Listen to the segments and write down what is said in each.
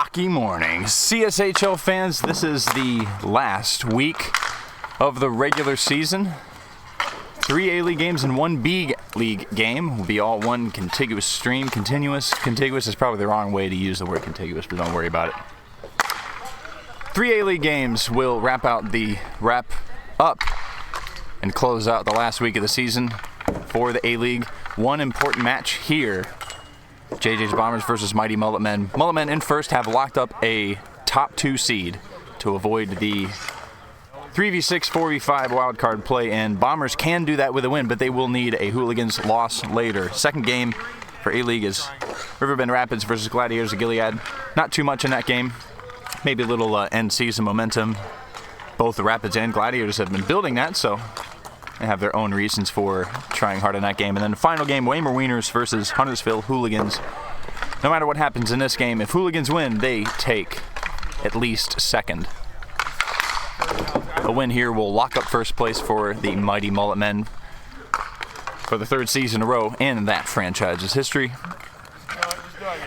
hockey morning. CSHL fans, this is the last week of the regular season. 3 A-League games and 1 B-League game will be all one contiguous stream. Contiguous is probably the wrong way to use the word contiguous, but don't worry about it. 3 A-League games will wrap up and close out the last week of the season for the A-League. One important match here. JJ's Bombers versus Mighty Mullet Men. Mullet Men in first have locked up a top 2 seed to avoid the 3v6, 4v5 wildcard play, and Bombers can do that with a win, but they will need a Hooligans loss later. Second game for A-League is Riverbend Rapids versus Gladiators of Gilead. Not too much in that game. Maybe a little end season momentum. Both the Rapids and Gladiators have been building that, so they have their own reasons for trying hard in that game. And then the final game, Waymer Wieners versus Huntersville Hooligans. No matter what happens in this game, if Hooligans win, they take at least second. A win here will lock up first place for the Mighty Mullet Men for the 3rd season in a row in that franchise's history.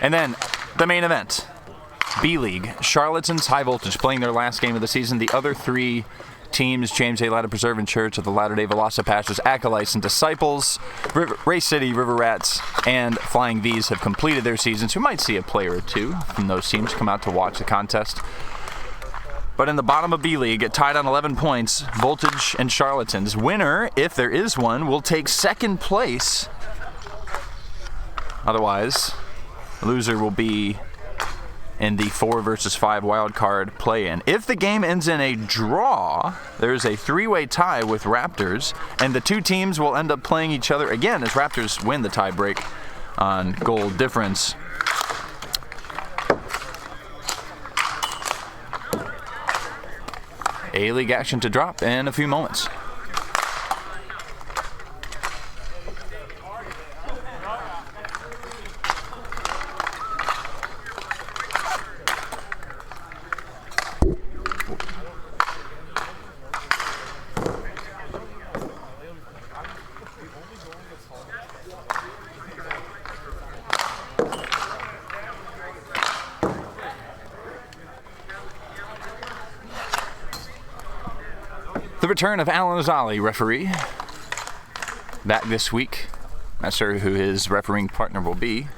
And then the main event, B-League. Charlottesville's High Voltage playing their last game of the season. The other 3 teams, James A. Latter Preserving Church of the Latter-day Velocipastors, Acolytes, and Disciples, Race City, River Rats, and Flying V's have completed their seasons. We might see a player or 2 from those teams come out to watch the contest. But in the bottom of B-League, tied on 11 points, Voltage and Charlatans. Winner, if there is one, will take second place. Otherwise, loser will be in the 4 versus 5 wildcard play-in. If the game ends in a draw, there's a 3-way tie with Raptors, and the 2 teams will end up playing each other again as Raptors win the tie-break on goal difference. A-League action to drop in a few moments. The return of Alan Azali, referee, back this week. Not sure who his refereeing partner will be.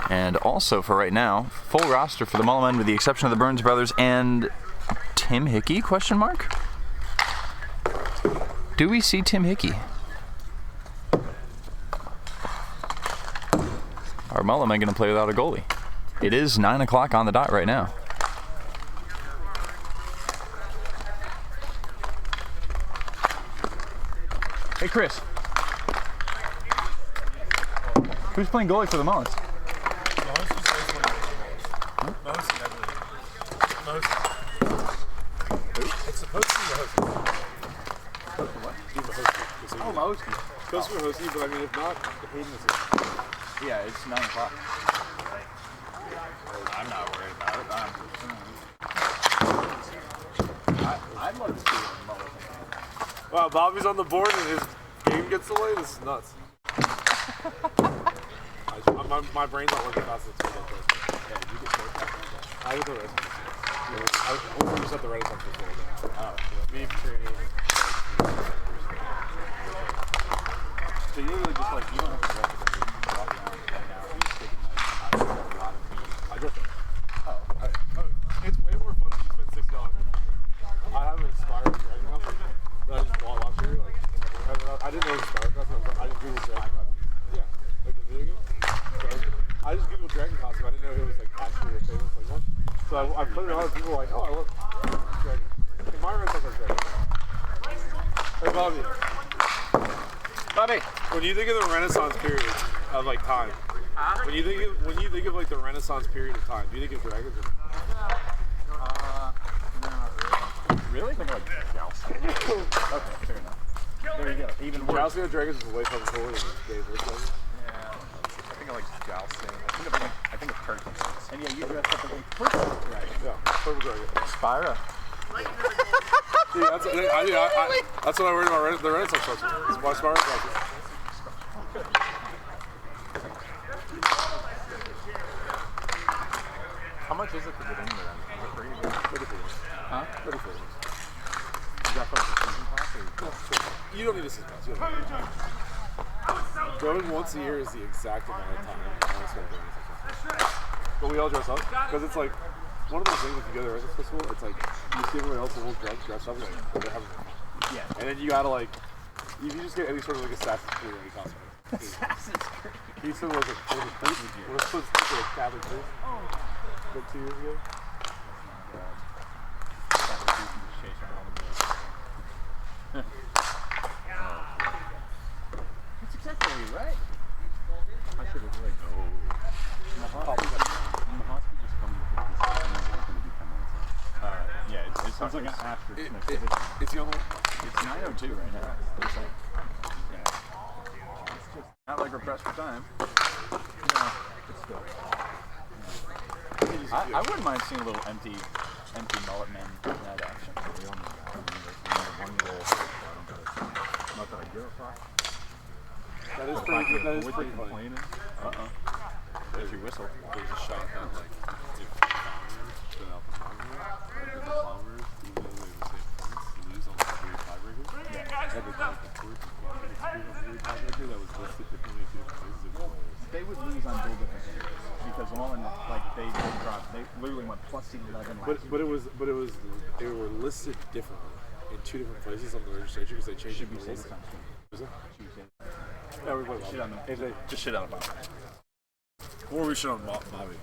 And also for right now, full roster for the Mullet Men with the exception of the Burns brothers and Tim Hickey, question mark? Do we see Tim Hickey? Are Mullet Men going to play without a goalie? It is 9 o'clock on the dot right now. Hey, Chris. Who's playing goalie for the Mullets? It's supposed to be the host. Oh, Mahosky. Supposed to be Mahosky, but I mean, if not, Hayden is it. Yeah, it's 9 o'clock. I'm not worried about it. I'd love to see it in the Mullets. Wow, Bobby's on the board and his game gets delayed? This is nuts. my brain's not working fast enough to get this. Yeah, you get short. I get the rest. I just have the Renaissance before that. Oh, me training. So you literally just like, you don't have to rest it. You're walking around right now. You're just taking like a lot of meat. I get that. It's way more fun if you spend $60. I have an Aspire Dragon House that I just bought last year. Like, I didn't know it was Aspire House. I just Googled Dragon House. Yeah, like the video game. So I just Googled Dragon House, but I didn't know it was like actually a famous like one. So I played it on. People were like, "Oh, I love Dragon." And my Red Sox are Dragon. Hey, Bobby. Bobby. When you think of the Renaissance period of like time, when you think of like the Renaissance period of time, do you think of dragons? Or Really? Think like jousting. Okay, fair enough. There you go. Even worse. Jousting with dragons is way fucking cooler than Dave's World Series. Yeah, I think of like jousting. I think of turkey. And yeah, you dressed up as a purple dragon. Yeah, purple dragon. Spyro. Dude, that's what I worried about the Renaissance question. It's my Spyro question. How much much is it to get into them? Is it free? Huh? 30 frames. Is that for like a season pass or? You don't need a season pass. You don't need it. Going once a year is the exact amount of time. But we all dress up because it's like one of those things. If you go to the Residence Festival, it's like you see everyone else almost dressed up, like they're having fun. Yeah. And then you gotta like, if you just get any sort of like Assassin's Creed ready costume. Assassin's Creed. He said was like supposed to take a Catholic priest like 2 years ago. That's exactly right. I should have like just come with 50 yeah, it's like an after It's the only one. It's 9:02 right now. It's like, yeah. It's just not like we're pressed for time. No, it's still. I wouldn't mind seeing a little empty mullet men in that action. That is pretty good. That is pretty funny. There's your whistle. There's a shot that like if the Bombers, even though they have the same points, lose on the weird tiebreaker. Every time the fourth weird tiebreaker that was listed differently to the places. They would lose on dual different things because one, like they literally went plus 11 last year. But they were listed differently in 2 different places on the registration because they changed Should the we say rules. this time? Is it? Should we say Yeah, we play shit on Bobby. them? Just shit on them. Or we should on Bobby.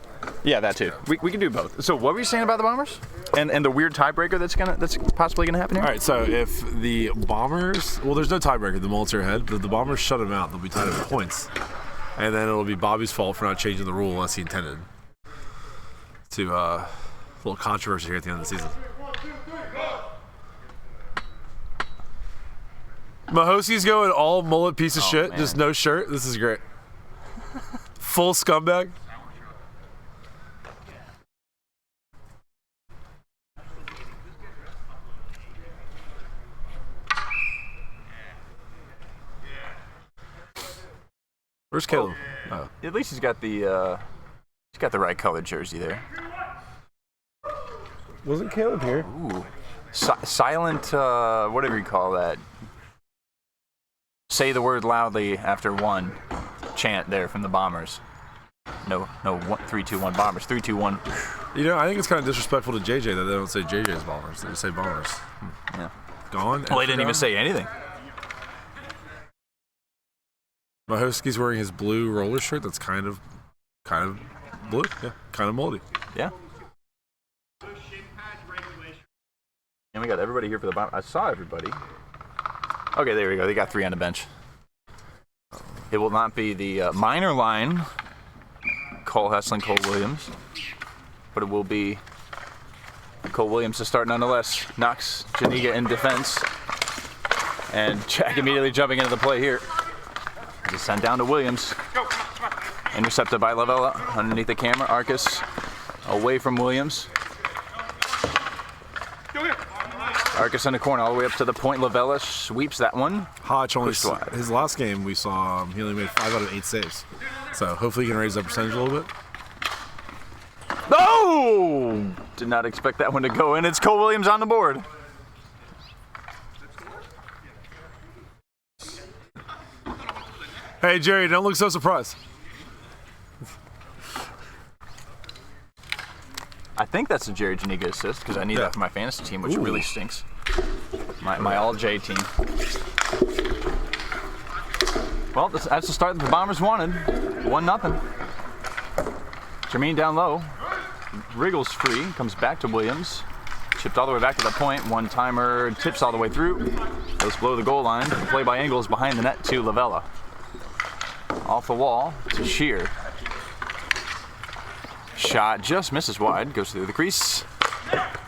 Yeah, that too. We can do both. So what were you saying about the Bombers and the weird tiebreaker that's possibly gonna happen here? All right, so if the Bombers, well, there's no tiebreaker. The Mullets are ahead, but if the Bombers shut them out, they'll be tied at points, and then it'll be Bobby's fault for not changing the rule unless he intended to. A little controversy here at the end of the season. Mahosi's going all mullet piece of shit, man. just no shirt. This is great. Full scumbag. Where's Caleb? Oh. At least he's got the right colored jersey there. Wasn't Caleb here? Ooh, silent. Whatever you call that. Say the word loudly after one. Chant there from the Bombers. No, 3, 2, 1 Bombers. 3, 2, 1. You know, I think it's kind of disrespectful to JJ that they don't say JJ's Bombers. They just say Bombers. Yeah. Gone. Well, they didn't even say anything. Mahowski's wearing his blue roller shirt that's kind of blue. Yeah, kind of moldy. Yeah. And we got everybody here for the Bombers. I saw everybody. Okay, there we go. They got 3 on the bench. It will not be the minor line, Cole Hessling, Cole Williams, but it will be Cole Williams to start nonetheless. Knox Janiga in defense, and Jack immediately jumping into the play here. Just sent down to Williams. Intercepted by Lavella underneath the camera. Arcus away from Williams. Arcus in the corner all the way up to the point. Lavella sweeps that one. Hodge only Pushed wide. his last game we saw he only made 5 out of 8 saves, so hopefully he can raise that percentage a little bit. No! Did not expect that one to go in. It's Cole Williams on the board. Hey Jerry, don't look so surprised. I think that's a Jerry Janiga assist because I need that for my fantasy team, which really stinks. My all J team. Well, that's the start that the Bombers wanted. 1-0. Jermaine down low. Wriggles free. Comes back to Williams. Chipped all the way back to the point. One-timer. Tips all the way through. Goes below the goal line. Play by Ingles behind the net to Lavella. Off the wall to Shear. Shot just misses wide. Goes through the crease.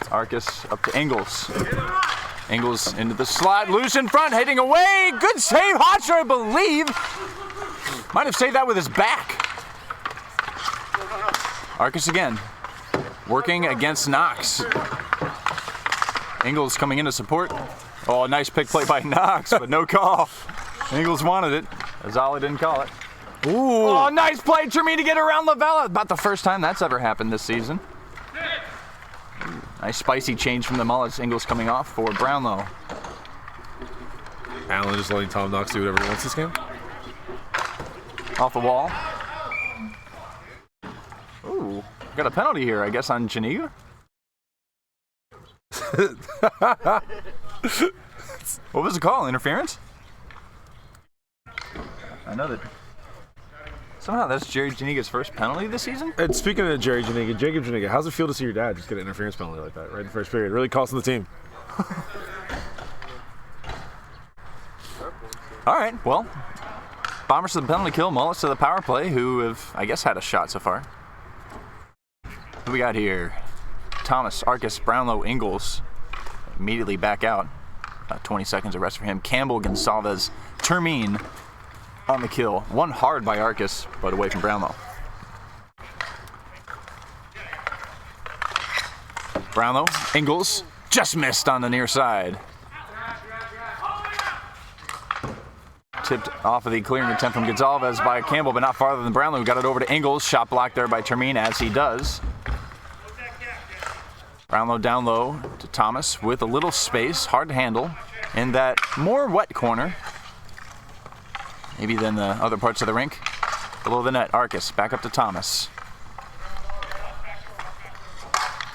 It's Arcus up to Ingles. Ingles into the slot. Loose in front. Heading away. Good save. Hotcher, I believe. Might have saved that with his back. Arcus again. Working against Knox. Ingles coming in to support. Oh, nice pick play by Knox, but no call. Ingles wanted it. Azali didn't call it. Ooh. Oh, nice play, Tremaine, to get around Lavella. About the first time that's ever happened this season. Nice spicy change from the Mullets. Ingles coming off for Brownlow. Allen just letting Tom Knox do whatever he wants this game. Off the wall. Ooh, got a penalty here, I guess, on Janiga. What was the call? Interference? I know that. Somehow that's Jerry Janiga's first penalty this season? And speaking of Jerry Janiga, Jacob Janiga, how's it feel to see your dad just get an interference penalty like that right in the first period? Really costing the team. All right, well, Bombers to the penalty kill, Mullets to the power play, who have, I guess, had a shot so far. Who we got here? Thomas, Arcus, Brownlow, Ingles. Immediately back out. About 20 seconds of rest for him. Campbell, Gonsalves, Termine on the kill. One hard by Arcus, but away from Brownlow. Brownlow, Ingles, just missed on the near side. Tipped off of the clearing attempt from Gonsalves by Campbell, but not farther than Brownlow, who got it over to Ingles. Shot blocked there by Termine, as he does. Brownlow down low to Thomas with a little space, hard to handle, in that more wet corner, maybe than the other parts of the rink. Below the net, Arcus back up to Thomas.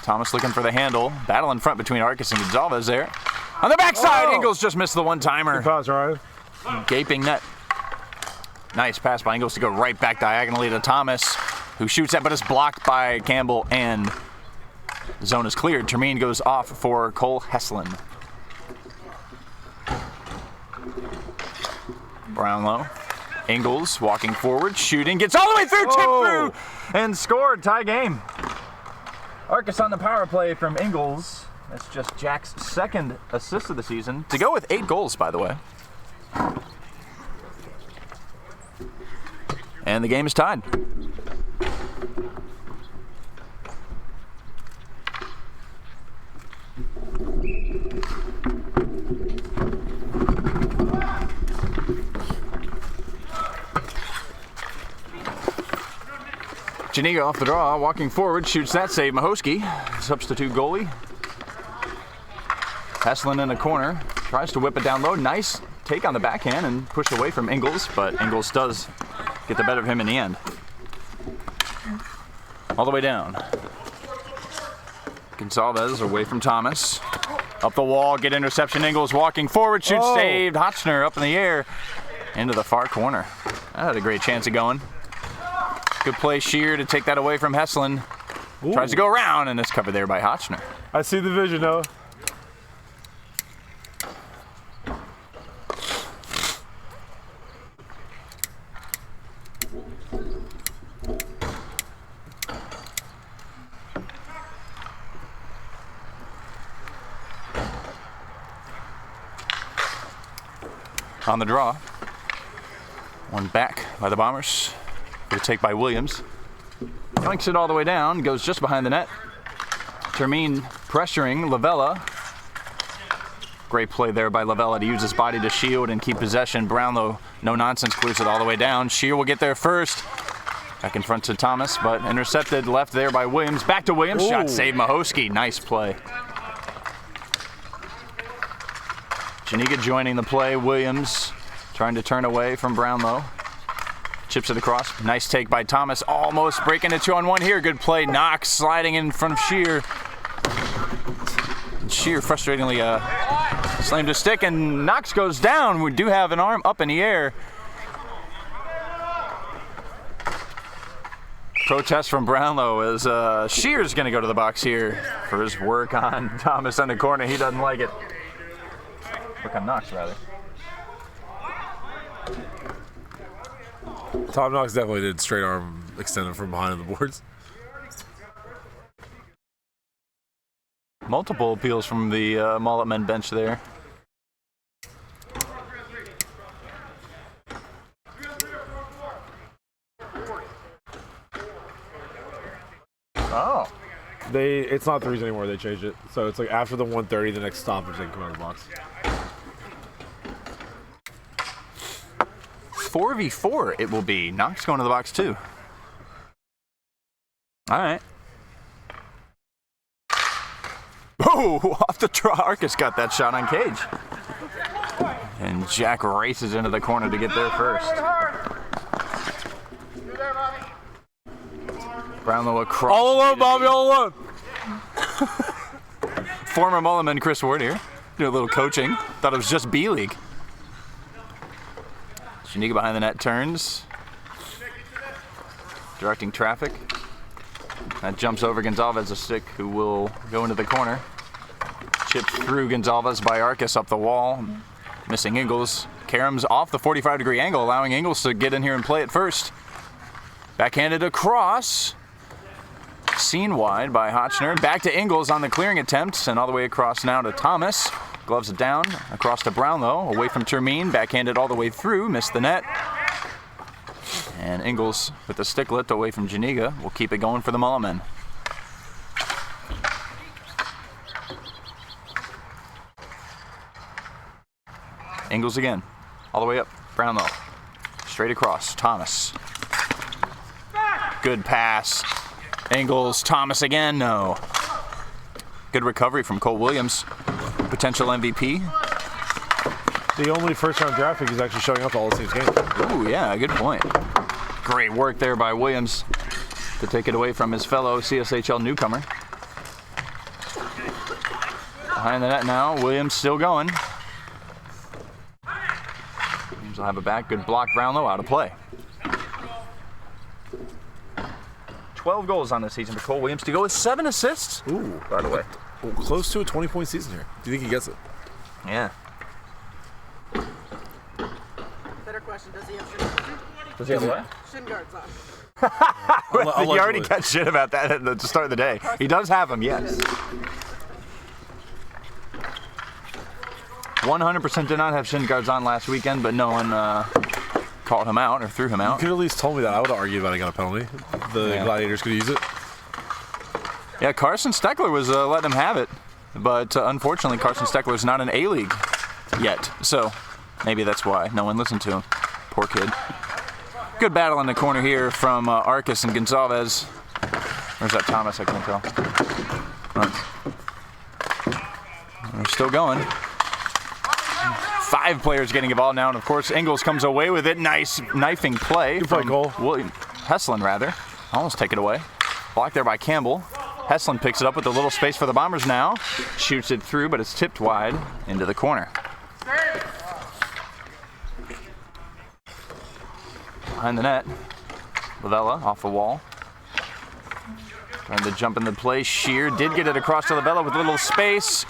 Thomas looking for the handle. Battle in front between Arcus and Gonsalves there. On the backside, Ingles just missed the one-timer. Pass, right? Gaping net. Nice pass by Ingles to go right back diagonally to Thomas, who shoots that, but it's blocked by Campbell, and the zone is cleared. Termine goes off for Cole Heslin. Brownlow. Ingles walking forward, shooting, gets all the way through, tipped through, and scored. Tie game. Arcus on the power play from Ingles. That's just Jack's second assist of the season. To go with 8 goals, by the way. And the game is tied. Janiga off the draw, walking forward, shoots that save. Mahosky, substitute goalie. Heslin in the corner, tries to whip it down low. Nice take on the backhand and push away from Ingles, but Ingles does get the better of him in the end. All the way down. Gonsalves away from Thomas. Up the wall, get interception. Ingles walking forward, shoots, saved. Hotchner up in the air into the far corner. That had a great chance of going. Good play, Shear, to take that away from Heslin. Tries to go around, and it's covered there by Hotchner. I see the vision, Noah. On the draw. One back by the Bombers. Good take by Williams. Yoinks it all the way down, goes just behind the net. Termine pressuring Lavella. Great play there by Lavella to use his body to shield and keep possession. Brownlow, no nonsense, clears it all the way down. Shear will get there first. Back in front to Thomas, but intercepted left there by Williams. Back to Williams, shot save Mahosky. Nice play. Janiga joining the play. Williams trying to turn away from Brownlow. Chips it across. Nice take by Thomas. Almost breaking a 2-on-1 here. Good play. Knox sliding in front of Shear. Shear frustratingly slammed a stick, and Knox goes down. We do have an arm up in the air. Protest from Brownlow as Shear's going to go to the box here for his work on Thomas in the corner. He doesn't like it. Work on Knox, rather. Tom Knox definitely did straight arm extended from behind the boards. Multiple appeals from the Mullet men bench there. Oh. It's not 3s anymore, they changed it. So it's like after the 130, the next stoppage, they can come out of the box. 4v4 it will be. Knox going to the box too. All right. Oh, off the draw. Arcus got that shot on cage. And Jack races into the corner to get there first. Brownlow across. All alone, Bobby, all alone. Former Mulliman Chris Ward here. Doing a little coaching. Thought it was just B-League. Shanika behind the net turns. Directing traffic. That jumps over Gonzalez, a stick who will go into the corner. Chipped through Gonzalez by Arcus up the wall. Missing Ingles. Karams off the 45-degree angle, allowing Ingles to get in here and play it first. Backhanded across. Seen wide by Hotchner. Back to Ingles on the clearing attempt, and all the way across now to Thomas. Gloves it down, across to Brownlow, away from Termine, backhanded all the way through, missed the net. And Ingles with the sticklet away from Janiga will keep it going for the Mulliman. Ingles again, all the way up, Brownlow. Straight across, Thomas. Good pass. Ingles, Thomas again, no. Good recovery from Cole Williams, potential MVP. The only first-round draft pick is actually showing up to all the team's games. Ooh, yeah, good point. Great work there by Williams to take it away from his fellow CSHL newcomer. Behind the net now, Williams still going. Williams will have it back, good block, Brownlow out of play. 12 goals on this season for Cole Williams to go with 7 assists. Ooh, by the way. Well, close to a 20-point season here. Do you think he gets it? Yeah. Better question, does he have shin guards? Does he have what? Shin guards on. You already got shit about that at the start of the day. He does have them, yes. 100% did not have shin guards on last weekend, but no one called him out or threw him You out. could at least told me that. I would have argued about I got a penalty. The Gladiators could use it. Yeah, Carson Steckler was letting him have it, but unfortunately Carson Steckler is not in A-League yet, so maybe that's why no one listened to him. Poor kid. Good battle in the corner here from Arcus and Gonzalez. Where's that Thomas? I can't tell. We're still going. 5 players getting involved now, and of course Ingles comes away with it. Nice knifing play. Good play, Cole. William Heslin, rather. Almost take it away. Blocked there by Campbell. Heslin picks it up with a little space for the Bombers now. Shoots it through, but it's tipped wide into the corner. Behind the net, Lavella off the wall. Trying to jump into play. Shear did get it across to Lavella with a little space.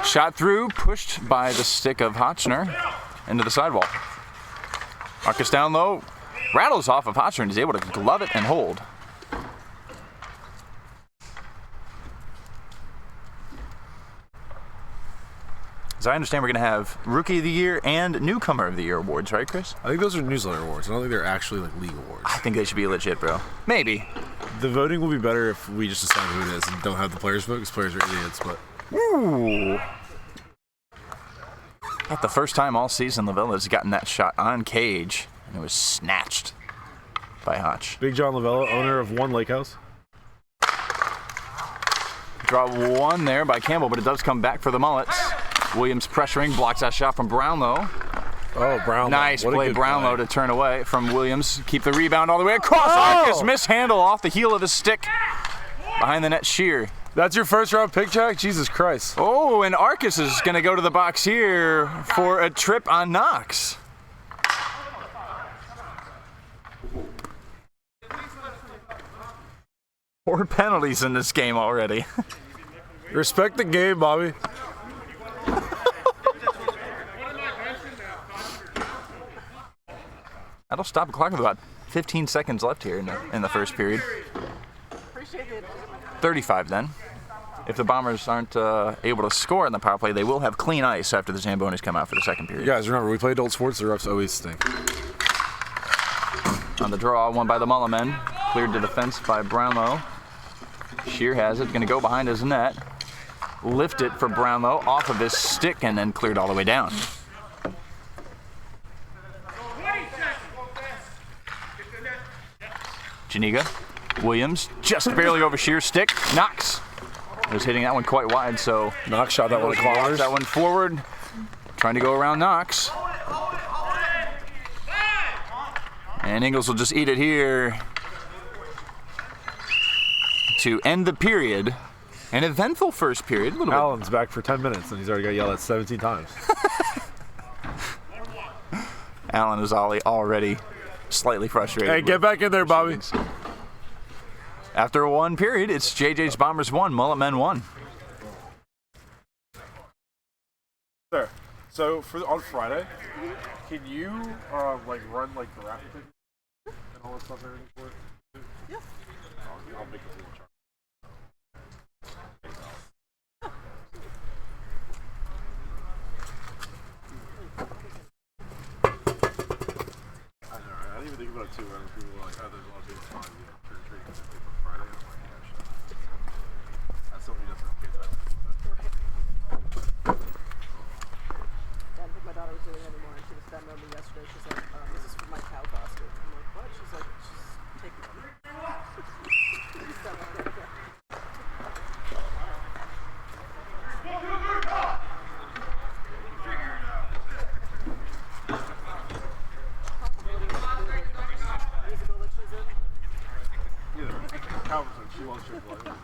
Shot through, pushed by the stick of Hotchner into the sidewall. Arcus down low, rattles off of Hotchner and is able to glove it and hold. As I understand, we're going to have Rookie of the Year and Newcomer of the Year awards, right, Chris? I think those are newsletter awards. I don't think they're actually like league awards. I think they should be legit, bro. Maybe. The voting will be better if we just decide who it is and don't have the players vote because players are idiots. But Ooh. Not the first time all season Lavella's gotten that shot on cage, and it was snatched by Hotch. Big John Lavella, owner of one lake house. Draw one there by Campbell, but it does come back for the Mullets. Williams pressuring, blocks that shot from Brownlow. Oh, Brownlow. Nice What a play, good Brownlow, play. to turn away from Williams. Keep the rebound all the way across. Arcus mishandle off the heel of the stick. Behind the net, Shear. That's your first round pick, Jack? Jesus Christ. Oh, and Arcus is going to go to the box here for a trip on Knox. Four penalties in this game already. Respect the game, Bobby. That'll stop the clock with about 15 seconds left here in the first period. Appreciate it. 35 then. If the Bombers aren't able to score in the power play, they will have clean ice after the Zambonis come out for the second period. You guys, remember, we play adult sports, the refs always stink. On the draw, won by the Mulliman. Cleared to defense by Brownlow. Shear has it, going to go behind his net. Lift it for Brownlow off of his stick and then cleared all the way down. Janiga, Williams, just barely over Shear's stick. Knox was hitting that one quite wide, so Knox shot that one Ingles walks corners. that one forward, trying to go around Knox. And Ingles will just eat it here to end the period. An eventful first period. A little bit. Allen's back for 10 minutes, and he's already got yelled at 17 times. Allen is already slightly frustrated. Hey, get back in there, Bobby. After one period, it's JJ's Bombers 1, Mullet Men 1. There. So on Friday, can you like run like the rapid ticket and all that stuff and everything for it? Yeah. I'll make a little chart. I know, right? I didn't even think about it too. When people were like, "Oh, there's a lot of people on trick or treat on Friday." I'm like, "Yeah, shut up." That's something that's okay. Yeah, I didn't think my daughter was doing it anymore, and she was Venmoing me yesterday. She's like, this is for my cow costume. I'm like, what? She's like, just take it. She's Venmoing me, okay. Musical that she's in? Yeah, Calvinson, she loves Chick-fil-A.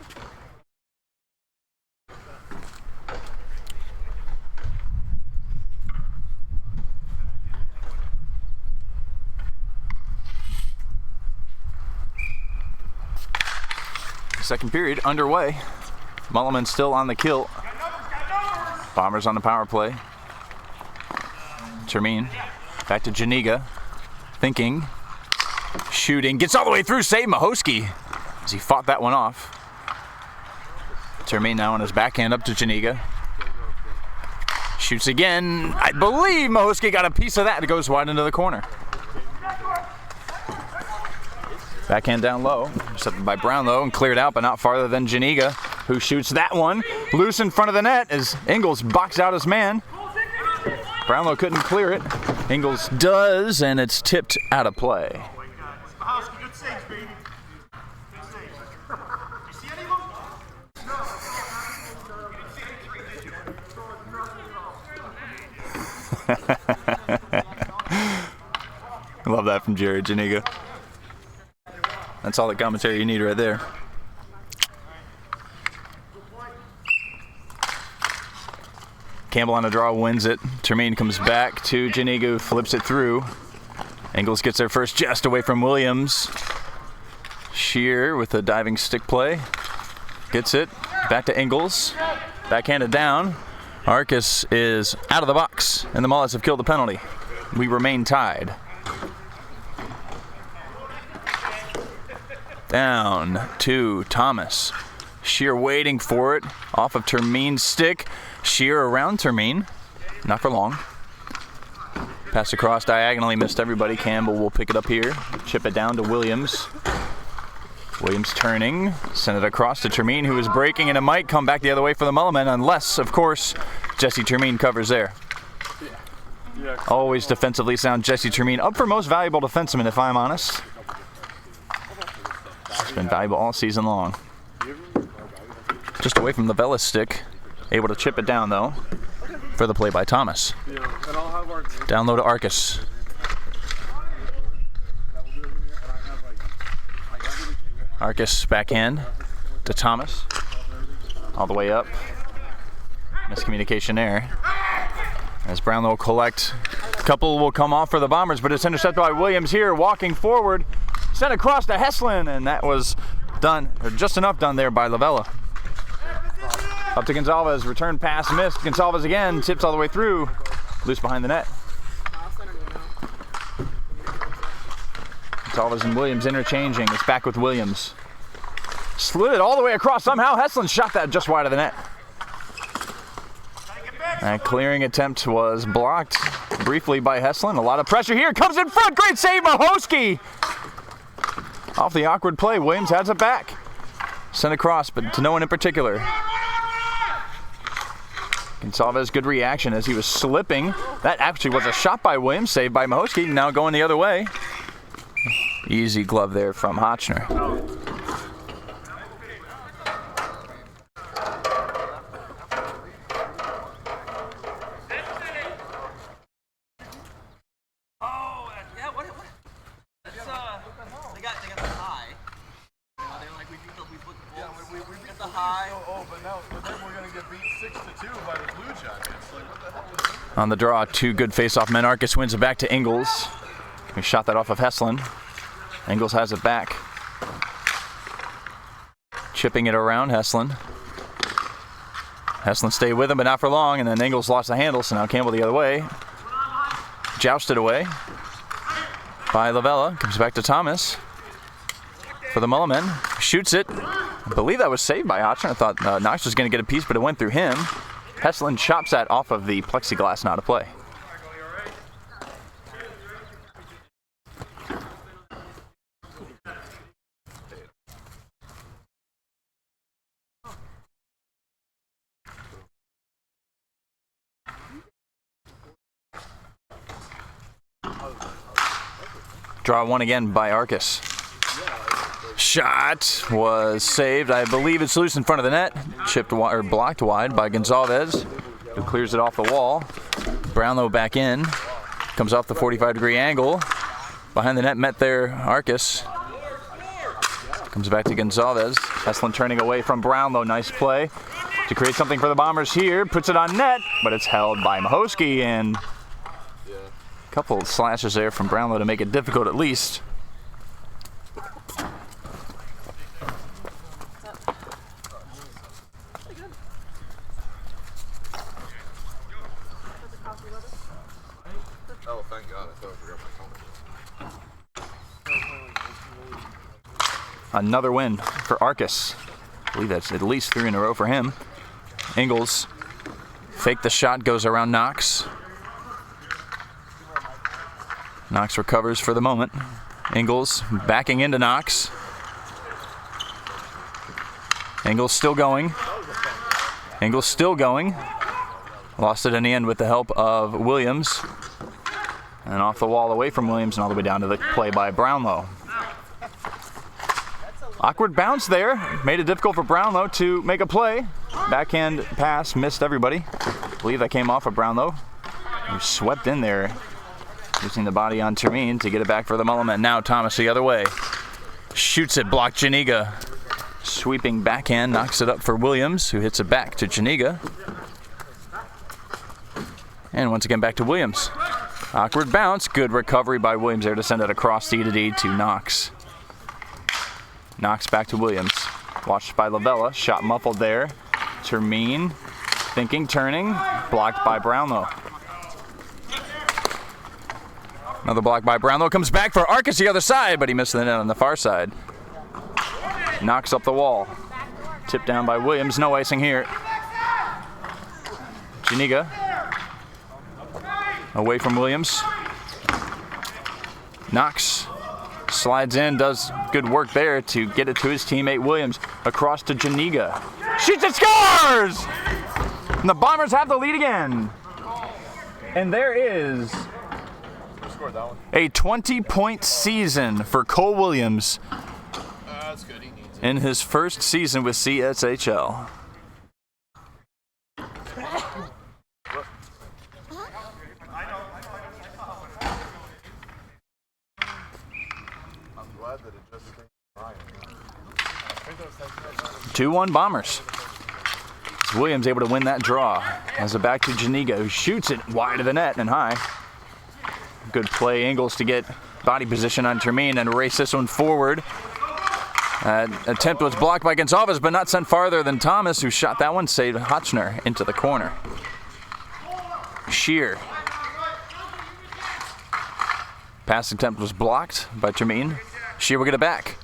Second period underway. Mulliman still on the kill. Bombers on the power play. Termine back to Janiga. Thinking. Shooting. Gets all the way through. Save Mahosky as he fought that one off. Termine now on his backhand up to Janiga. Shoots again. I believe Mahosky got a piece of that. It goes wide into the corner. Backhand down low, intercepted by Brownlow and cleared out, but not farther than Janiga, who shoots that one. Loose in front of the net as Ingles boxed out his man. Brownlow couldn't clear it. Ingles does, and it's tipped out of play. Good saves, baby. Good saves. You see any of them? I love that from Jared Janiga. That's all the commentary you need right there. Campbell on a draw wins it. Termine comes back to Janiga, who flips it through. Ingles gets their first just away from Williams. Shear with a diving stick play. Gets it. Back to Ingles. Backhanded down. Arcus is out of the box, and the Mullets have killed the penalty. We remain tied. Down to Thomas. Shear waiting for it. Off of Termine's stick. Shear around Termine. Not for long. Pass across diagonally, missed everybody. Campbell will pick it up here. Chip it down to Williams. Williams turning. Send it across to Termine, who is breaking, and it might come back the other way for the Mulliman, unless, of course, Jesse Termine covers there. Always defensively sound Jesse Termine. Up for most valuable defenseman, if I'm honest. It's been valuable all season long. Just away from the Velas stick. Able to chip it down, though, for the play by Thomas. Down low to Arcus. Arcus backhand to Thomas. All the way up. Miscommunication there. As Brownlow will collect. A couple will come off for the Bombers, but it's intercepted by Williams here, walking forward. Sent across to Heslin, and that was done, or just enough done there by Lavella. Up to Gonzalez, return pass missed. Gonzalez again, tips all the way through. Loose behind the net. Gonzalez and Williams interchanging. It's back with Williams. Slid it all the way across. Somehow Heslin shot that just wide of the net. That clearing attempt was blocked briefly by Heslin. A lot of pressure here. Comes in front. Great save, Mahosky. Off the awkward play, Williams has it back. Sent across, but to no one in particular. Gonzalez, good reaction as he was slipping. That actually was a shot by Williams, saved by Mahosky. Now going the other way. Easy glove there from Hotchner. but then we're gonna get beat 6-2 by the Blue Jackets. Like, what the hell is this? On the draw, 2 good face-off men. Arcus wins it back to Ingles. He shot that off of Heslin. Ingles has it back. Chipping it around, Heslin. Heslin stayed with him, but not for long, and then Ingles lost the handle, so now Campbell the other way. Jousted away by Lavella. Comes back to Thomas for the Mulliman. Shoots it. I believe that was saved by Ochner. I thought Knox was going to get a piece, but it went through him. Heslin chops that off of the plexiglass, not a play. Draw 1 again by Arcus. Shot was saved. I believe it's loose in front of the net. Chipped or blocked wide by Gonzalez, who clears it off the wall. Brownlow back in. Comes off the 45-degree angle. Behind the net, met there Arcus. Comes back to Gonzalez. Heslin turning away from Brownlow. Nice play to create something for the Bombers here. Puts it on net, but it's held by Mahosky, and a couple of slashes there from Brownlow to make it difficult at least. Oh, thank God. I thought I forgot my phone. Another win for Arcus. I believe that's at least 3 in a row for him. Ingles faked the shot, goes around Knox. Knox recovers for the moment. Ingles backing into Knox. Ingles still going. Ingles still going. Lost it in the end with the help of Williams. And off the wall away from Williams and all the way down to the play by Brownlow. Awkward bounce there. Made it difficult for Brownlow to make a play. Backhand pass, missed everybody. I believe that came off of Brownlow. He swept in there, using the body on Termine to get it back for the Mulliman. Now Thomas the other way. Shoots it, blocked Janiga. Sweeping backhand, knocks it up for Williams, who hits it back to Janiga. And once again back to Williams. Awkward bounce, good recovery by Williams there to send it across D to Knox. Knox back to Williams. Watched by Lavella, shot muffled there. Termine, thinking, turning, blocked by Brownlow. Another block by Brownlow, comes back for Arcus the other side, but he missed the net on the far side. Knocks up the wall. Tipped down by Williams, no icing here. Janiga. Away from Williams. Knox slides in, does good work there to get it to his teammate Williams. Across to Janiga. Shoots and scores! And the Bombers have the lead again. And there is a 20-point season for Cole Williams in his first season with CSHL. I'm glad that it just came Ryan. 2-1 Bombers. Williams able to win that draw. Has it back to Janiga, who shoots it wide of the net and high. Good play, Ingles to get body position on Termine and race this one forward. Attempt was blocked by Gonzalez, but not sent farther than Thomas, who shot that one, saved Hotchner into the corner. Shear. Pass attempt was blocked by Termine. Shear will get it back.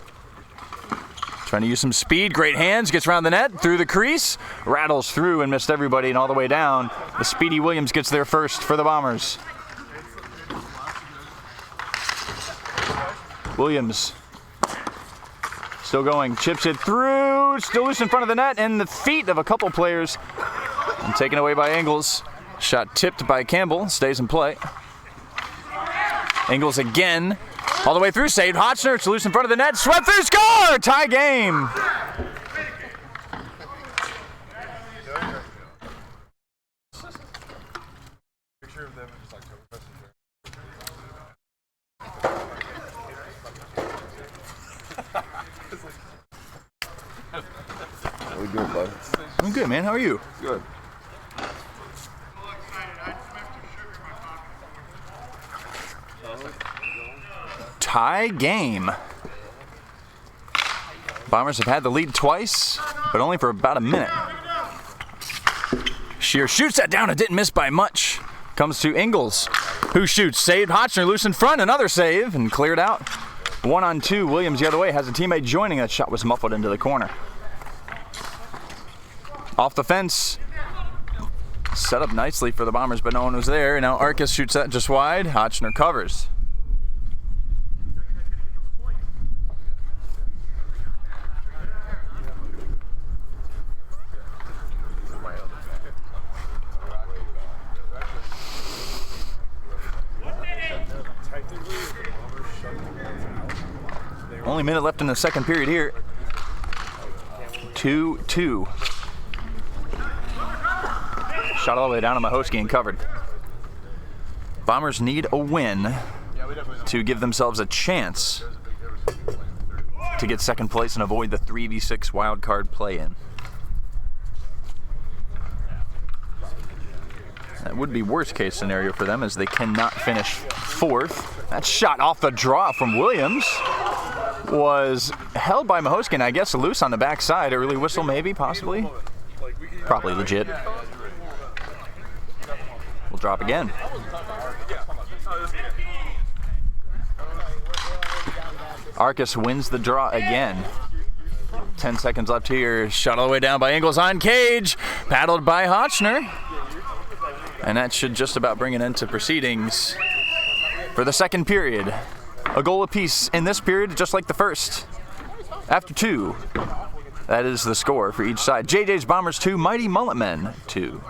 Trying to use some speed, great hands, gets around the net, through the crease, rattles through and missed everybody and all the way down. The speedy Williams gets there first for the Bombers. Williams still going, chips it through, still loose in front of the net, and the feet of a couple players, and taken away by Ingles. Shot tipped by Campbell, stays in play. Ingles again, all the way through, saved Hotchner, it's loose in front of the net, swept through, score! Tie game. Picture of them and just like We do. I'm good, man. How are you? Good. Tie game. Bombers have had the lead twice, but only for about a minute. Shear shoots that down and didn't miss by much. Comes to Ingles, who shoots. Saved. Hotchner loose in front. Another save and cleared out. 1-on-2. Williams the other way. Has a teammate joining. That shot was muffled into the corner. Off the fence. Set up nicely for the Bombers, but no one was there. Now Arcus shoots that just wide. Hotchner covers. Only a minute left in the second period here. 2-2. Shot all the way down to Mahosky and covered. Bombers need a win to give themselves a chance to get second place and avoid the 3v6 wild card play-in. That would be worst case scenario for them as they cannot finish fourth. That shot off the draw from Williams was held by Mahosky, I guess loose on the backside. Early whistle maybe, possibly. Probably legit. We'll drop again. Arcus wins the draw again. 10 seconds left here. Shot all the way down by Ingles on cage. Paddled by Hotchner. And that should just about bring an end to proceedings for the second period. A goal apiece in this period, just like the first. After 2, that is the score for each side. JJ's Bombers 2, Mighty Mullet Men 2.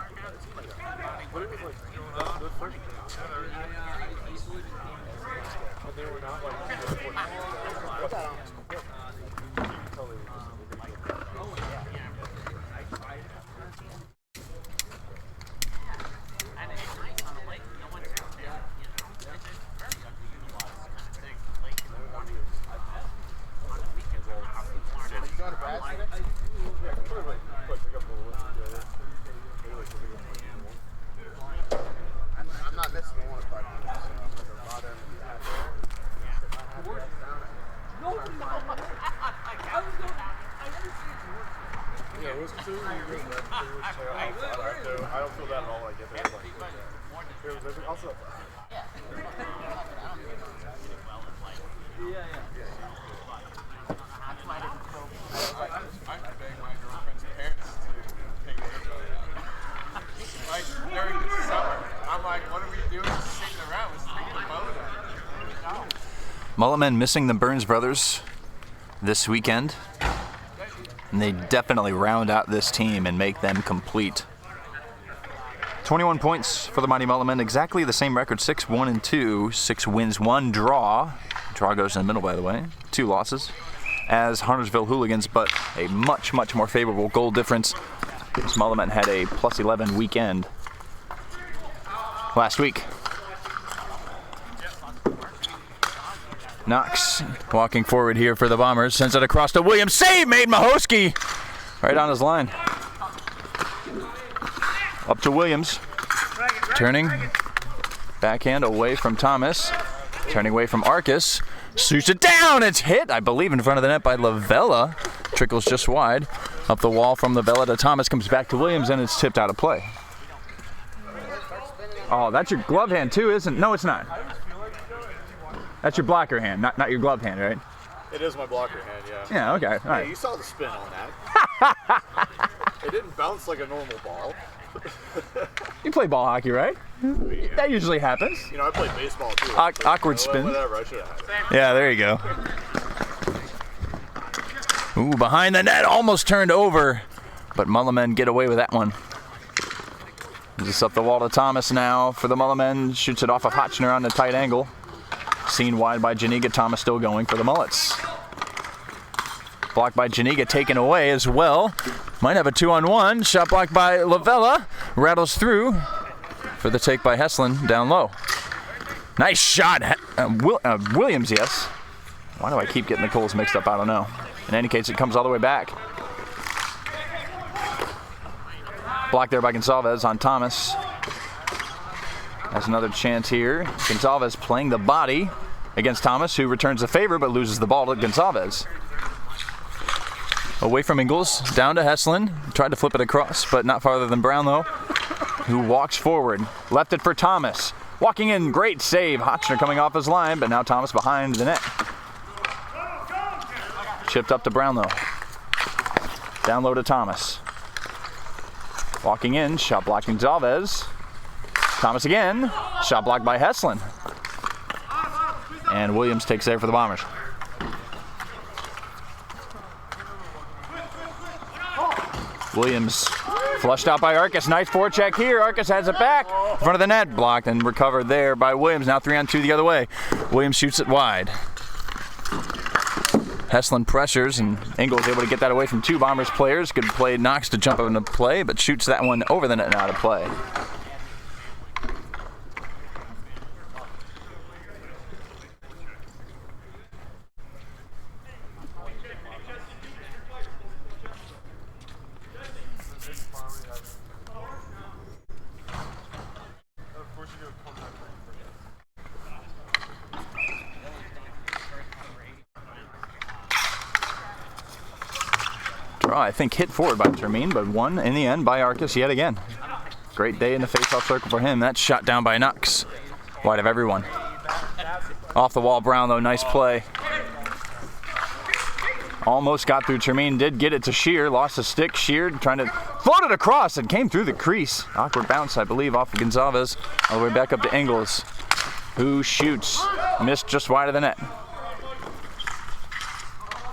I don't feel bad at all when I get there. I beg my girlfriend's parents to take a photo. Like during the summer, I'm like, what are we doing? Just sitting around, let's take a photo. Mullet Men missing the Burns brothers this weekend. And they definitely round out this team and make them complete. 21 points for the Mighty Mullet Men, exactly the same record, 6-1-2, 6 wins, 1 draw. Draw goes in the middle, by the way. 2 losses as Huntersville Hooligans, but a much, much more favorable goal difference. This Mullet Men had a +11 weekend last week. Knox walking forward here for the Bombers, sends it across to Williams. Save made Mahosky right on his line. Up to Williams. Turning. Backhand away from Thomas. Turning away from Arcus. Shoots it down. It's hit, I believe, in front of the net by Lavella. Trickles just wide. Up the wall from Lavella to Thomas. Comes back to Williams, and it's tipped out of play. Oh, that's your glove hand too, isn't it? No, it's not. That's your blocker hand, not your glove hand, right? It is my blocker hand, yeah. Yeah, okay. All right. Hey, you saw the spin on that. It didn't bounce like a normal ball. You play ball hockey, right? Yeah. That usually happens. You know, I played baseball too. Awkward spin. Whatever, I should have had it. Yeah, there you go. Ooh, behind the net, almost turned over, but Mullet Men get away with that one. Just up the wall to Thomas now for the Mullet Men. Shoots it off of Hotchner on the tight angle. Seen wide by Janiga. Thomas still going for the Mullets. Blocked by Janiga, taken away as well. Might have a 2-on-1. Shot blocked by Lavella. Rattles through for the take by Heslin down low. Nice shot. Williams, yes. Why do I keep getting the goals mixed up? I don't know. In any case, it comes all the way back. Blocked there by Gonzalez on Thomas. That's another chance here. Gonzalez playing the body against Thomas, who returns the favor but loses the ball to Gonzalez. Away from Ingles, down to Heslin. Tried to flip it across, but not farther than Brownlow, who walks forward. Left it for Thomas. Walking in, great save. Hotchner coming off his line, but now Thomas behind the net. Chipped up to Brownlow. Down low to Thomas. Walking in, shot blocked Gonzalez. Thomas again, shot blocked by Heslin. And Williams takes there for the Bombers. Williams flushed out by Arcus. Nice forecheck here. Arcus has it back in front of the net. Blocked and recovered there by Williams. Now 3-on-2 the other way. Williams shoots it wide. Heslin pressures, and Ingles able to get that away from two Bombers players. Good play, Knox to jump into play, but shoots that one over the net and out of play. I think hit forward by Termine, but won in the end by Arcus yet again. Great day in the face-off circle for him. That's shot down by Knox. Wide of everyone. Off the wall, Brownlow, nice play. Almost got through Termine, did get it to Shear, lost the stick. Shear trying to float it across and came through the crease. Awkward bounce, I believe, off of Gonzalez. All the way back up to Ingles, who shoots. Missed just wide of the net.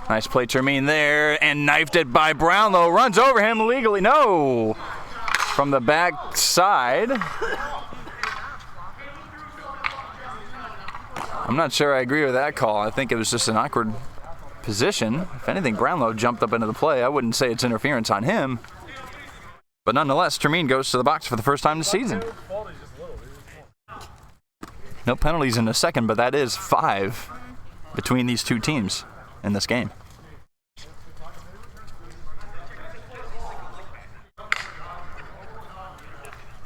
Nice play, Termine there, and knifed it by Brownlow. Runs over him legally. No! From the back side. I'm not sure I agree with that call. I think it was just an awkward position. If anything, Brownlow jumped up into the play. I wouldn't say it's interference on him. But nonetheless, Termine goes to the box for the first time this season. No penalties in the second, but that is 5 between these two teams in this game.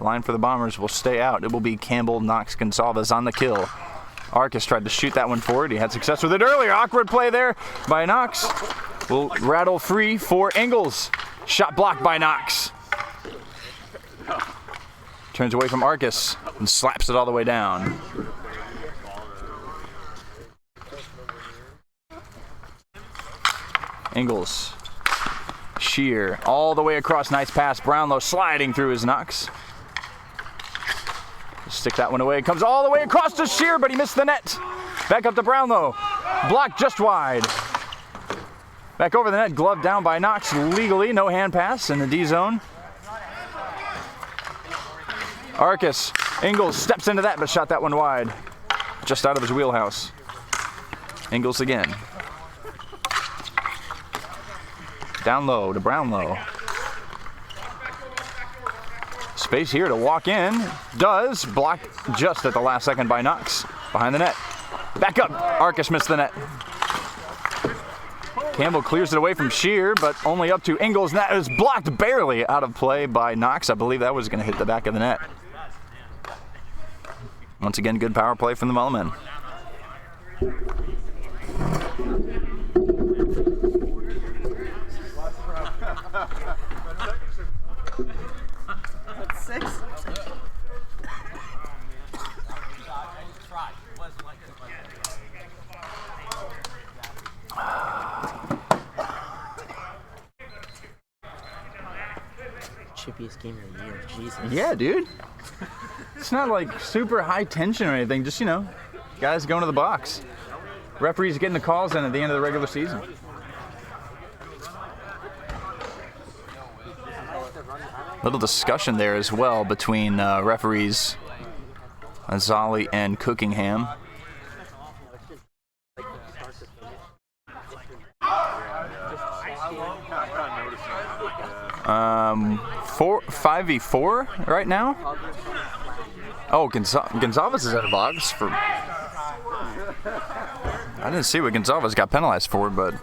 Line for the Bombers will stay out. It will be Campbell, Knox, Gonzalez on the kill. Arcus tried to shoot that one forward. He had success with it earlier. Awkward play there by Knox. Will rattle free for Ingles. Shot blocked by Knox. Turns away from Arcus and slaps it all the way down. Ingles. Shear all the way across. Nice pass. Brownlow sliding through his Knox. Stick that one away. Comes all the way across to Shear, but he missed the net. Back up to Brownlow. Blocked just wide. Back over the net. Glove down by Knox legally. No hand pass in the D zone. Arcus. Ingles steps into that, but shot that one wide. Just out of his wheelhouse. Ingles again. Down low to Brownlow. Space here to walk in. Does. Blocked just at the last second by Knox. Behind the net. Back up. Arcus missed the net. Campbell clears it away from Shear, but only up to Ingles. And that is blocked barely out of play by Knox. I believe that was going to hit the back of the net. Once again, good power play from the Mulletmen. Chippiest game of the year, Jesus. Yeah, dude. It's not like super high tension or anything. Just, you know, guys going to the box. Referees getting the calls in at the end of the regular season. Little discussion there as well between referees Azali and Cookingham. 5v4 right now. Oh, Gonzalez is out of box for. I didn't see what Gonzalez got penalized for, but.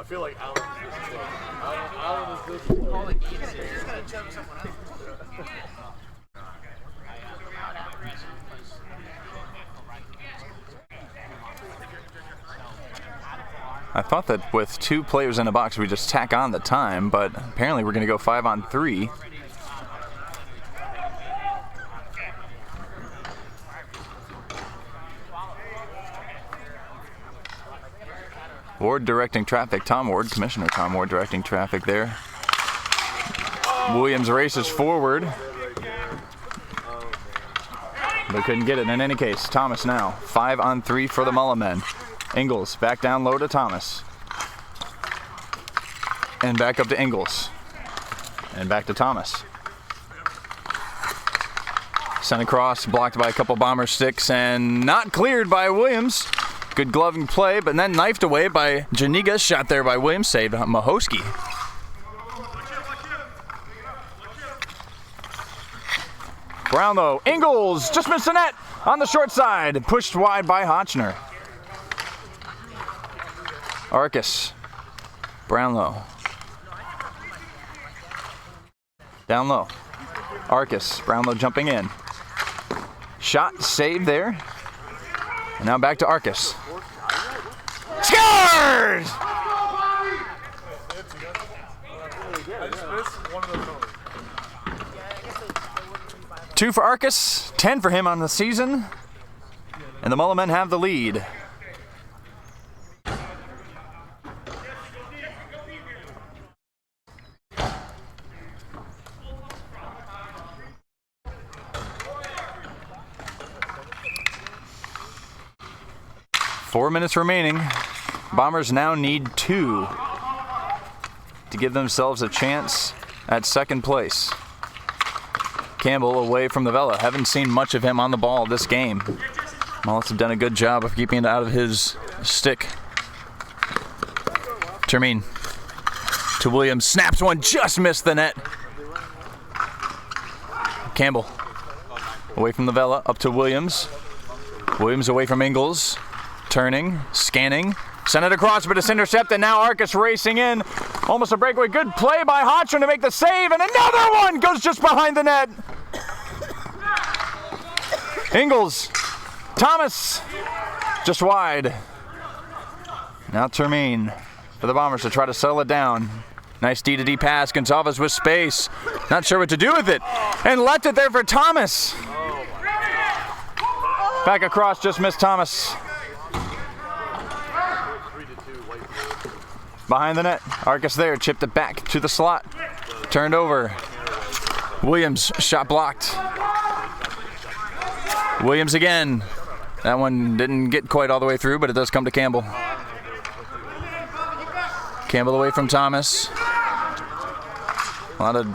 I feel like Alan is this slow. Alan is this slow. Call it easy. You're just gonna choke someone else. I thought that with 2 players in a box, we just tack on the time, but apparently we're going to go 5-on-3. Ward directing traffic. Tom Ward, Commissioner Tom Ward directing traffic there. Williams races forward, but couldn't get it in any case. Thomas now, 5-on-3 for the Mullen men. Ingles back down low to Thomas. And back up to Ingles. And back to Thomas. Sent across, blocked by a couple Bomber sticks, and not cleared by Williams. Good gloving play, but then knifed away by Janiga. Shot there by Williams, saved Mahosky. Brownlow, Ingles, just missed the net on the short side. Pushed wide by Hotchner. Arcus, Brownlow. Down low. Arcus, Brownlow jumping in. Shot, saved there. And now back to Arcus. Scores! Two for Arcus, 10 for him on the season. And the Mullen men have the lead. Four minutes remaining. Bombers now need 2 to give themselves a chance at second place. Campbell away from the Vela. Haven't seen much of him on the ball this game. Mullets have done a good job of keeping it out of his stick. Termine to Williams. Snaps one, just missed the net. Campbell away from the Vela, up to Williams. Williams away from Ingles. Turning, scanning, sent it across, but it's intercepted. Now Arcus racing in. Almost a breakaway. Good play by Hotchner to make the save, and another one goes just behind the net. Ingles, Thomas, just wide. Now Termine for the Bombers to try to settle it down. Nice D-to-D pass. Gonzalez with space. Not sure what to do with it. And left it there for Thomas. Back across, just missed Thomas. Behind the net, Arcus there, chipped it back to the slot. Turned over. Williams, shot blocked. Williams again. That one didn't get quite all the way through, but it does come to Campbell. Campbell away from Thomas. A lot of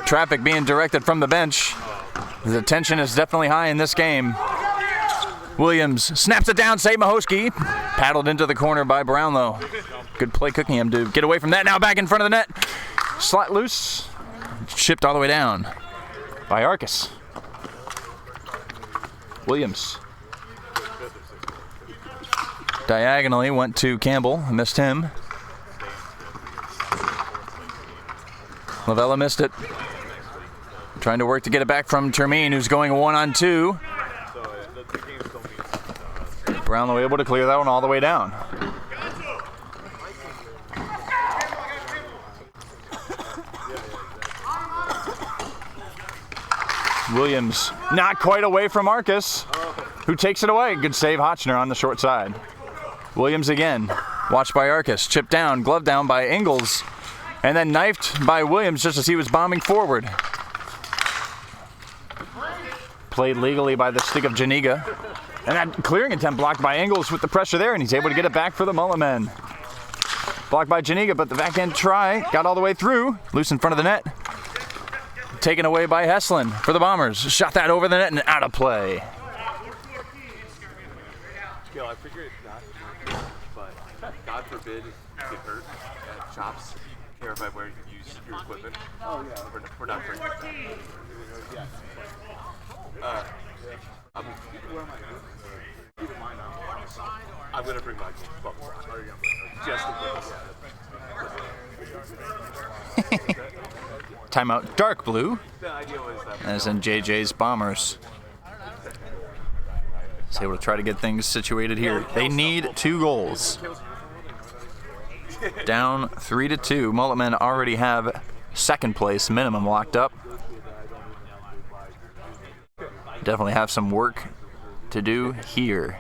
traffic being directed from the bench. The tension is definitely high in this game. Williams snaps it down, St. Mahosky. Paddled into the corner by Brownlow. Good play cooking him to get away from that. Now back in front of the net. Slot loose. Chipped all the way down by Arcus. Williams. Diagonally went to Campbell. Missed him. Lavella missed it. Trying to work to get it back from Termine, who's going 1-on-2. Brownlow able to clear that one all the way down. Williams not quite away from Arcus, who takes it away. Good save, Hotchner on the short side. Williams again, watched by Arcus, chipped down, glove down by Ingles, and then knifed by Williams just as he was bombing forward. Played legally by the stick of Janiga. And that clearing attempt blocked by Ingles with the pressure there, and he's able to get it back for the Mullen men. Blocked by Janiga, but the backhand try got all the way through, loose in front of the net. Taken away by Heslin for the Bombers. Shot that over the net and out of play. Yo, I figure it's not, but God forbid you get hurt at shops. Care if I wear use your equipment? Oh yeah. We're not bringing that. Yeah. I'm gonna bring my bubble just in case. Timeout, dark blue, as in JJ's Bombers. Is able to try to get things situated here. They need 2 goals. Down 3-2. Mulletmen already have second place minimum locked up. Definitely have some work to do here.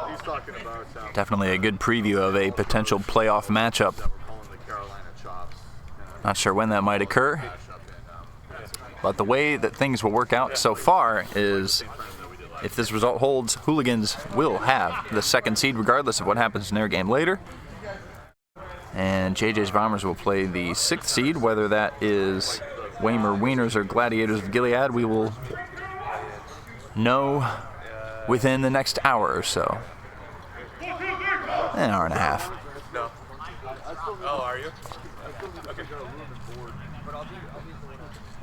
He's talking about Definitely a good preview of a potential playoff matchup. Not sure when that might occur, but the way that things will work out so far is if this result holds, Hooligans will have the second seed regardless of what happens in their game later. And JJ's Bombers will play the 6th seed, whether that is Waymer Wieners or Gladiators of Gilead. We will know within the next hour or so. An hour and a half. No. Oh, are you? Okay.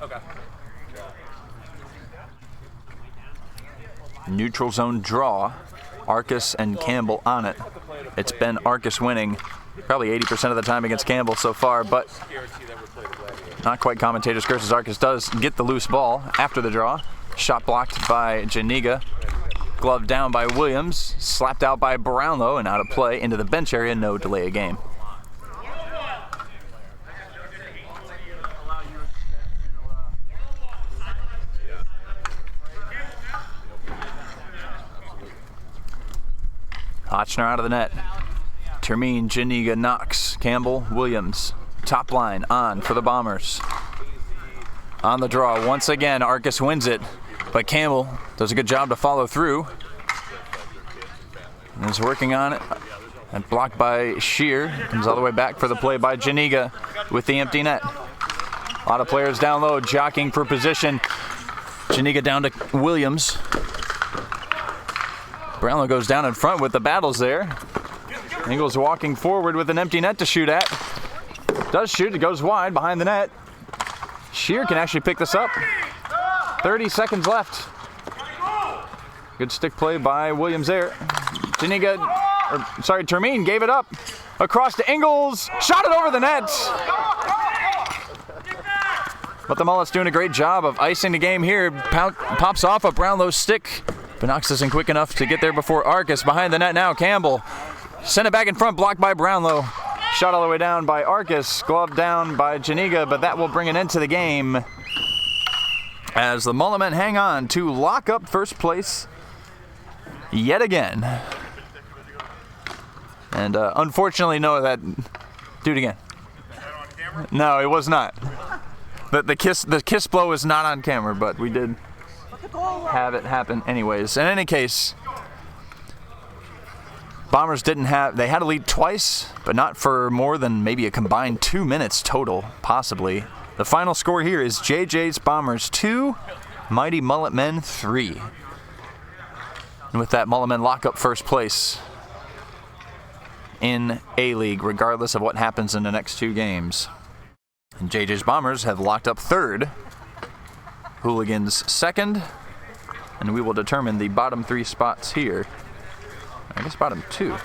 Okay. Neutral zone draw. Arcus and Campbell on it. It's been Arcus winning probably 80% of the time against Campbell so far, but not quite commentator's curses. Arcus does get the loose ball after the draw. Shot blocked by Janiga. Glove down by Williams. Slapped out by Brownlow and out of play into the bench area. No delay of game. Hotchner out of the net. Termine, Janiga, Knox, Campbell, Williams. Top line on for the Bombers. On the draw once again, Arcus wins it, but Campbell does a good job to follow through. And is working on it. And blocked by Shear. Comes all the way back for the play by Janiga with the empty net. A lot of players down low jockeying for position. Janiga down to Williams. Brownlow goes down in front with the battles there. Ingles walking forward with an empty net to shoot at. Does shoot, it goes wide behind the net. Shear can actually pick this up. 30 seconds left. Good stick play by Williams there. Termine gave it up. Across to Ingles, shot it over the net. But the Mullets doing a great job of icing the game here. Pops off a Brownlow stick. But Knox isn't quick enough to get there before Arcus. Behind the net now, Campbell. Sent it back in front, blocked by Brownlow. Shot all the way down by Arcus. Glove down by Janiga, but that will bring an end to the game as the Mulletmen hang on to lock up first place yet again. And unfortunately, do it again. No, it was not. The kiss blow is not on camera, but we did have it happen anyways. In any case, Bombers they had a lead twice, but not for more than maybe a combined 2 minutes total, possibly. The final score here is JJ's Bombers 2, Mighty Mulletmen 3. And with that, Mulletmen lock up first place in A-League, regardless of what happens in the next 2 games. And JJ's Bombers have locked up third, Hooligans second, and we will determine the bottom 3 spots here. I guess bottom 2.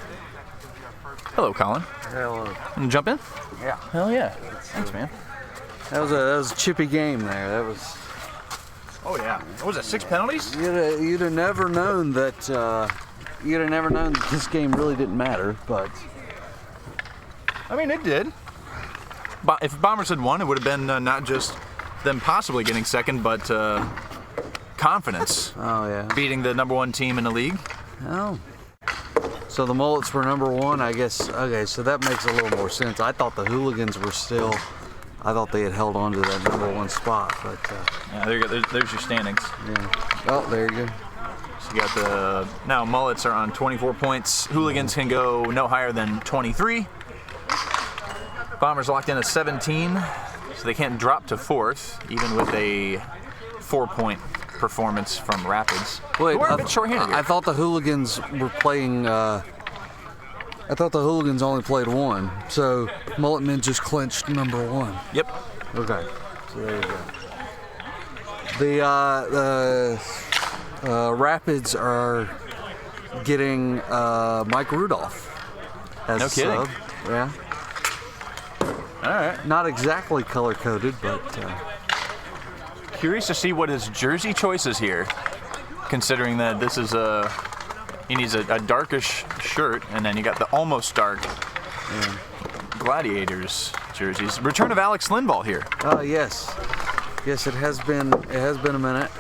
Hello, Colin. Hello. Want to jump in? Yeah. Hell yeah. Thanks, man. That was a chippy game there. That was. Oh yeah. What was it? 6 penalties? You'd have never known that. This game really didn't matter, but. I mean, it did. But if Bombers had won, it would have been not just them possibly getting second, but confidence. Oh yeah. Beating the number 1 team in the league. Oh. So the Mullets were number 1, I guess. Okay, so that makes a little more sense. I thought the Hooligans were still. I thought they had held on to that number 1 spot, but. Yeah, there's your standings. Yeah. Oh, there you go. So you got now Mullets are on 24 points. Hooligans can go no higher than 23. Bombers locked in at 17, so they can't drop to 4th, even with a 4-point performance from Rapids. Wait, we're a bit short-handed here. I thought the Hooligans were playing. I thought the Hooligans only played 1, so Mulletmen just clinched number 1. Yep. Okay, so there you go. The Rapids are getting Mike Rudolph as No a kidding. sub. Yeah. All right. Not exactly color coded, but Curious to see what his jersey choice is here, considering that this is he needs a darkish shirt, and then you got the almost dark Gladiators jerseys. Return of Alex Lindvall here. yes. Yes, it has been a minute.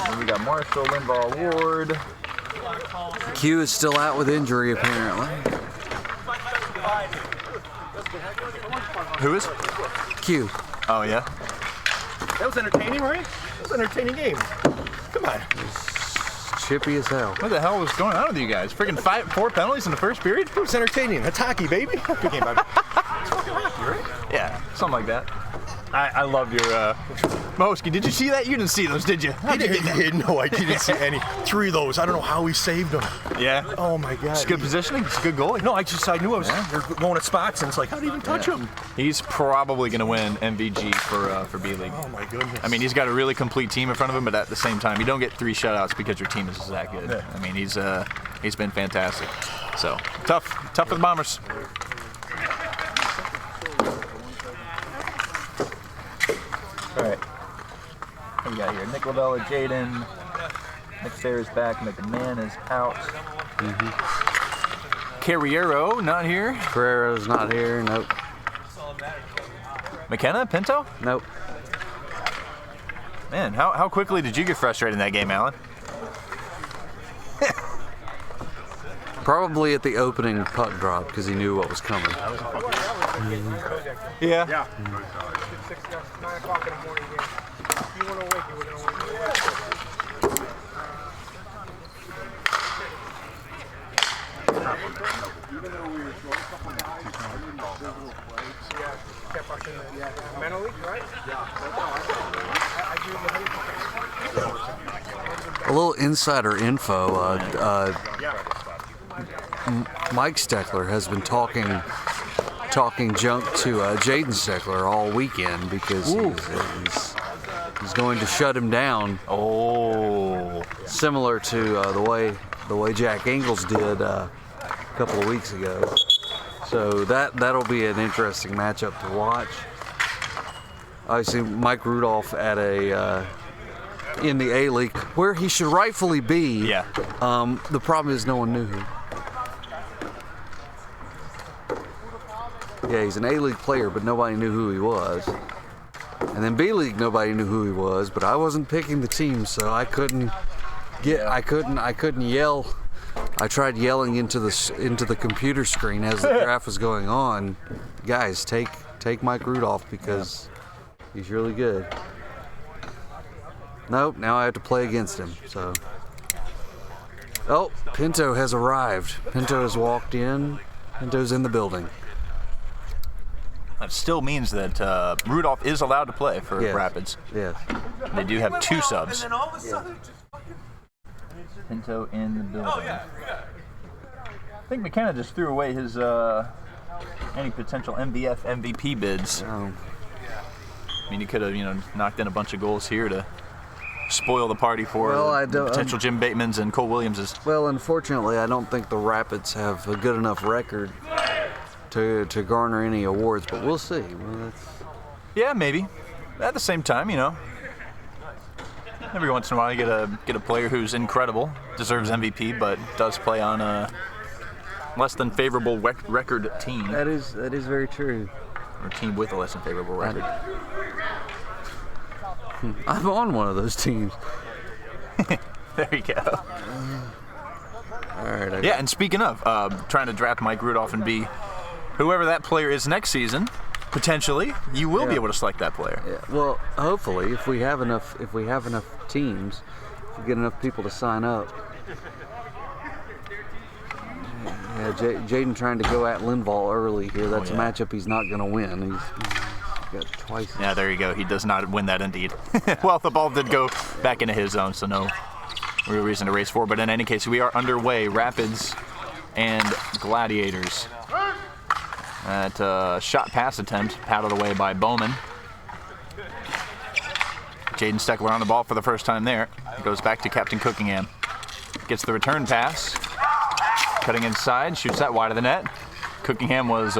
And we got Marshall, Lindvall, Ward. Q is still out with injury apparently. Who is? Q. Oh yeah. That was entertaining, right? That was an entertaining game. Come on. Chippy as hell. What the hell was going on with you guys? Freaking 4 penalties in the first period? It was entertaining. That's hockey, baby. Good game, baby. It's fucking hockey, right? Yeah, something like that. I love your Moski. Did you see that? You didn't see those, did you? How'd you get that? No, I didn't see any. 3 of those. I don't know how he saved them. Yeah. Oh my God. It's good positioning. It's a good goalie. No, I knew I was they're going at spots, and it's like, how did he even touch him? He's probably going to win MVG for B League. Oh my goodness. I mean, he's got a really complete team in front of him, but at the same time, you don't get 3 shutouts because your team is that good. Yeah. I mean, he's been fantastic. So tough for the Bombers. All right. What we got here? Nick Lavella, Jaden. Nick Sayre is back. McMahon is out. Carriero not here. Carrero's not here. Nope. McKenna, Pinto. Nope. Man, how quickly did you get frustrated in that game, Alan? Probably at the opening puck drop because he knew what was coming. Yeah. 9 o'clock in the morning game. If you want to wake, we're going to wake. Even though we were short a couple guys, kept us in the mentally, right? A little insider info. Mike Steckler has been talking junk to Jaden Steckler all weekend because he's going to shut him down. Oh. Similar to the way Jack Ingles did a couple of weeks ago. So that'll be an interesting matchup to watch. Obviously, Mike Rudolph at in the A League where he should rightfully be. Yeah. The problem is no one knew who. Yeah, he's an A League player, but nobody knew who he was. And then B League, nobody knew who he was. But I wasn't picking the team, so I couldn't yell. I tried yelling into the computer screen as the draft was going on. Guys, take Mike Rudolph because he's really good. Nope, now I have to play against him. So, oh, Pinto has arrived. Pinto has walked in. Pinto's in the building. That still means that Rudolph is allowed to play for Yes. Rapids. Yes. They do have 2 subs. And then all of a sudden, Pinto in the building. I think McKenna just threw away his any potential MVF MVP bids. Oh. I mean, he could have knocked in a bunch of goals here to spoil the party for Well, I don't- potential Jim Bateman's and Cole Williams's. Well, unfortunately, I don't think the Rapids have a good enough record to garner any awards, but we'll see. Well, Yeah, maybe. At the same time, every once in a while you get a player who's incredible, deserves MVP, but does play on a less than favorable record team, that is very true. or a team with a less than favorable record. I'm on one of those teams. There you go. All right. Yeah, and speaking of trying to draft Mike Rudolph and be whoever that player is next season, potentially you will be able to select that player. Yeah, well, hopefully, if we have enough teams, if we get enough people to sign up. Yeah, Jaden trying to go at Lindvall early here. That's a matchup he's not going to win. He's got twice. Yeah, there you go. He does not win that indeed. Well, the ball did go back into his zone, so no real reason to race for. But in any case, we are underway. Rapids and Gladiators. That shot pass attempt paddled away by Bowman. Jaden Steckler on the ball for the first time there. Goes back to Captain Cookingham. Gets the return pass. Cutting inside, shoots that wide of the net. Cookingham was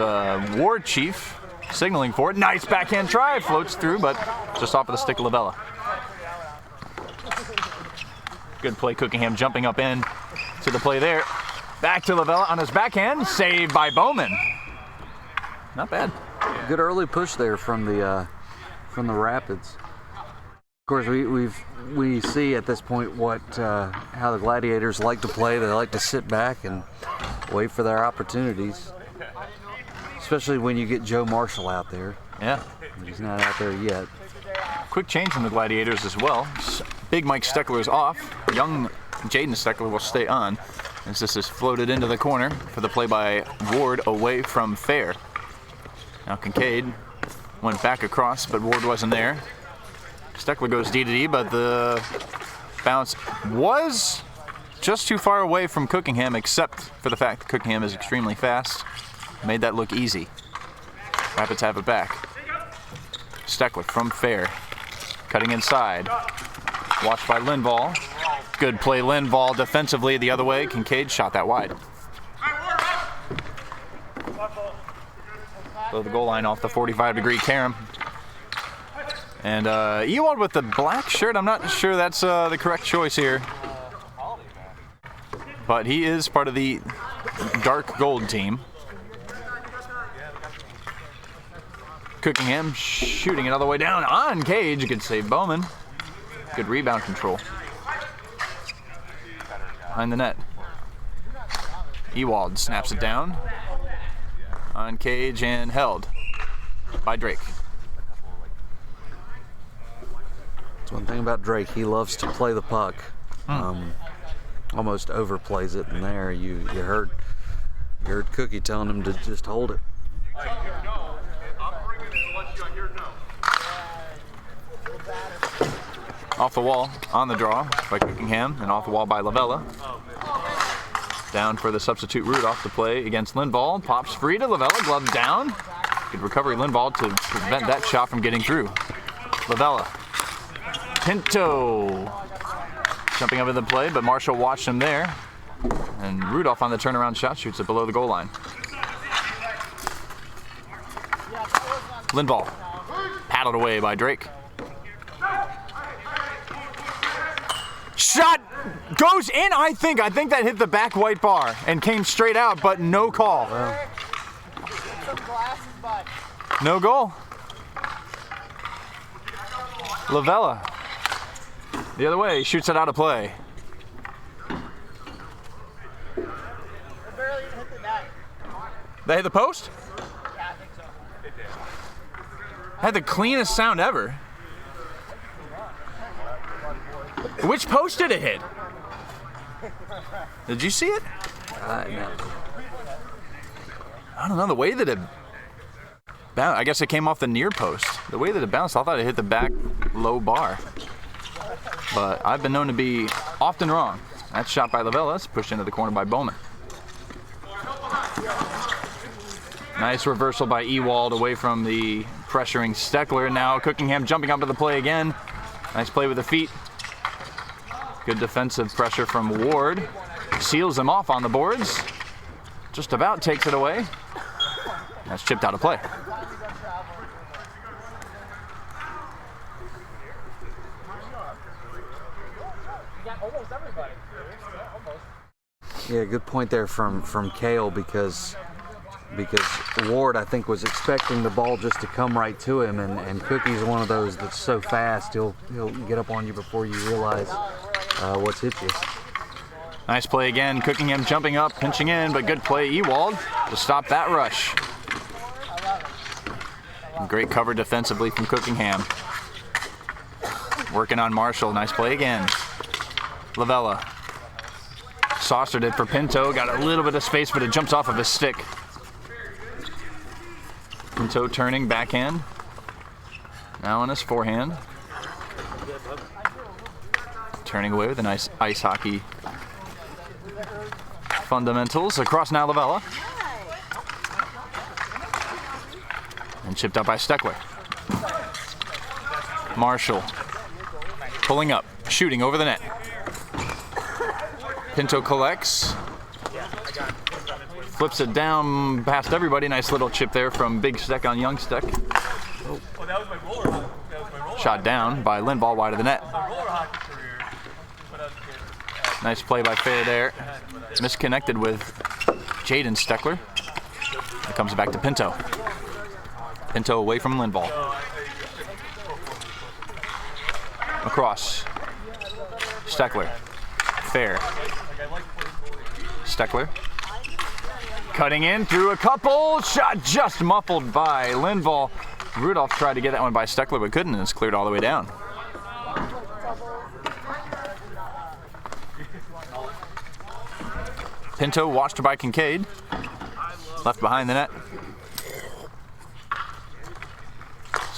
Ward Chief, signaling for it. Nice backhand try, floats through, but just off of the stick of Lavella. Good play, Cookingham jumping up in to the play there. Back to Lavella on his backhand, saved by Bowman. Not bad. Good early push there from the Rapids. Of course, we see at this point how the Gladiators like to play. They like to sit back and wait for their opportunities, especially when you get Joe Marshall out there. Yeah. He's not out there yet. Quick change from the Gladiators as well. Big Mike Steckler is off. Young Jaden Steckler will stay on as this is floated into the corner for the play by Ward away from Fair. Now Kincaid went back across, but Ward wasn't there. Steckler goes D to D, but the bounce was just too far away from Cookingham, except for the fact that Cookingham is extremely fast. Made that look easy. Rapids have it back. Steckler from Fair. Cutting inside. Watched by Lindvall. Good play, Lindvall defensively the other way. Kincaid shot that wide. Below the goal line off the 45-degree carom. And Ewald with the black shirt. I'm not sure that's the correct choice here. But he is part of the dark gold team. Cookingham shooting it all the way down on Cage. Good save, Bowman. Good rebound control. Behind the net. Ewald snaps it down on Cage and held by Drake. That's one thing about Drake. He loves to play the puck. Almost overplays it in there. You heard Cookie telling him to just hold it. Off the wall, on the draw by Cookingham, and off the wall by Lavella. Down for the substitute Rudolph to play against Lindvall. Pops free to Lavella, glove down. Good recovery, Lindvall, to prevent that shot from getting through. Lavella. Pinto. Jumping over the play, but Marshall watched him there. And Rudolph on the turnaround shot shoots it below the goal line. Lindvall. Paddled away by Drake. Shot goes in, I think that hit the back white bar and came straight out, but no call. No goal. Lavella. The other way, shoots it out of play. They hit the post? Yeah, I think so. Had the cleanest sound ever. Which post did it hit? Did you see it? No. I don't know, the way that it bounced, I guess it came off the near post. The way that it bounced, I thought it hit the back low bar. But I've been known to be often wrong. That shot by Lavella, it's pushed into the corner by Bowman. Nice reversal by Ewald away from the pressuring Steckler. Now Cookingham jumping up to the play again. Nice play with the feet. Good defensive pressure from Ward. Seals him off on the boards. Just about takes it away. That's chipped out of play. Yeah, good point there from Kale because Ward, I think, was expecting the ball just to come right to him, and Cookie's one of those that's so fast he'll get up on you before you realize what's hit you. Nice play again. Cookingham jumping up, pinching in, but good play Ewald to stop that rush. And great cover defensively from Cookingham. Working on Marshall. Nice play again. Lavella. Saucered it for Pinto. Got a little bit of space, but it jumps off of his stick. Pinto turning backhand. Now on his forehand. Turning away with a nice ice hockey fundamentals. Across now Lavella. And chipped up by Steckler. Marshall. Pulling up, shooting over the net. Pinto collects. Flips it down past everybody. Nice little chip there from Big Steck on Young Steck. Shot down by Lindvall wide of the net. Nice play by Fair there. Misconnected with Jaden Steckler. It comes back to Pinto. Pinto away from Lindvall. Across. Steckler. Fair. Steckler. Cutting in through a couple. Shot just muffled by Lindvall. Rudolph tried to get that one by Steckler but couldn't, and it's cleared all the way down. Pinto watched by Kincaid. Left behind the net.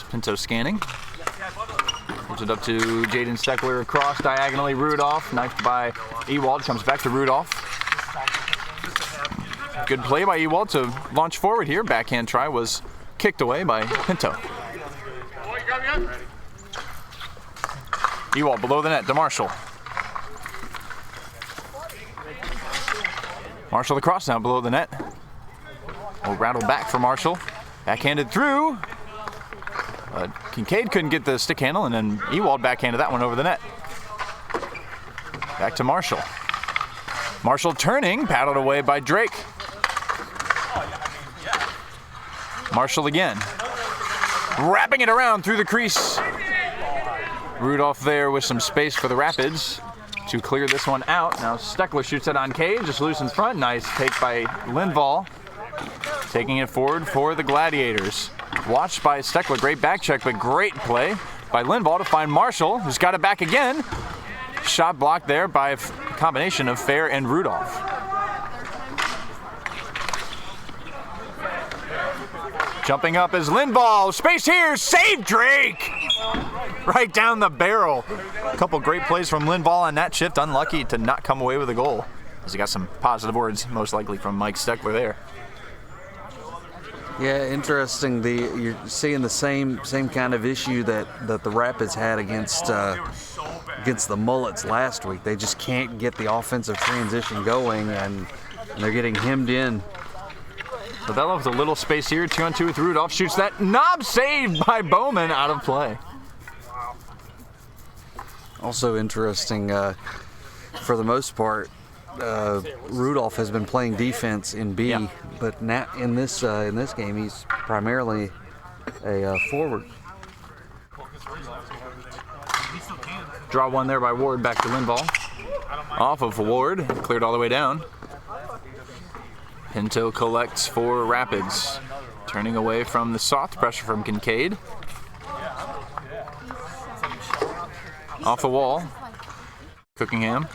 Pinto scanning. Gives it up to Jaden Steckler across diagonally. Rudolph knifed by Ewald. Comes back to Rudolph. Good play by Ewald to launch forward here. Backhand try was kicked away by Pinto. Ewald below the net to Marshall. Marshall the cross now below the net. Will rattle back for Marshall. Backhanded through. Kincaid couldn't get the stick handle, and then Ewald backhanded that one over the net. Back to Marshall. Marshall turning, paddled away by Drake. Marshall again. Wrapping it around through the crease. Rudolph there with some space for the Rapids to clear this one out. Now Steckler shoots it on Cade, just loose in front. Nice take by Lindvall. Taking it forward for the Gladiators. Watched by Steckler, great back check, but great play by Lindvall to find Marshall, who's got it back again. Shot blocked there by a combination of Fair and Rudolph. Jumping up is Lindvall, space here, save Drake! Right down the barrel. A couple great plays from Lindvall on that shift, unlucky to not come away with a goal. As he got some positive words, most likely from Mike Steckler there. Yeah, interesting. You're seeing the same kind of issue that the Rapids had against the Mullets last week. They just can't get the offensive transition going, and they're getting hemmed in. Lavella with a little space here, 2-on-2 with Rudolph. Shoots that knob, saved by Bowman, out of play. Also interesting, for the most part, Rudolph has been playing defense in B, yeah. But now in this game he's primarily a forward. Draw one there by Ward, back to Lindvall. Off of Ward, cleared all the way down. Pinto collects for Rapids, turning away from the soft pressure from Kincaid. Off the wall, Cookingham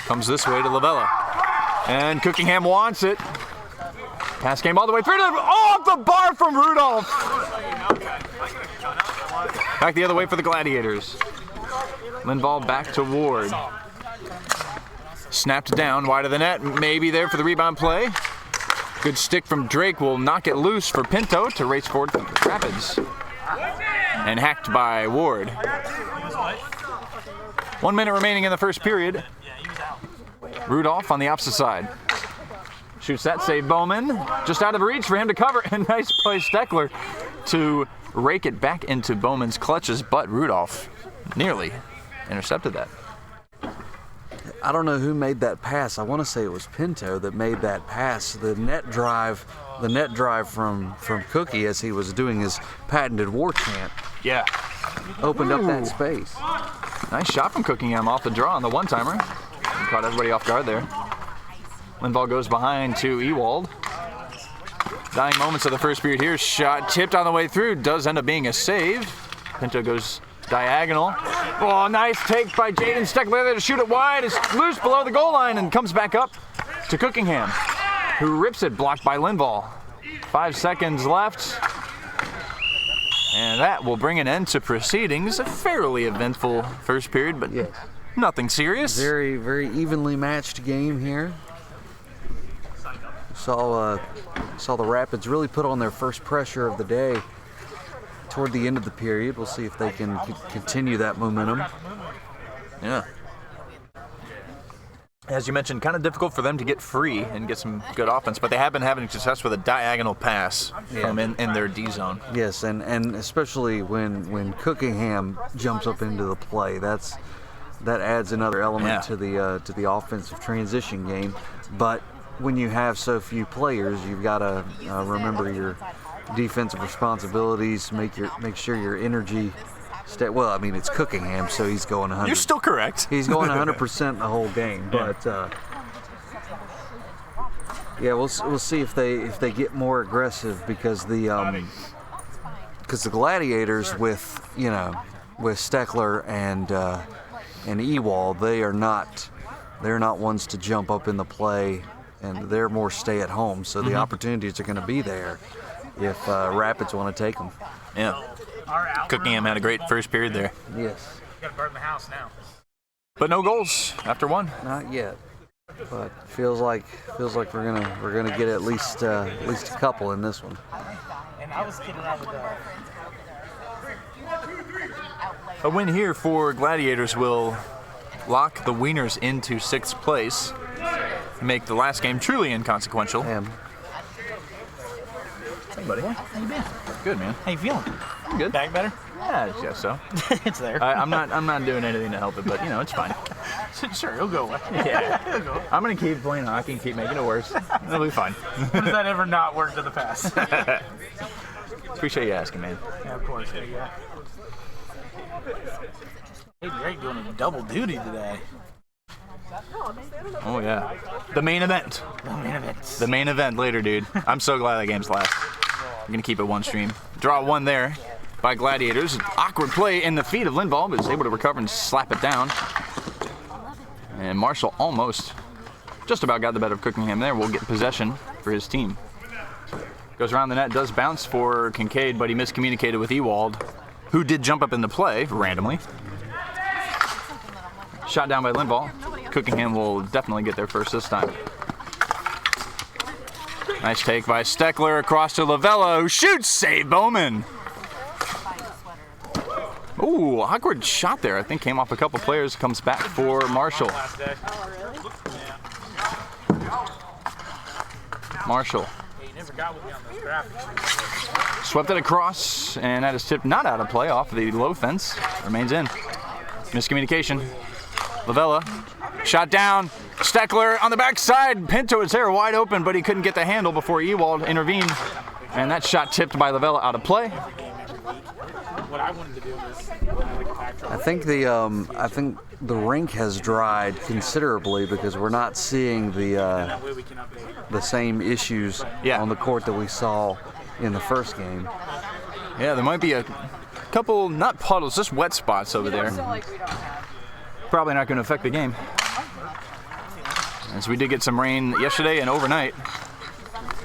comes this way to Lavella, and Cookingham wants it. Pass game all the way through to off the bar from Rudolph. Back the other way for the Gladiators. Lindvall back to Ward. Snapped down wide of the net, maybe there for the rebound play. Good stick from Drake will knock it loose for Pinto to race forward for the Rapids. And hacked by Ward. 1 minute remaining in the first period. Rudolph on the opposite side. Shoots that, save Bowman. Just out of reach for him to cover, and nice play Steckler to rake it back into Bowman's clutches, but Rudolph nearly intercepted that. I don't know who made that pass. I want to say it was Pinto that made that pass. The net drive from Cookie as he was doing his patented war chant. Yeah. Opened up that space. Nice shot from Cookingham off the draw on the one-timer. Caught everybody off guard there. Lindvall goes behind to Ewald. Dying moments of the first period here. Shot tipped on the way through. Does end up being a save. Pinto goes diagonal. Oh, nice take by Jaden Steckler there to shoot it wide. It's loose below the goal line and comes back up to Cookingham, who rips it, blocked by Lindvall. 5 seconds left. And that will bring an end to proceedings. A fairly eventful first period, but yes. Nothing serious. Very, very evenly matched game here. Saw the Rapids really put on their first pressure of the day toward the end of the period. We'll see if they can continue that momentum. Yeah. As you mentioned, kind of difficult for them to get free and get some good offense, but they have been having success with a diagonal pass from in their D zone. Yes, and especially when Cookingham jumps up into the play, that adds another element to the offensive transition game. But when you have so few players, you've got to remember your defensive responsibilities. Make sure your energy. Well, I mean, it's Cookingham, so he's going 100. You're still correct. He's going 100% the whole game, but we'll see if they get more aggressive because the Gladiators with Steckler and Ewald, they're not ones to jump up in the play, and they're more stay at home. So the opportunities are going to be there if Rapids want to take them. Yeah. Cookingham had a great first period there. Yes. Got to burn the house now. But no goals after one. Not yet. But feels like we're gonna get at least a couple in this one. And I was kidding around with A win here for Gladiators will lock the Wieners into 6th place, make the last game truly inconsequential. Hey, buddy. How you been? Good, man. How you feeling? I'm good. Back better? Yeah, I guess so. It's there. I'm not doing anything to help it, but it's fine. Sure, it'll go away. Yeah. It'll go away. I'm gonna keep playing hockey and keep making it worse. It'll be fine. When has that ever not worked in the past? Appreciate you asking, man. Yeah, of course. Yeah. Hey, Drake doing a double duty today. Oh yeah. The main event. The main event later, dude. I'm so glad that game's last. I'm gonna keep it one stream. Draw one there by Gladiators. An awkward play in the feet of Lindvall, but is able to recover and slap it down. And Marshall almost just about got the better of Cookingham there. Will get possession for his team. Goes around the net, does bounce for Kincaid, but he miscommunicated with Ewald, who did jump up into play randomly. Shot down by Lindvall. Cookingham will definitely get their first this time. Nice take by Steckler across to Lavella, who shoots. Save Bowman. Ooh, awkward shot there. I think came off a couple players. Comes back for Marshall. Marshall. Swept it across, and that is tipped not out of play off the low fence. Remains in. Miscommunication. Lavella. Shot down. Steckler on the backside. Pinto is there wide open, but he couldn't get the handle before Ewald intervened. And that shot tipped by Lavella out of play. What I wanted to do was I think the rink has dried considerably because we're not seeing the same issues on the court that we saw in the first game. Yeah, there might be a couple, not puddles, just wet spots over there. Probably not going to affect the game, as we did get some rain yesterday and overnight.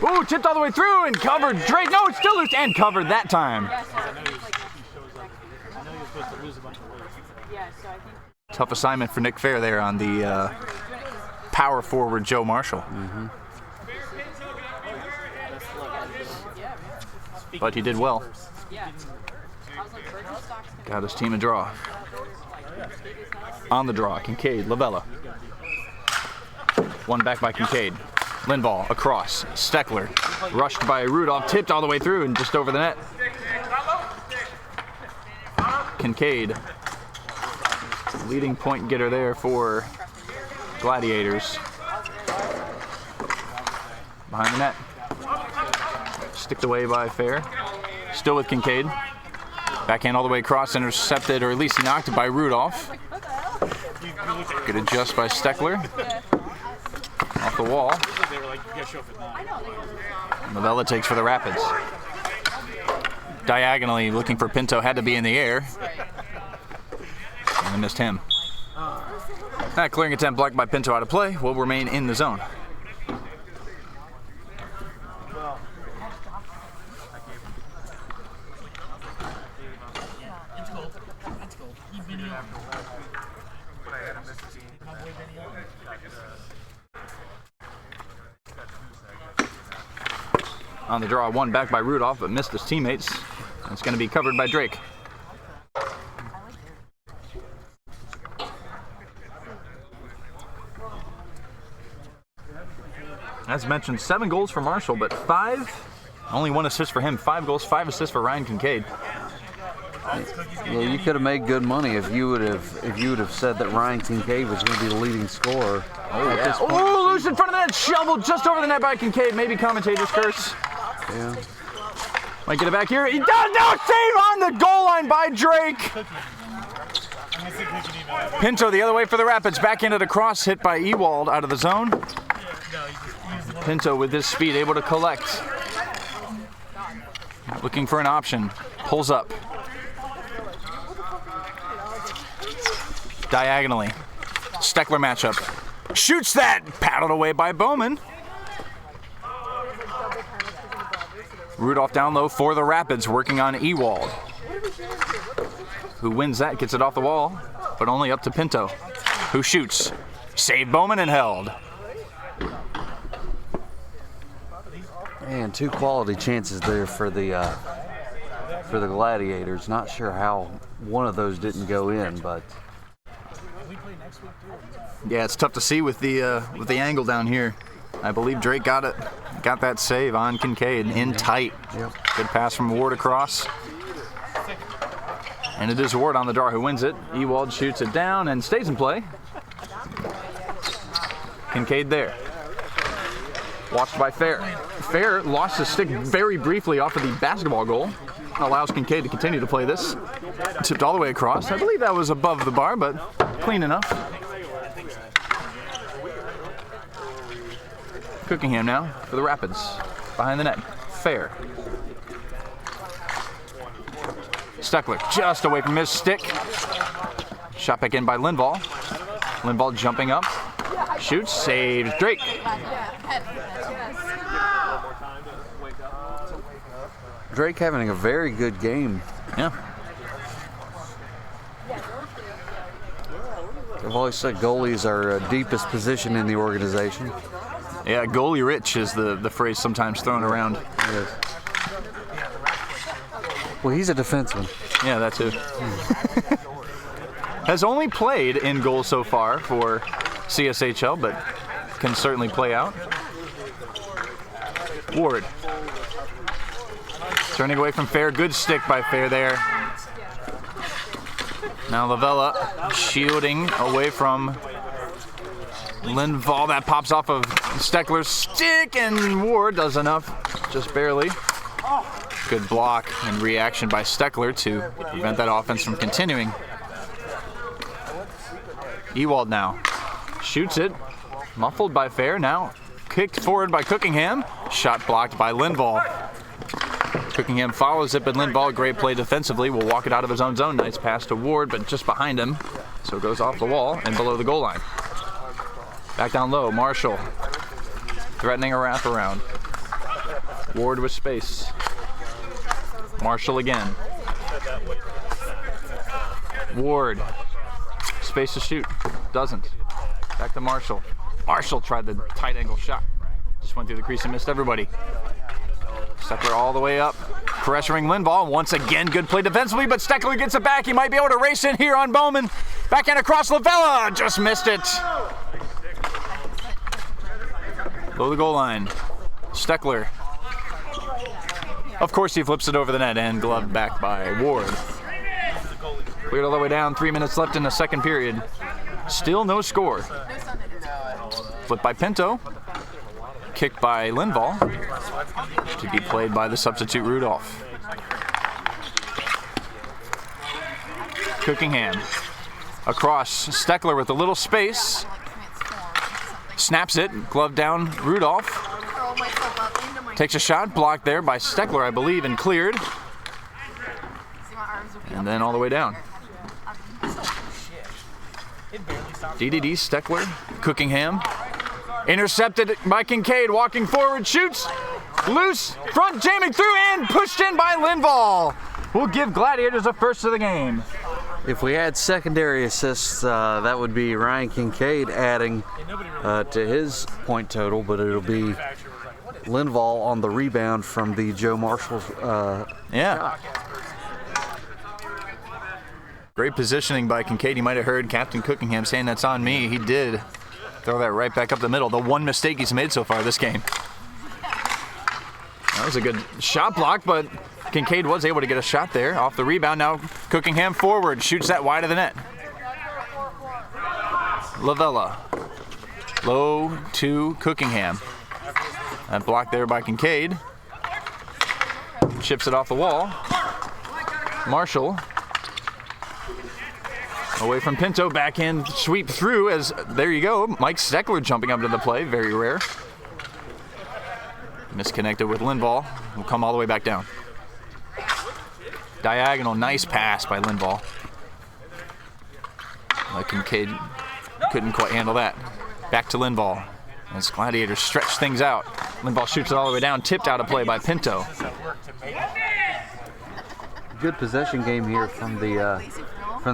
Ooh, tipped all the way through and covered. Drake, no, it's still loose and covered that time. Tough assignment for Nick Fair there on the power forward Joe Marshall. But he did well. Got his team a draw. On the draw, Kincaid, Lavella. One back by Kincaid. Lindvall across. Steckler rushed by Rudolph, tipped all the way through and just over the net. Kincaid, leading point getter there for Gladiators. Behind the net. Sticked away by Fair. Still with Kincaid. Backhand all the way across, intercepted, or at least knocked it by Rudolph. Good adjust by Steckler. Off the wall. Lavella takes for the Rapids. Diagonally looking for Pinto, had to be in the air. And missed him. That clearing attempt blocked by Pinto out of play will remain in the zone. On the draw, one back by Rudolph, but missed his teammates. It's going to be covered by Drake. As mentioned, 7 goals for Marshall, but 5, only 1 assist for him. 5 goals, 5 assists for Ryan Kincaid. Well, you could have made good money if you would have said that Ryan Kincaid was going to be the leading scorer. Oh, loose in front of the net, shoveled just over the net by Kincaid. Maybe commentator's curse. Yeah. Might get it back here. He does now. Save on the goal line by Drake. Pinto the other way for the Rapids. Back into the cross, hit by Ewald out of the zone. Pinto with his speed, able to collect. Looking for an option. Pulls up. Diagonally. Steckler matchup. Shoots that. Paddled away by Bowman. Rudolph down low for the Rapids, working on Ewald. Who wins that, gets it off the wall, but only up to Pinto, who shoots. Saved Bowman and held. And 2 quality chances there for the Gladiators. Not sure how one of those didn't go in, but yeah, it's tough to see with the angle down here. I believe Drake got that save on Kincaid in tight. Yep. Good pass from Ward across. And it is Ward on the draw who wins it. Ewald shoots it down and stays in play. Kincaid there. Watched by Fair. Fair lost his stick very briefly off of the basketball goal. Allows Kincaid to continue to play this. Tipped all the way across. I believe that was above the bar, but clean enough. Cookingham now for the Rapids. Behind the net. Fair. Steckler just away from his stick. Shot back in by Lindvall. Lindvall jumping up. Shoots, saves Drake. Drake having a very good game. Yeah. I've always said goalies are deepest position in the organization. Yeah, goalie rich is the phrase sometimes thrown around. Yes. Well, he's a defenseman. Yeah, that too. Has only played in goal so far for CSHL, but can certainly play out. Ward. Turning away from Fair. Good stick by Fair there. Now Lavella shielding away from Lindvall. That pops off of Steckler's stick, and Ward does enough, just barely. Good block and reaction by Steckler to prevent that offense from continuing. Ewald now shoots it, muffled by Fair. Now kicked forward by Cookingham. Shot blocked by Lindvall. Cookingham follows it, but Lindvall, great play defensively, will walk it out of his own zone. Nice pass to Ward, but just behind him. So it goes off the wall and below the goal line. Back down low, Marshall threatening a wraparound. Ward with space. Marshall again. Ward, space to shoot, doesn't. Back to Marshall. Marshall tried the tight angle shot. Just went through the crease and missed everybody. Steckler all the way up, pressuring Lindvall. Once again, good play defensively, but Steckler gets it back. He might be able to race in here on Bowman. Backhand across Lavella, just missed it. Below the goal line, Steckler. Of course, he flips it over the net and gloved back by Ward. Cleared all the way down, 3 minutes left in the second period. Still no score. Flipped by Pinto. Kicked by Lindvall. To be played by the substitute Rudolph. Cookingham. Across, Steckler with a little space. Snaps it, glove down Rudolph. Takes a shot, blocked there by Steckler, I believe, and cleared. And then all the way down. DDD, Steckler, Cookingham. Intercepted by Kincaid, walking forward, shoots. Loose, front jamming through, and pushed in by Lindvall. We'll give Gladiators a first of the game. If we add secondary assists, that would be Ryan Kincaid adding to his point total, but it'll be Lindvall on the rebound from the Joe Marshall Yeah. shot. Great positioning by Kincaid. You might have heard Captain Cookingham saying that's on me. He did throw that right back up the middle. The one mistake he's made so far this game. That was a good shot block, but Kincaid was able to get a shot there off the rebound. Now Cookingham forward, shoots that wide of the net. Lavella, low to Cookingham. That block there by Kincaid. Chips it off the wall. Marshall. Away from Pinto, backhand sweep through as, there you go, Mike Steckler jumping up to the play, very rare. Misconnected with Linval, will come all the way back down. Diagonal, nice pass by Linval. Kincaid couldn't quite handle that. Back to Linval, as Gladiators stretch things out. Linval shoots it all the way down, tipped out of play by Pinto. Good possession game here from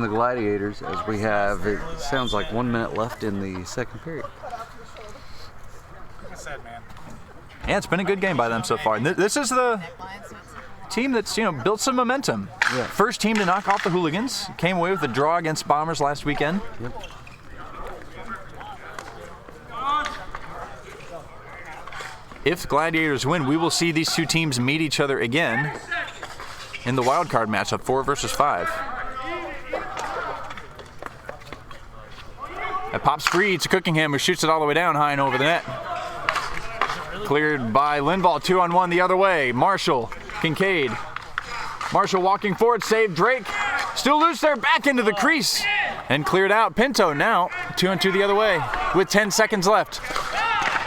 the Gladiators, as we have, it sounds like 1 minute left in the second period. Yeah, it's been a good game by them so far. And this is the team that's, built some momentum. Yeah. First team to knock off the Hooligans. Came away with a draw against Bombers last weekend. Yep. If Gladiators win, we will see these two teams meet each other again in the wild card matchup, 4 versus 5. That pops free to Cookingham, who shoots it all the way down high and over the net. Cleared by Linval, 2-on-1 the other way. Marshall, Kincaid. Marshall walking forward, save Drake. Still loose there, back into the crease. And cleared out. Pinto now 2-on-2 the other way with 10 seconds left.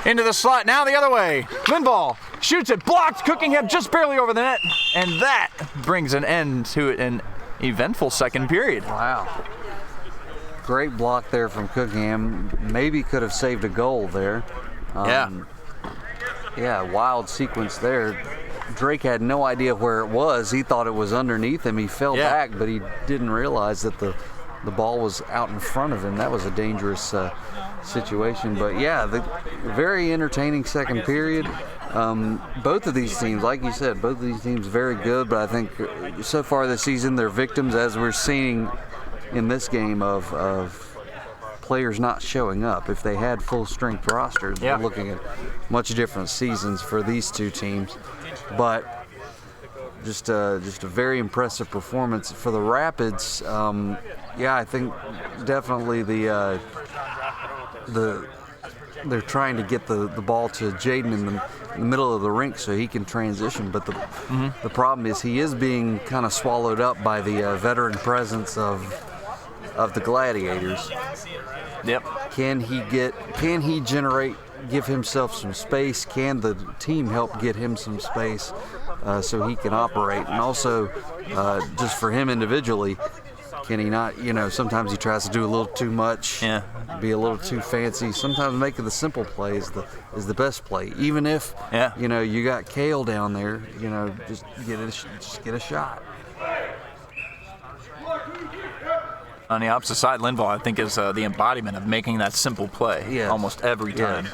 Into the slot, now the other way. Linval shoots it, blocked. Cookingham just barely over the net. And that brings an end to an eventful second period. Wow. Great block there from Cookingham. Maybe could have saved a goal there. Yeah, wild sequence there. Drake had no idea where it was. He thought it was underneath him. He fell back, but he didn't realize that the ball was out in front of him. That was a dangerous situation. But yeah, the very entertaining second period. Both of these teams, like you said, both of these teams very good, but I think so far this season they're victims, as we're seeing in this game, of players not showing up. If they had full strength rosters, we're looking at much different seasons for these two teams. But just a very impressive performance for the Rapids. I think definitely they're trying to get the ball to Jaden in the middle of the rink so he can transition. But the problem is he is being kind of swallowed up by the veteran presence of the Gladiators. Yep. Can he give himself some space? Can the team help get him some space so he can operate? And also, just for him individually, can he not, sometimes he tries to do a little too much, be a little too fancy. Sometimes making the simple play is the best play. Even if, you got Kale down there, just get a shot. On the opposite side, Linval, I think, is the embodiment of making that simple play almost every time.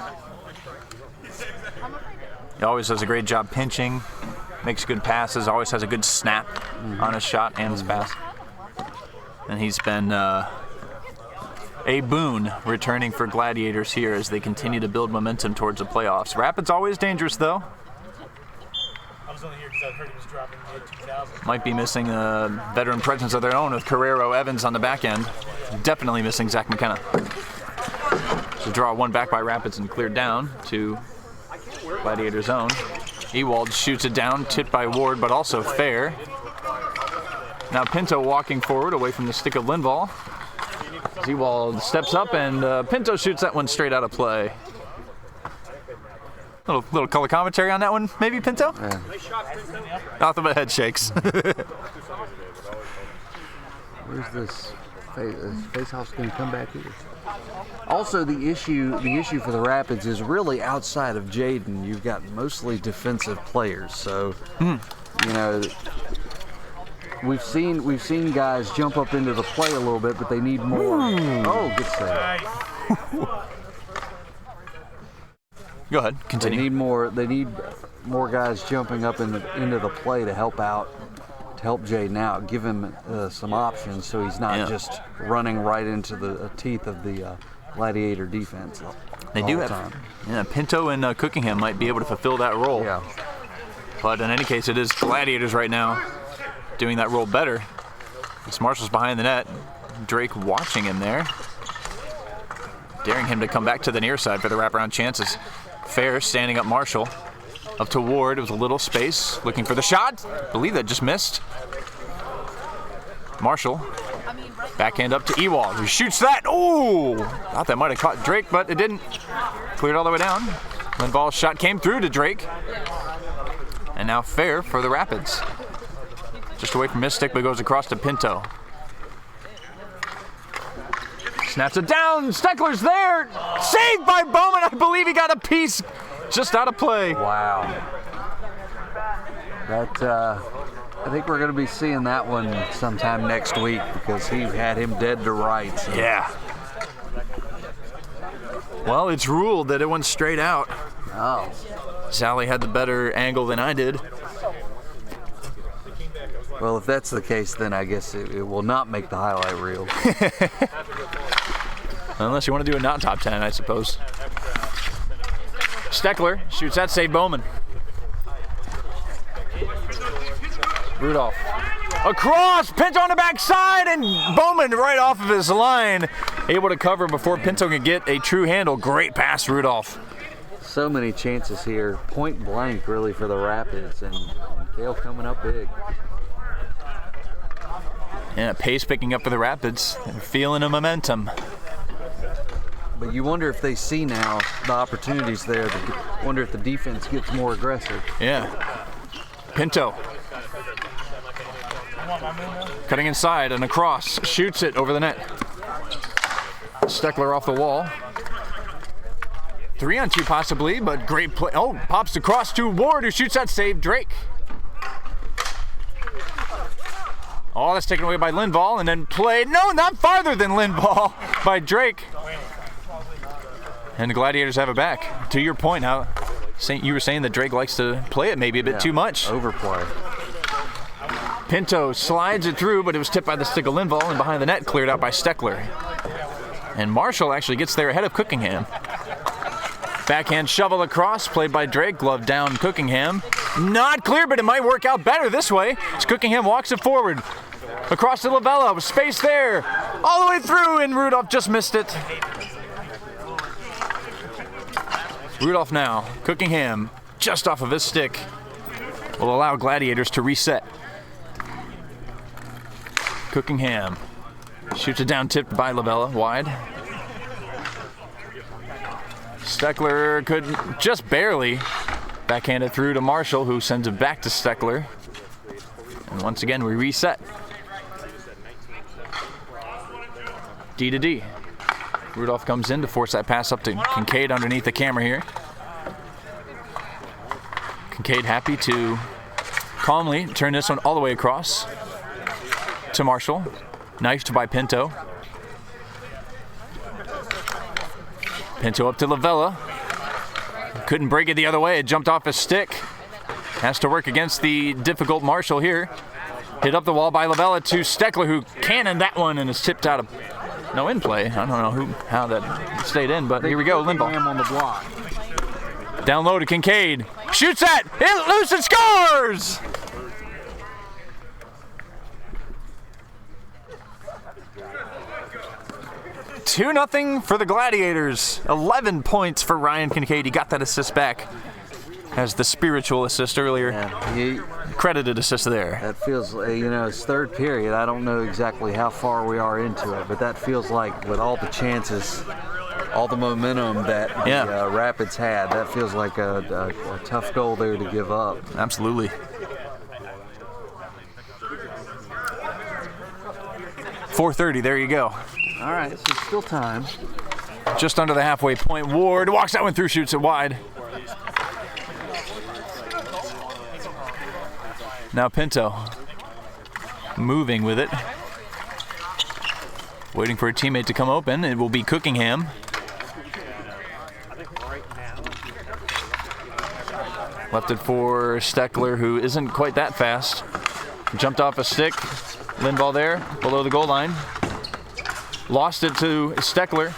He always does a great job pinching, makes good passes, always has a good snap on his shot and his pass. And he's been a boon returning for Gladiators here as they continue to build momentum towards the playoffs. Rapids always dangerous, though. I was only here because I heard he was dropping mid-2000s. Might be missing a veteran presence of their own with Carrero Evans on the back end. Definitely missing Zach McKenna. So draw one back by Rapids and cleared down to Gladiators' own. Ewald shoots it down, tipped by Ward, but also fair. Now Pinto walking forward away from the stick of Linval. Ewald steps up and Pinto shoots that one straight out of play. Little color commentary on that one, maybe, Pinto? Yeah. Nothing but head shakes. Where's this? Faceoff's going to come back here. Also, the issue for the Rapids is really outside of Jaden. You've got mostly defensive players, so we've seen guys jump up into the play a little bit, but they need more. Oh, good save. Go ahead, continue. They need more guys jumping up into the play to help out help Jaden out, give him some options so he's not just running right into the teeth of the Gladiator defense. They do have, Pinto and Cookingham might be able to fulfill that role. Yeah. But in any case, it is Gladiators right now doing that role better. As Marshall's behind the net, Drake watching him there, daring him to come back to the near side for the wraparound chances. Fair standing up Marshall. Up to Ward with a little space, looking for the shot. I believe that just missed. Marshall, backhand up to Ewald, who shoots that. Oh, thought that might have caught Drake, but it didn't. Cleared all the way down. Lindvall's shot came through to Drake. And now Fair for the Rapids. Just away from his stick, but goes across to Pinto. Snaps it down. Steckler's there. Saved by Bowman. I believe he got a piece just out of play. Wow. That I think we're going to be seeing that one sometime next week because he had him dead to rights. Yeah. Well, it's ruled that it went straight out. Oh. Sally had the better angle than I did. Well, if that's the case, then I guess it will not make the highlight reel. Unless you want to do a not top 10, I suppose. Steckler shoots that, save Bowman. Rudolph. Across, Pinto on the backside, and Bowman right off of his line. Able to cover before Pinto can get a true handle. Great pass, Rudolph. So many chances here, point blank really for the Rapids, and Cale coming up big. Yeah, pace picking up for the Rapids. They're feeling a momentum. But you wonder if they see now the opportunities there. Wonder if the defense gets more aggressive. Yeah. Pinto. Cutting inside and across. Shoots it over the net. Steckler off the wall. 3-on-2 possibly, but great play. Oh, pops across to Ward, who shoots that, save Drake. Oh, that's taken away by Lindvall, and then played, no, not farther than Lindvall, by Drake. And the Gladiators have it back. To your point, how you were saying that Drake likes to play it maybe a bit too much. Overplay. Pinto slides it through, but it was tipped by the stick of Lindvall, and behind the net, cleared out by Steckler. And Marshall actually gets there ahead of Cookingham. Backhand shovel across, played by Drake, glove down Cookingham. Not clear, but it might work out better this way. As Cookingham walks it forward. Across to Lavella, with space there. All the way through, and Rudolph just missed it. Rudolph now, Cookingham, just off of his stick, will allow Gladiators to reset. Cookingham shoots it down, tipped by Lavella, wide. Steckler could just barely backhand it through to Marshall, who sends it back to Steckler. And once again, we reset. D to D. Rudolph comes in to force that pass up to Kincaid underneath the camera here. Kincaid happy to calmly turn this one all the way across to Marshall. Knifed by Pinto. Pinto up to Lavella. Couldn't break it the other way. It jumped off his stick. Has to work against the difficult Marshall here. Hit up the wall by Lavella to Steckler, who cannoned that one and is tipped out of in play. I don't know how that stayed in, but here we go. Lindvall on the block. Down low to Kincaid. Shoots that. Hit loose and scores! Two 2-0 for the Gladiators. 11 points for Ryan Kincaid. He got that assist back as the spiritual assist earlier. Yeah, credited assist there. That feels, it's third period. I don't know exactly how far we are into it, but that feels like with all the chances, all the momentum that the Rapids had, that feels like a tough goal there to give up. Absolutely. .430, there you go. All right, so still time. Just under the halfway point. Ward walks that one through, shoots it wide. Now Pinto moving with it. Waiting for a teammate to come open. It will be Cookingham. Left it for Steckler, who isn't quite that fast. Jumped off a stick. Linval there, below the goal line. Lost it to Steckler.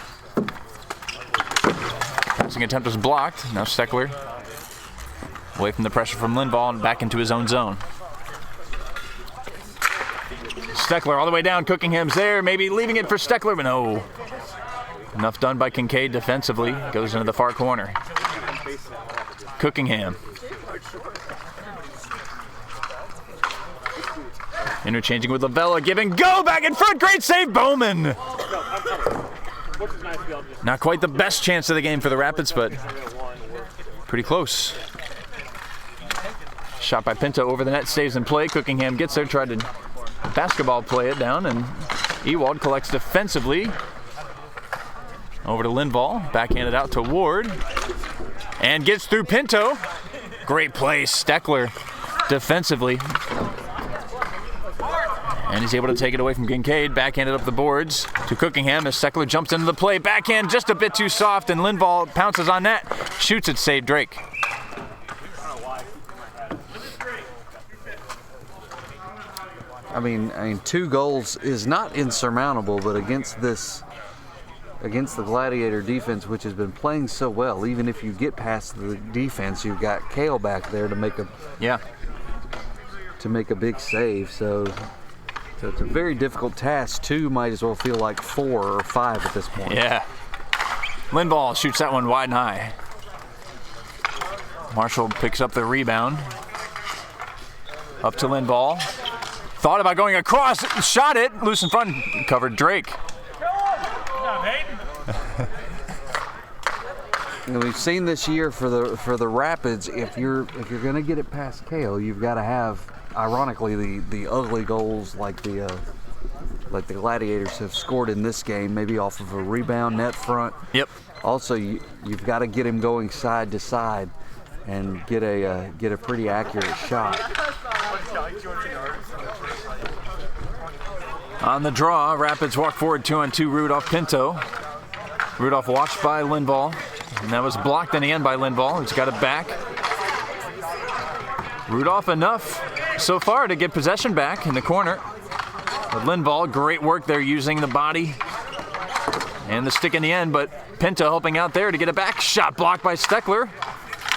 Passing attempt was blocked. Now Steckler away from the pressure from Linval and back into his own zone. Steckler all the way down. Cookingham's there. Maybe leaving it for Steckler, but no. Enough done by Kincaid defensively. Goes into the far corner. Cookingham. Interchanging with Lavella, giving go back in front. Great save, Bowman. Not quite the best chance of the game for the Rapids, but pretty close. Shot by Pinto over the net, stays in play. Cookingham gets there, tried to basketball play it down, and Ewald collects defensively. Over to Linval, backhanded out to Ward, and gets through Pinto. Great play, Steckler defensively. And he's able to take it away from Kincaid, backhanded up the boards to Cookingham as Steckler jumps into the play. Backhand just a bit too soft, and Linval pounces on net, shoots it, save Drake. I mean, 2 goals is not insurmountable, but against the Gladiator defense, which has been playing so well, even if you get past the defense, you've got Kale back there to make a big save. So it's a very difficult task. 2 might as well feel like 4 or 5 at this point. Yeah. Linval shoots that one wide and high. Marshall picks up the rebound. Up to Linval. Thought about going across, shot it, loose in front, covered Drake. And we've seen this year for the Rapids, if you're going to get it past Kale, you've got to have, ironically, the ugly goals like the Gladiators have scored in this game, maybe off of a rebound net front. Yep. Also, you've got to get him going side to side and get a pretty accurate shot. On the draw, Rapids walk forward 2-on-2, Rudolph Pinto. Rudolph watched by Linval, and that was blocked in the end by Linval, who's got it back. Rudolph enough so far to get possession back in the corner. But Linval, great work there using the body and the stick in the end, but Pinto helping out there to get it back. Shot blocked by Steckler.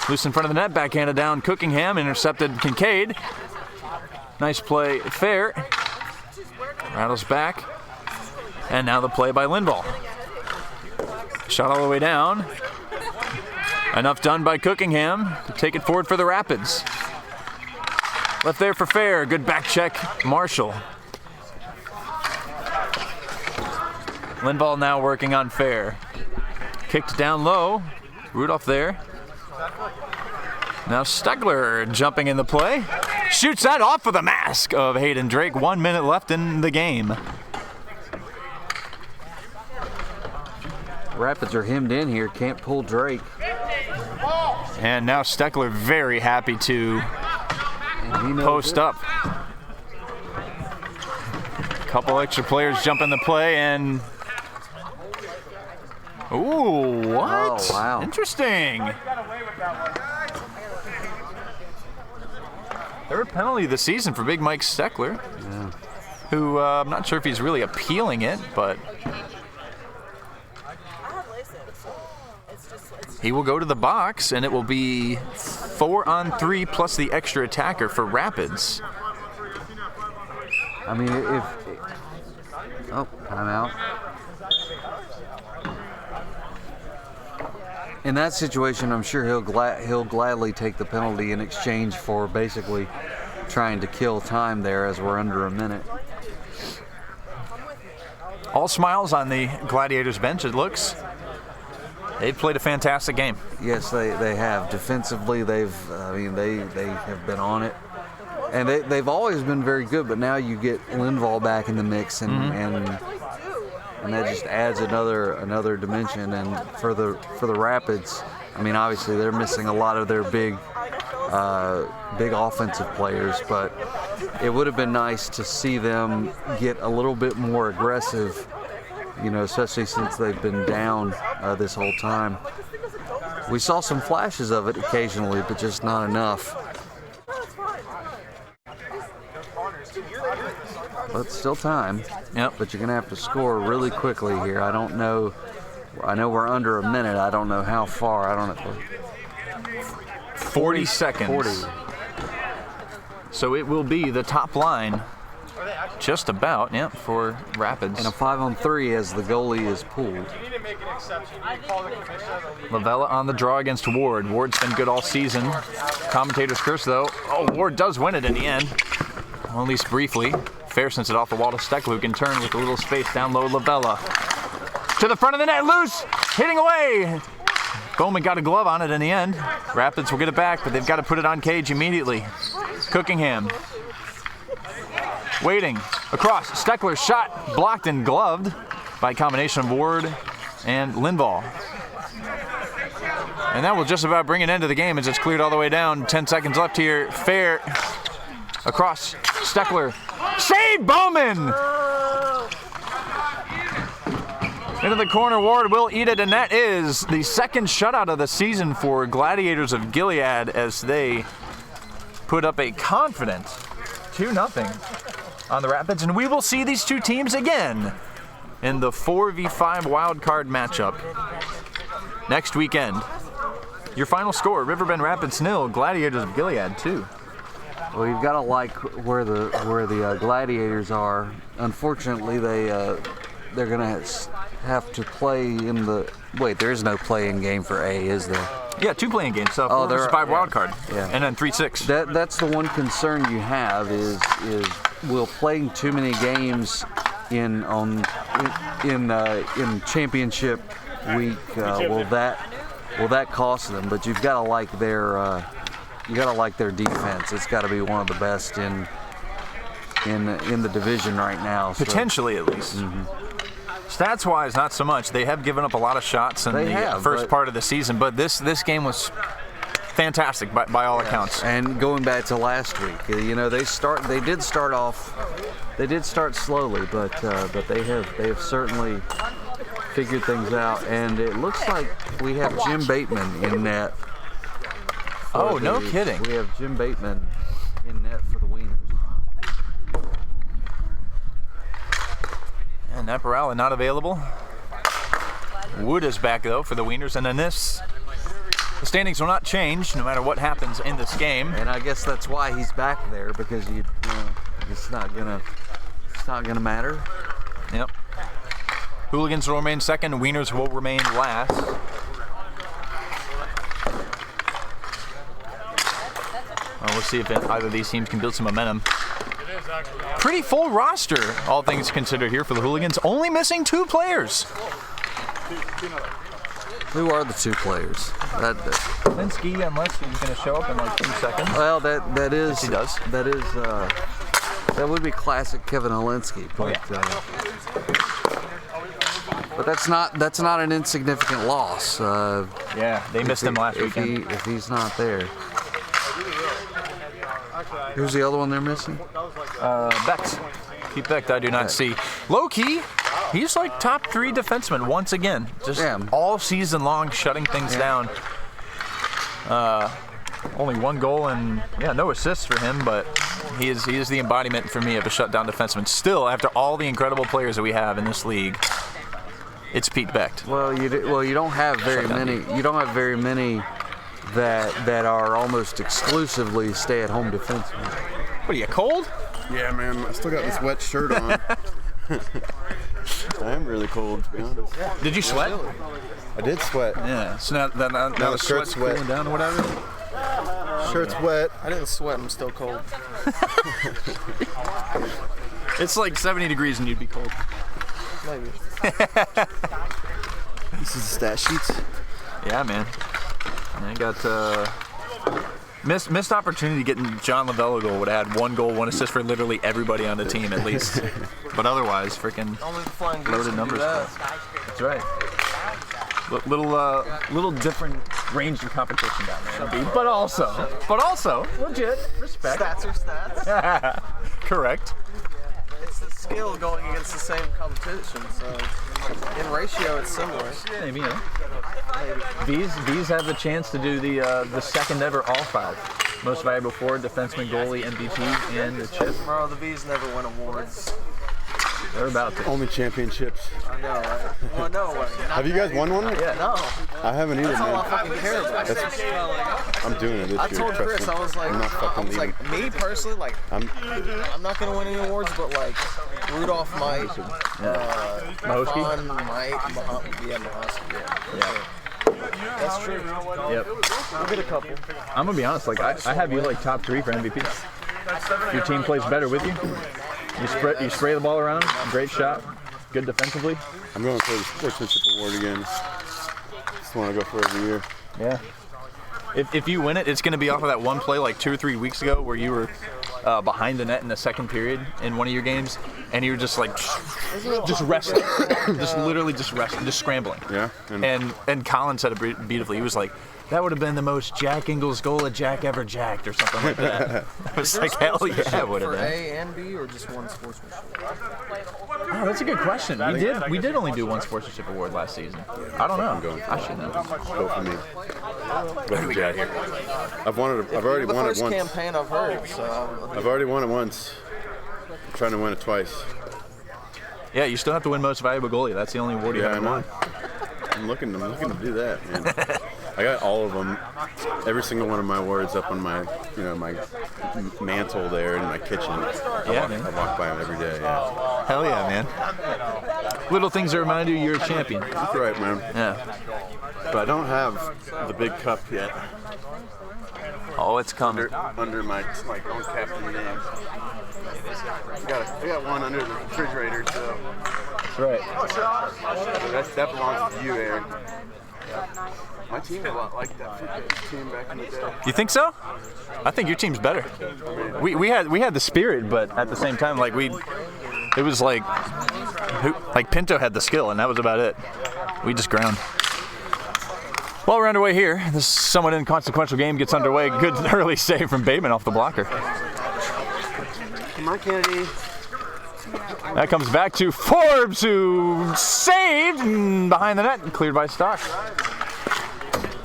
Loose in front of the net, backhanded down Cookingham, intercepted Kincaid. Nice play, Fair. Rattles back. And now the play by Linval. Shot all the way down. Enough done by Cookingham to take it forward for the Rapids. Left there for Fair. Good back check, Marshall. Linval now working on Fair. Kicked down low. Rudolph there. Now Steckler jumping in the play. Shoots that off of the mask of Hayden Drake. 1 minute left in the game. Rapids are hemmed in here, can't pull Drake. And now Steckler very happy to post up. Couple extra players jump in the play and... Ooh, what? Oh, wow. Interesting. Third penalty of the season for Big Mike Steckler, who I'm not sure if he's really appealing it, but he will go to the box, and it will be 4-on-3 plus the extra attacker for Rapids. I mean, timeout. In that situation, I'm sure he'll gladly take the penalty in exchange for basically trying to kill time there as we're under a minute. All smiles on the Gladiators bench, it looks. They've played a fantastic game. Yes, they have. Defensively, they have been on it. And they've always been very good, but now you get Linval back in the mix, and that just adds another dimension. And for the Rapids, I mean, obviously they're missing a lot of their big offensive players, but it would have been nice to see them get a little bit more aggressive, especially since they've been down this whole time. We saw some flashes of it occasionally, but just not enough. But still time. Yep. But you're going to have to score really quickly here. I don't know. I know we're under a minute. I don't know how far. I don't know. 40 seconds. 40. So it will be the top line just about, for Rapids. And a 5-on-3 as the goalie is pulled. Lavella on the draw against Ward. Ward's been good all season. Commentators curse, though. Oh, Ward does win it in the end. Well, at least briefly. Fair sends it off the wall to Steckler, who can turn with a little space down low. Lavella to the front of the net, loose, hitting away. Bowman got a glove on it in the end. Rapids will get it back, but they've got to put it on cage immediately. Cookingham waiting across. Steckler's shot blocked and gloved by a combination of Ward and Linval. And that will just about bring an end to the game as it's cleared all the way down. 10 seconds left here. Fair across. Steckler. Save Bowman! Into the corner, Ward will eat it, and that is the second shutout of the season for Gladiators of Gilead as they put up a confident 2-0 on the Rapids. And we will see these two teams again in the 4v5 wildcard matchup next weekend. Your final score, Riverbend Rapids 0, Gladiators of Gilead 2. Well, you've got to like where the Gladiators are. Unfortunately, they're going to have to play in the... Wait, there is no play-in game for A, is there? Yeah, 2 playing games. So 4v5 wildcard, and then 3-6. That's the one concern you have is will playing too many games in championship week will that cost them? But you've got to like their defense. It's got to be one of the best in the division right now. So. Potentially, at least. Mm-hmm. Stats-wise, not so much. They have given up a lot of shots in the first part of the season, but this game was fantastic by all accounts. And going back to last week, they did start slowly, but they have certainly figured things out. And it looks like we have Jim Bateman in net. Oh, no kidding! We have Jim Bateman in net for the Wieners. And Naparala not available. Wood is back, though, for the Wieners. And then the standings will not change no matter what happens in this game. And I guess that's why he's back there, because it's not gonna matter. Yep. Hooligans will remain second. Wieners will remain last. Well, we'll see if either of these teams can build some momentum. Pretty full roster, all things considered, here for the Hooligans. Only missing 2 players. Who are the 2 players? Linsky, unless he's going to show up in like 2 seconds. Well, that is. Yes, he does. That would be classic Kevin Olinsky, but that's not an insignificant loss. Yeah, they missed him last weekend. If he's not there. Who's the other one they're missing? Becht. Pete Becht, I do not see. Low-key, he's like top 3 defenseman once again. Just all season long shutting things down. Only 1 goal and no assists for him, but he is the embodiment for me of a shutdown defenseman. Still, after all the incredible players that we have in this league, it's Pete Becht. Well, you don't have very many. You don't have very many that are almost exclusively stay-at-home defensemen. What are you, cold? Yeah, man. I still got this wet shirt on. I am really cold, to be honest. Did you sweat? I did sweat. Yeah. So now the shirt's wet. cooling down or whatever? Shirt's wet. I didn't sweat. I'm still cold. It's like 70 degrees and you'd be cold. Maybe. This is the stat sheets. Yeah, man. I got missed opportunity getting John Lavella goal. Would have had 1 goal, 1 assist for literally everybody on the team at least. But otherwise, freaking loaded numbers. That's right. Little different range of competition down there, but also legit respect. Stats are stats. Correct. It's the skill going against the same competition, so in ratio it's similar. Maybe, yeah. These have the chance to do the second ever all 5. Most valuable forward, defenseman, goalie, MVP, and the chip. Bro, the V's never win awards. They're about to. Only championships. I know, right? Well, no, Have you guys won one? Yeah. no. I haven't either, That's all I man. fucking care about. I'm doing it this I year. told trust Chris, me. I was like, I'm not fucking leaving. me personally, like, I'm I'm not gonna win any awards, but like, Rudolph might, Mahosky? Vaughn might, Mahosky, yeah. That's true. Yep. I'll get a couple. I'm gonna be honest. Like I have you like top 3 for MVP. Your team plays better with you. You spray the ball around. Great shot. Good defensively. I'm going for the sportsmanship award again. Just want to go for it every year. Yeah. If you win it, it's going to be off of that one play like 2 or 3 weeks ago where you were behind the net in the second period in one of your games, and you were just like, just resting, just literally just resting, just scrambling. Yeah. And Colin said it beautifully. He was like, that would have been the most Jack Ingles goal a Jack ever jacked, or something like that. I was like, hell yeah, it would have For been. A and B, or just one sportsmanship? Oh, that's a good question. We did only do one sportsmanship award last season. I don't know. I should know. Go for me. Go for Jack. I've already the won it first once. campaign I've heard, so I've already won it once. I'm trying to win it twice. Yeah, you still have to win most valuable goalie. That's the only award you Yeah, I haven't know. won. I'm looking to do that, man. I got all of them, every single one of my awards up on my, my mantle there in my kitchen. Yeah, man. I walk by them every day. Yeah. Hell yeah, man. Little things that remind you you're a champion. That's right, man. Yeah. But I don't have the big cup yet Oh, it's coming. under my own captain name. I got one under the refrigerator, so That's right. that belongs to you, Aaron. My team's a lot like that team back in the day. You think so? I think your team's better. We had the spirit, but at the same time, like it was like Pinto had the skill, and that was about it. We just ground. Well, we're underway here. This somewhat inconsequential game gets underway. Good early save from Bateman off the blocker. Come on, Kennedy. That comes back to Forbes, who saved and behind the net, cleared by Stock.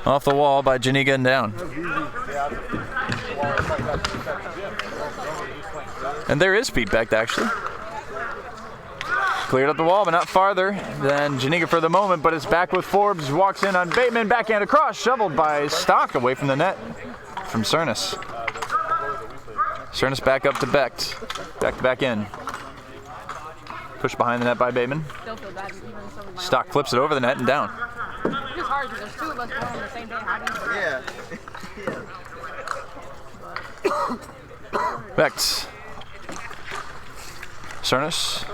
Off the wall by Janiga and down. And there is Pete Becht, actually. Cleared up the wall, but not farther than Janiga for the moment, but it's back with Forbes. Walks in on Bateman, backhand across, shoveled by Stock away from the net from Cernus. Cernus back up to Becht. Becht back in. Pushed behind the net by Bateman. Stock flips it over the net and down. It's hard because there's 2 of us going on the same day. How do you Becht. Cernus.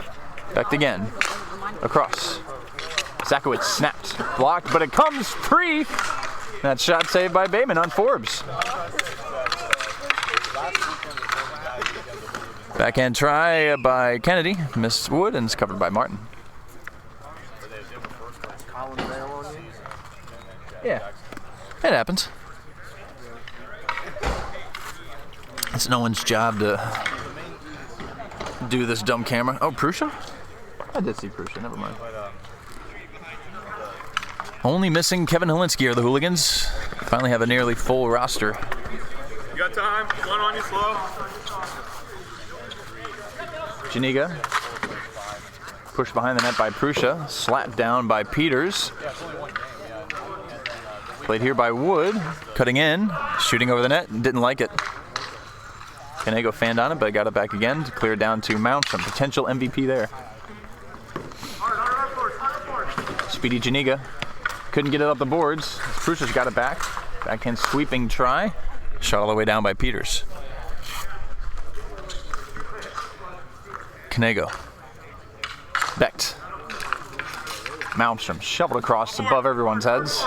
Becht again. Across. Zakowicz snapped. Blocked, but it comes free. That shot saved by Bateman on Forbes. Backhand try by Kennedy. Missed Wood and it's covered by Martin. Yeah. It happens. It's no one's job to do this dumb camera. Oh, Prussia? I did see Prussia, never mind. Only missing Kevin Helinski are the Hooligans. Finally have a nearly full roster. You got time? One on you slow. Janiga. Pushed behind the net by Prussia. Slapped down by Peters. Played here by Wood. Cutting in. Shooting over the net. Didn't like it. Canego fanned on it, but got it back again to clear it down to Mount. Some potential MVP there. Speedy Janiga. Couldn't get it up the boards. Pruscia's got it back. Backhand sweeping try. Shot all the way down by Peters. Canego. Becht. Malmstrom shoveled across above everyone's heads.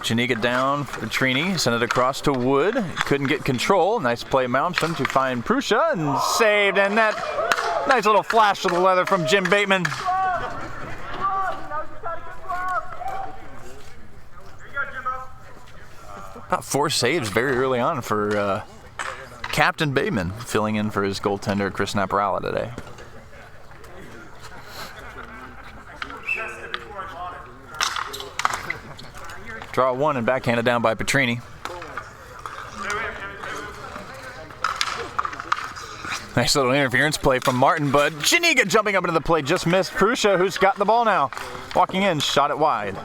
Janiga down for Trini. Sent it across to Wood. Couldn't get control. Nice play Malmstrom to find Pruscia and saved. And that nice little flash to the leather from Jim Bateman. About 4 saves very early on for Captain Bateman, filling in for his goaltender Chris Naparala today. Draw 1 and backhanded down by Petrini. Nice little interference play from Martin, but Janiga jumping up into the play just missed Prussia, who's got the ball now. Walking in, shot it wide.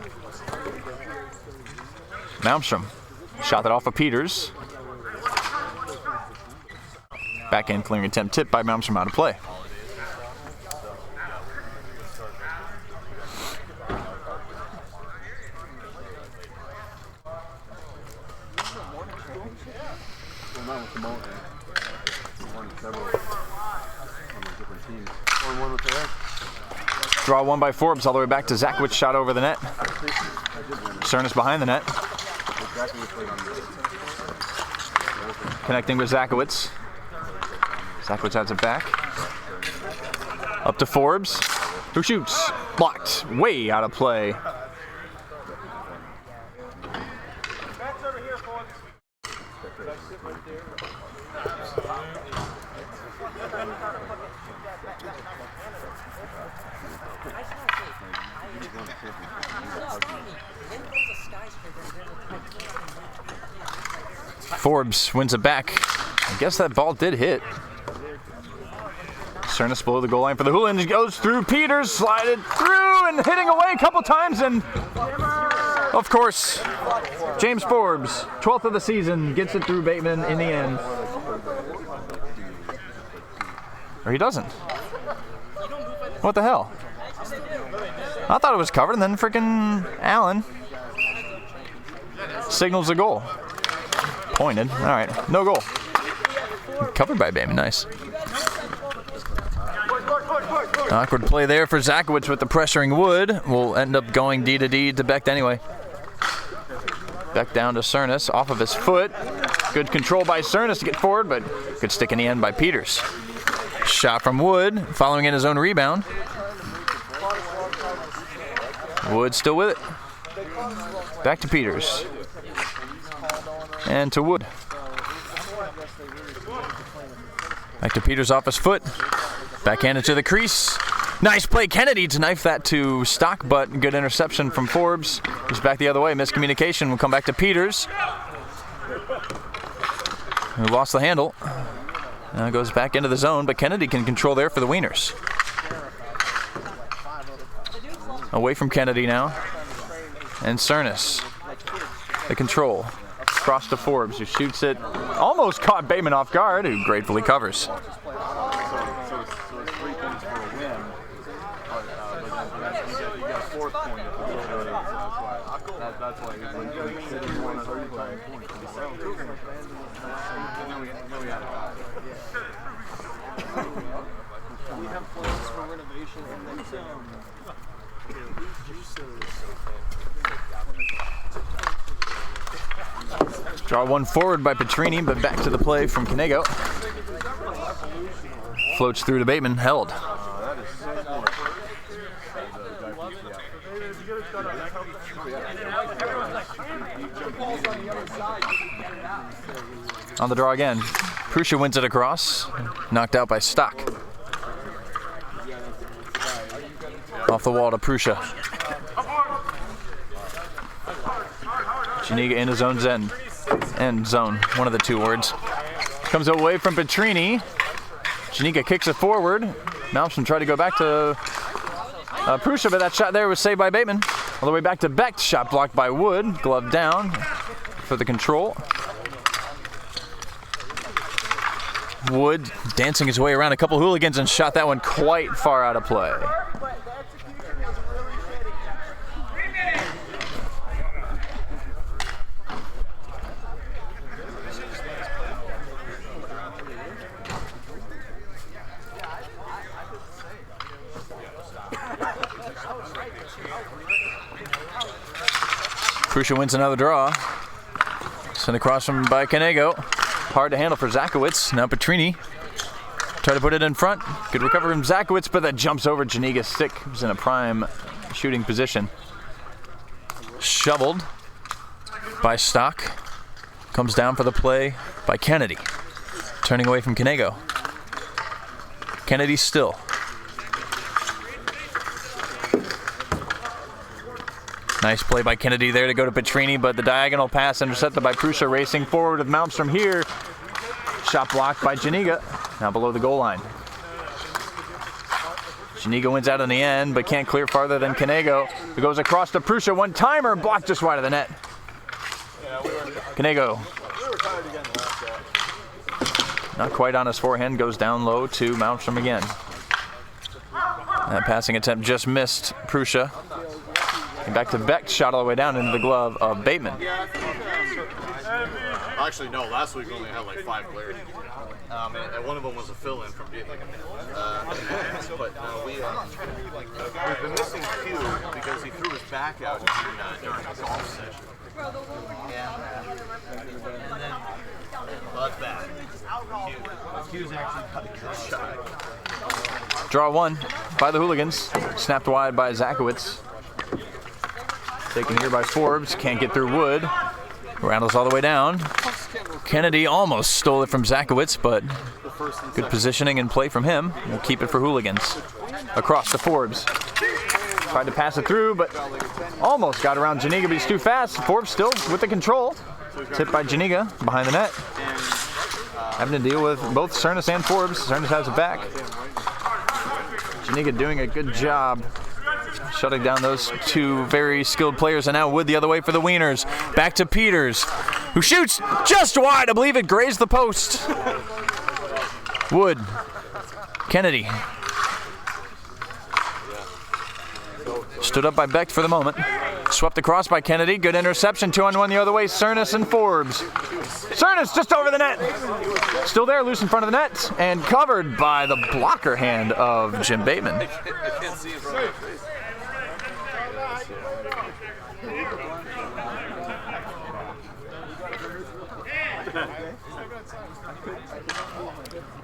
Malmstrom shot that off of Peters. Backhand clearing attempt tipped by Malmstrom out of play. Draw one by Forbes all the way back to Zakowicz, shot over the net. Cernus behind the net. Connecting with Zakowicz. Zakowicz has it back. Up to Forbes, who shoots. Blocked, way out of play. Forbes wins it back. I guess that ball did hit. Cernus below the goal line for the Hooligans. Goes through Peters, slided through and hitting away a couple times. And of course, James Forbes, 12th of the season, gets it through Bateman in the end. Or he doesn't. What the hell? I thought it was covered, and then freaking Allen signals the goal. Pointed. All right, no goal. Covered by Bateman, nice. Awkward play there for Zakowicz with the pressuring Wood. Will end up going D to D to Becht anyway. Becht down to Cernus, off of his foot. Good control by Cernus to get forward, but good stick in the end by Peters. Shot from Wood, following in his own rebound. Wood still with it. Back to Peters. And to Wood. Back to Peters off his foot. Backhanded to the crease. Nice play, Kennedy to knife that to Stock, but good interception from Forbes. He's back the other way, miscommunication. We'll come back to Peters, who lost the handle. Now goes back into the zone, but Kennedy can control there for the Wieners. Away from Kennedy now. And Cernus, the control. Cross to Forbes, who shoots it. Almost caught Bateman off guard, who gratefully covers. Draw one forward by Petrini, but back to the play from Canego. Floats through to Bateman, held. On the draw again. Prussia wins it across. Knocked out by Stock. Off the wall to Prussia. Janiga in his own end zone, one of the two words. Comes away from Petrini. Janiga kicks it forward. Malmstrom tried to go back to Prussia, but that shot there was saved by Bateman. All the way back to Becht. Shot blocked by Wood. Glove down for the control. Wood dancing his way around a couple hooligans and shot that one quite far out of play. Prussia wins another draw. Sent across from by Canego. Hard to handle for Zakowicz. Now Petrini. Try to put it in front. Good recovery from Zakowicz, but that jumps over Janiga's stick. He's in a prime shooting position. Shoveled by Stock. Comes down for the play by Kennedy. Turning away from Canego. Kennedy still. Nice play by Kennedy there to go to Petrini, but the diagonal pass intercepted by Prussia, racing forward with Malmstrom here. Shot blocked by Janiga. now below the goal line. Janiga wins out in the end, but can't clear farther than Canego, who goes across to Prussia. One-timer, blocked just wide of the net. Canego. Not quite on his forehand, goes down low to Malmstrom again. That passing attempt just missed Prussia. And back to Beck, shot all the way down into the glove of Bateman. Actually, no. Last week we only had like 5 players, and one of them was a fill-in from Bateman. But we've been missing Q because he threw his back out during a golf session. And then, well, that's bad. Q's actually got a good shot. Draw 1 by the Hooligans. Snapped wide by Zakowicz. Taken here by Forbes. Can't get through Wood. Rattles all the way down. Kennedy almost stole it from Zakowicz, but good positioning and play from him. We'll keep it for Hooligans. Across to Forbes. Tried to pass it through, but almost got around Janiga, but he's too fast. Forbes still with the control. Tipped by Janiga behind the net. Having to deal with both Cernus and Forbes. Cernus has it back. Janiga doing a good job shutting down those two very skilled players, and now Wood the other way for the Wieners. Back to Peters, who shoots just wide. I believe it grazed the post. Wood. Kennedy. Stood up by Beck for the moment. Swept across by Kennedy. Good interception. 2-on-1 the other way. Cernus and Forbes. Cernus just over the net. Still there, loose in front of the net, and covered by the blocker hand of Jim Bateman.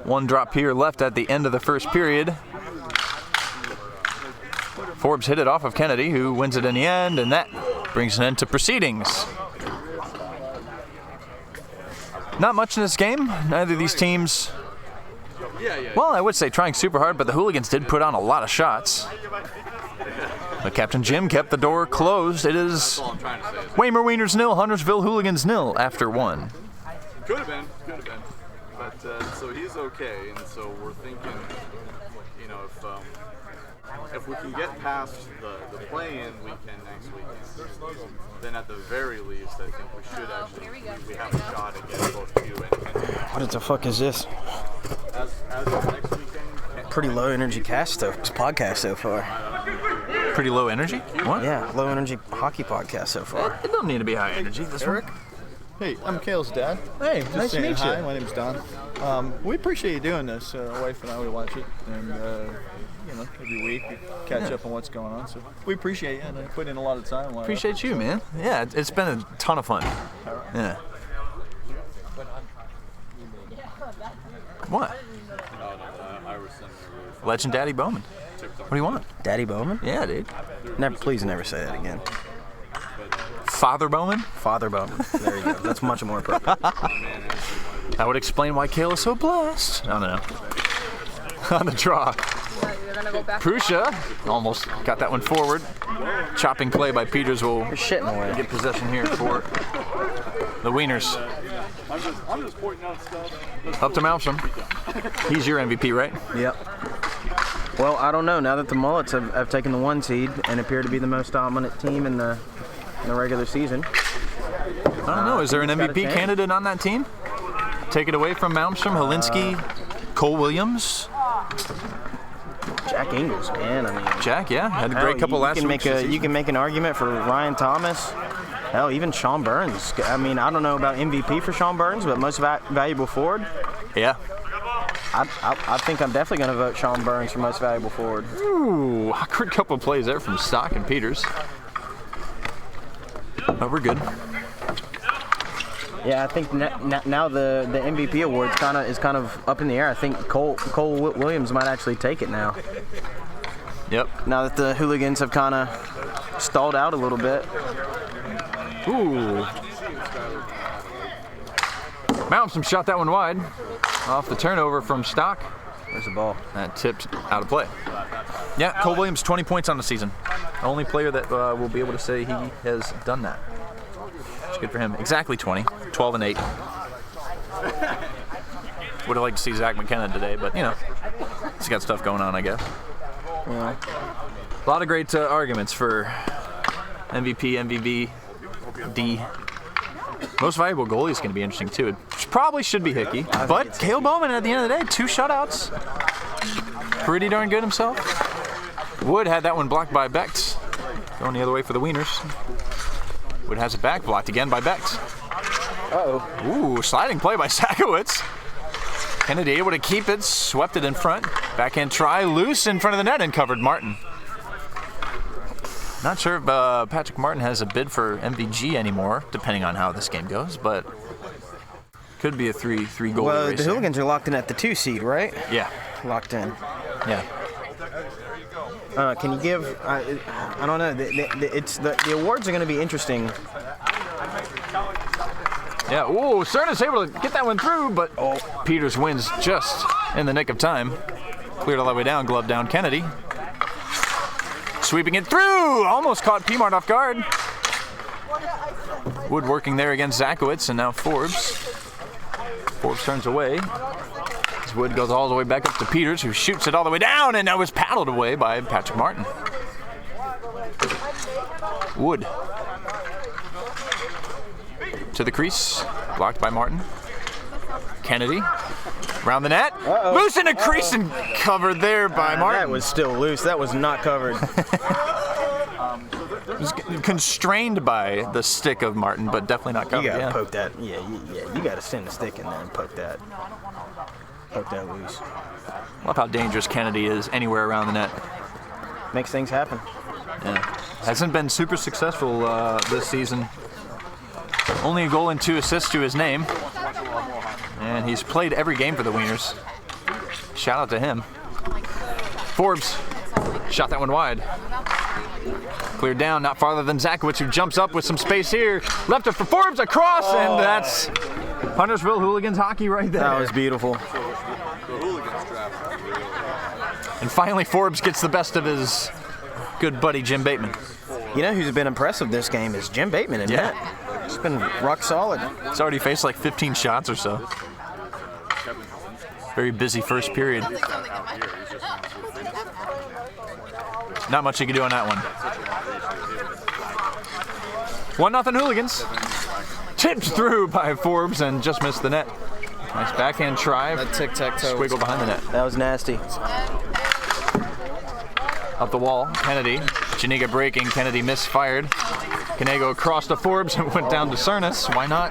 One drop here left at the end of the first period. Forbes hit it off of Kennedy, who wins it in the end, and that brings an end to proceedings. Not much in this game. Neither of these teams, well, I would say trying super hard, but the Hooligans did put on a lot of shots. But Captain Jim kept the door closed. It is Waymer Wieners 0, Huntersville Hooligans 0 after 1. Could have been. But so he's okay, and so we're thinking, you know, if we can get past the play-in weekend next weekend, then at the very least, I think we should actually we have a shot against both Q and What the fuck is this? as of next weekend. Pretty low energy podcast so far. Pretty low energy? What? Yeah, low energy hockey podcast so far. It don't need to be high energy. This Eric? Hey, I'm Kale's dad. Hey, Just nice to saying meet hi. you. My name's Don. We appreciate you doing this. Wife and I, we watch it, and you know, every week we catch up on what's going on. So we appreciate you, and I put in a lot of time. Appreciate you, man. Yeah, it's been a ton of fun. Yeah. What? Legend Daddy Bowman. What do you want? Daddy Bowman? Yeah, dude. Please never say that again. Father Bowman? Father Bowman. There you go. That's much more appropriate. That would explain why Kale is so blessed. I don't know. On the draw. Prussia almost got that one forward. Chopping play by Peters will get possession here for the Wieners. I'm just pointing out stuff. Up to Malmstrom. He's your MVP, right? Yep. Well, I don't know. Now that the Mullets have taken the 1 seed and appear to be the most dominant team in the regular season. I don't know. Is there an MVP candidate on that team? Take it away from Malmstrom, Helinski, Cole Williams. Jack Ingles, man. I mean, Jack, yeah, had a great couple last week. You can make an argument for Ryan Thomas. Hell, even Sean Burns. I mean, I don't know about MVP for Sean Burns, but most valuable forward. Yeah. I think I'm definitely going to vote Sean Burns for most valuable forward. Ooh, awkward couple plays there from Stock and Peters. But we're good. Yeah, I think now the MVP award is kind of up in the air. I think Cole Williams might actually take it now. Yep. Now that the Hooligans have kind of stalled out a little bit. Ooh. Malmstrom shot that one wide off the turnover from Stock. Where's the ball? That tipped out of play. Yeah, Cole Williams, 20 points on the season. Only player that will be able to say he has done that. It's good for him. Exactly 20, 12 and 8. Would have liked to see Zach McKenna today, but, you know, he's got stuff going on, I guess. Yeah. A lot of great arguments for MVP, MVP, D. Most valuable goalie is going to be interesting, too. It probably should be Hickey, but Cale Bowman, at the end of the day, 2 shutouts. Pretty darn good himself. Wood had that one blocked by Becht. Going the other way for the Wieners. Wood has it back, blocked again by Becht. Uh-oh. Ooh, sliding play by Sakowicz. Kennedy able to keep it, swept it in front. Backhand try, loose in front of the net and covered Martin. Not sure if Patrick Martin has a bid for MVG anymore, depending on how this game goes, but could be a three goal Well, race the there. Hooligans are locked in at the 2 seed, right? Yeah. Locked in. Yeah. Can you give? I don't know. The awards are going to be interesting. Yeah. Ooh, Cerna's able to get that one through, but Peters wins just in the nick of time. Cleared all the way down, glove down Kennedy. Sweeping it through, almost caught Piedmont off guard. Wood working there against Zakowicz, and now Forbes. Forbes turns away. As Wood goes all the way back up to Peters, who shoots it all the way down, and now is paddled away by Patrick Martin. Wood to the crease, blocked by Martin. Kennedy around the net, loose in the crease and covered there by Martin. That was still loose. That was not covered. Was constrained by the stick of Martin, but definitely not covered. You gotta yeah. poke that. Yeah, you gotta send the stick in there and poke that. Poke that loose. Love how dangerous Kennedy is anywhere around the net. Makes things happen. Yeah. Hasn't been super successful this season. Only a goal and 2 assists to his name. And he's played every game for the Wieners. Shout out to him. Forbes shot that one wide. Cleared down, not farther than Zakowicz, who jumps up with some space here. Left it for Forbes, across, and that's Huntersville Hooligans hockey right there. That was beautiful. And finally, Forbes gets the best of his good buddy Jim Bateman. You know who's been impressive this game is Jim Bateman in net. It's been rock solid. He's already faced like 15 shots or so. Very busy first period. Not much you can do on that one. 1-0 Hooligans. Tipped through by Forbes and just missed the net. Nice backhand try. That tic-tac-toe. Squiggle behind the net. That was nasty. Up the wall, Kennedy. Janiga breaking, Kennedy misfired. Canego across to Forbes and went down to Cernas. Why not?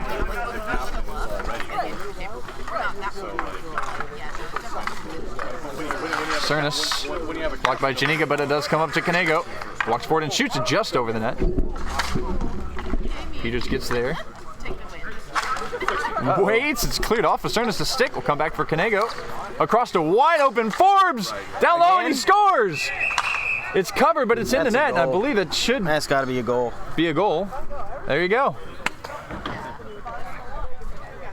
Cernas blocked by Janiga, but it does come up to Canego. Walks forward and shoots it just over the net. Peters gets there. Waits, it's cleared off. Cernas the stick will come back for Canego. Across to wide open Forbes. Down low and he scores. It's covered, but it's in the net, and I believe it should. That's got to be a goal. Be a goal. There you go.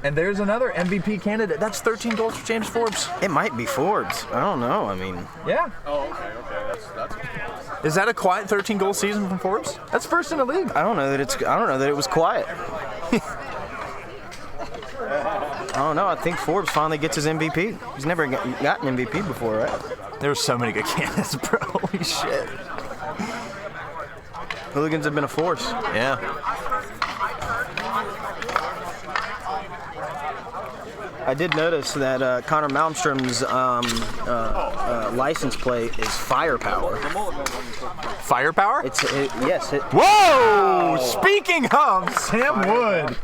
And there's another MVP candidate. That's 13 goals for James Forbes. It might be Forbes. I don't know. I mean. Yeah. Oh, okay. That's Is that a quiet 13 goal season from Forbes? That's first in the league. I don't know that it was quiet. I don't know. I think Forbes finally gets his MVP. He's never gotten MVP before, right? There's so many good candidates, bro. Holy shit. Hooligans have been a force. Yeah. I did notice that Connor Malmstrom's license plate is Firepower. Firepower? Yes. Whoa! Speaking of Sam Wood.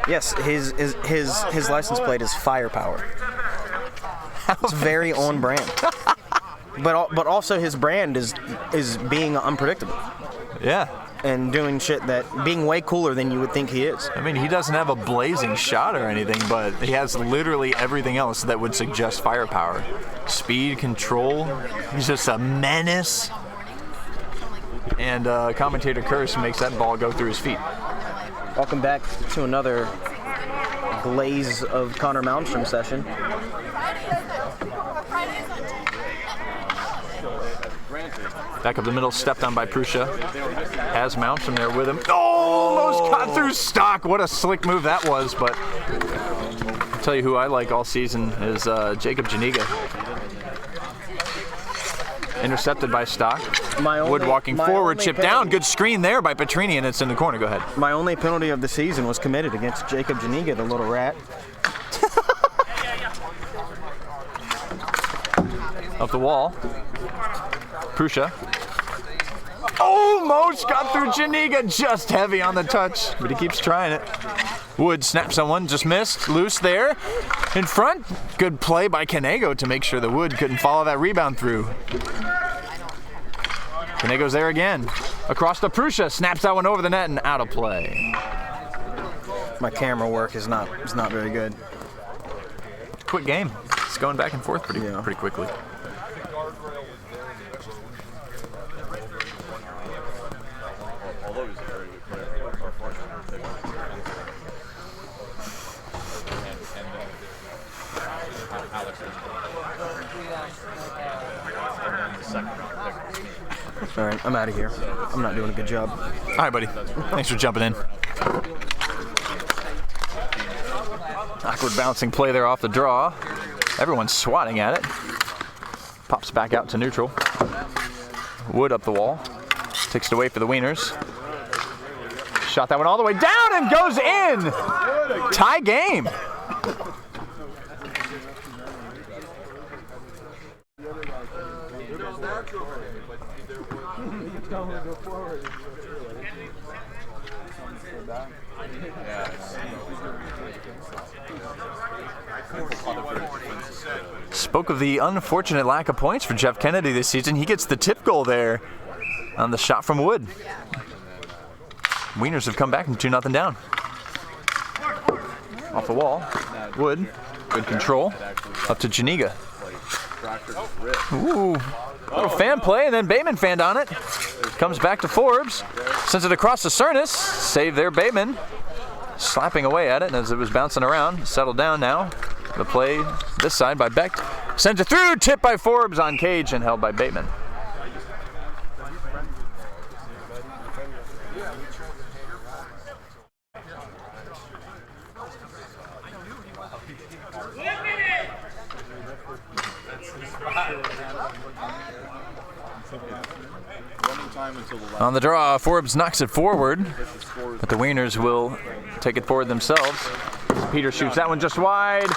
Yes, his license plate is Firepower. It's very on brand. But also his brand is being unpredictable. Yeah. And doing shit being way cooler than you would think he is. I mean, he doesn't have a blazing shot or anything, but he has literally everything else that would suggest firepower. Speed, control. He's just a menace. And commentator Curse makes that ball go through his feet. Welcome back to another Blaze of Connor Malmstrom session. Back up the middle, stepped on by Prussia. Has Malmstrom there with him. Almost got through Stock. What a slick move that was, but Tell you who I like all season is Jacob Janiga. Intercepted by Stock. Wood walking forward, chip down. Good screen there by Petrini, and it's in the corner. Go ahead. My only penalty of the season was committed against Jacob Janiga, the little rat. Up the wall. Prusha. Almost got through Janiga, just heavy on the touch, but he keeps trying it. Wood snaps on one, just missed. Loose there. In front. Good play by Canego to make sure the Wood couldn't follow that rebound through. Canego's there again. Across to Prusha. Snaps that one over the net and out of play. My camera work is not very good. Quick game. It's going back and forth pretty quickly. All right, I'm out of here. I'm not doing a good job. All right, buddy. Thanks for jumping in. Awkward bouncing play there off the draw. Everyone's swatting at it. Pops back out to neutral. Wood up the wall. Takes it away for the Wieners. Shot that one all the way down and goes in. Tie game. Spoke of the unfortunate lack of points for Jeff Kennedy this season. He gets the tip goal there on the shot from Wood. Wieners have come back from 2-0 down. Off the wall, Wood, good control, up to Janiga. Ooh, little fan play, and then Bateman fanned on it. Comes back to Forbes, sends it across to Cernus. Save there, Bateman. Slapping away at it, and as it was bouncing around, settled down now. The play this side by Beck. Sends it through, tipped by Forbes on cage and held by Bateman. On the draw, Forbes knocks it forward, but the Wieners will take it forward themselves. Peter shoots that one just wide.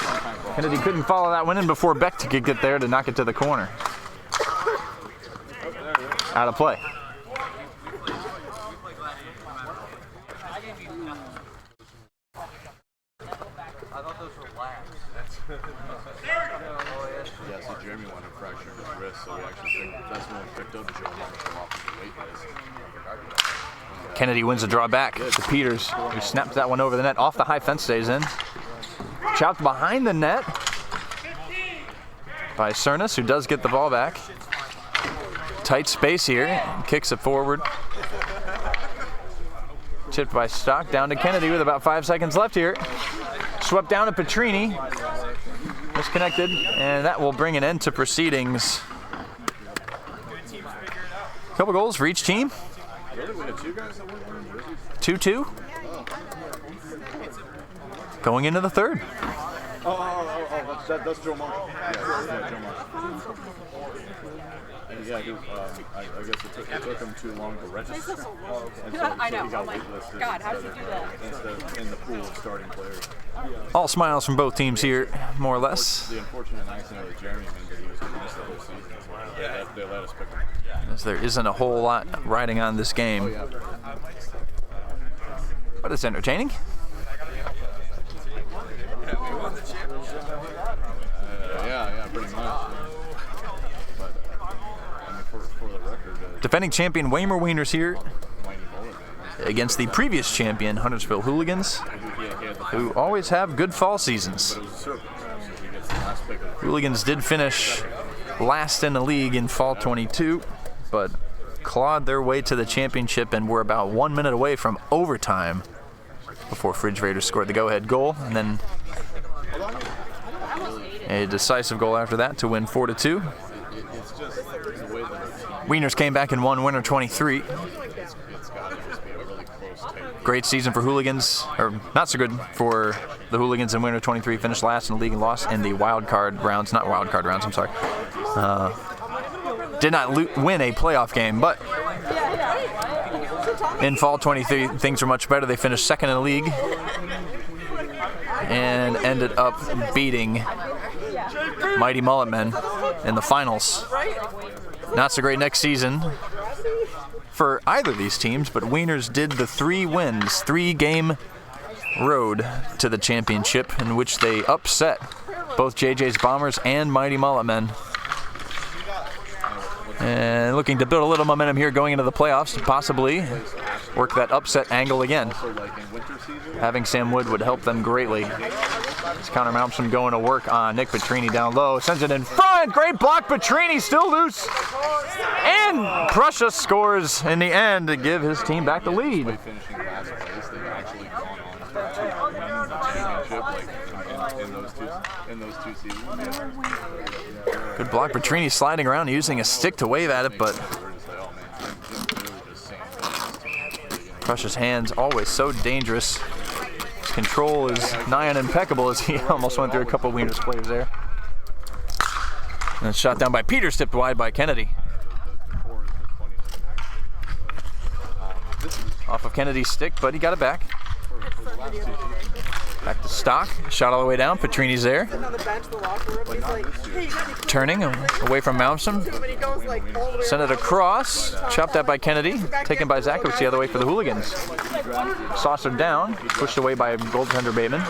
Kennedy couldn't follow that one in before Beck could get there to knock it to the corner. Out of play. Yeah, so Jeremy wanted to fracture his wrist, so we actually that's when we picked up Joe Marshall off of the weight list. Kennedy wins the draw back to Peters, who snaps that one over the net. Off the high fence, stays in. Chopped behind the net by Cernus, who does get the ball back. Tight space here, kicks it forward. Tipped by Stock, down to Kennedy with about 5 seconds left here. Swept down to Petrini. Disconnected, and that will bring an end to proceedings. Couple goals for each team. 2-2. Going into the third. That's Joe Marshall. Yeah, Joe Marshall. Yeah, I guess it took him too long to register. I know. I'm like, God, how did you do that? Instead of in the pool of starting players. All smiles from both teams here, more or less. The unfortunate accident with Jeremy meant that he was going to miss the whole season. So they let us pick him. As there isn't a whole lot riding on this game. But it's entertaining. Yeah, pretty much. But I mean, for the record, Defending champion Waymer Wieners here against the previous champion Huntersville Hooligans, who always have good fall seasons. Hooligans did finish last in the league in fall 22, but clawed their way to the championship and were about 1 minute away from overtime before Fridge Raiders scored the go-ahead goal, and then a decisive goal after that to win 4-2. Wieners came back and won winner 23. great season for Hooligans, or not so good for the Hooligans in winter 23. Finished last in the league and lost in the wild card rounds. Not wild card rounds, I'm sorry. Did not win a playoff game, but in fall 23, things were much better. They finished second in the league and ended up beating Mighty Mulletmen in the finals. Not so great next season for either of these teams, but Wieners did the 3 wins, 3-game road to the championship in which they upset both JJ's Bombers and Mighty Mulletmen. And looking to build a little momentum here going into the playoffs to possibly work that upset angle again. Having Sam Wood would help them greatly. It's Connor Malmstrom going to work on Nick Petrini down low. Sends it in front. Great block. Petrini still loose. And Prussia scores in the end to give his team back the lead. Good block. Petrini sliding around using a stick to wave at it, but Prussia's hands always so dangerous. His control is nigh on impeccable as he almost went through a couple of Wieners players there. And it's shot down by Peters, tipped wide by Kennedy. Off of Kennedy's stick, but he got it back. Back to Stock, shot all the way down. Petrini's there. Turning away from Malmstrom. Send it across. Chopped out by Kennedy. Taken by Zakowicz the other way for the Hooligans. Saucered down. Pushed away by goaltender Bateman.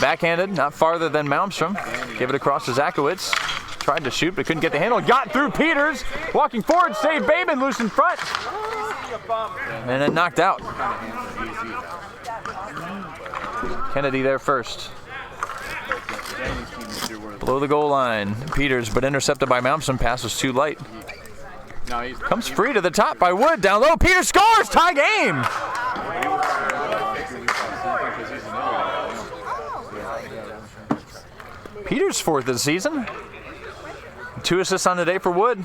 Backhanded, not farther than Malmstrom. Gave it across to Zakowicz. Tried to shoot, but couldn't get the handle. Got through Peters. Walking forward, saved Bateman, loose in front. And then knocked out. Kennedy there first. Below the goal line. Peters, but intercepted by Malmstrom. Pass was too light. Comes free to the top by Wood. Down low. Peters scores. Tie game. Peters' 4th of the season. 2 assists on the day for Wood.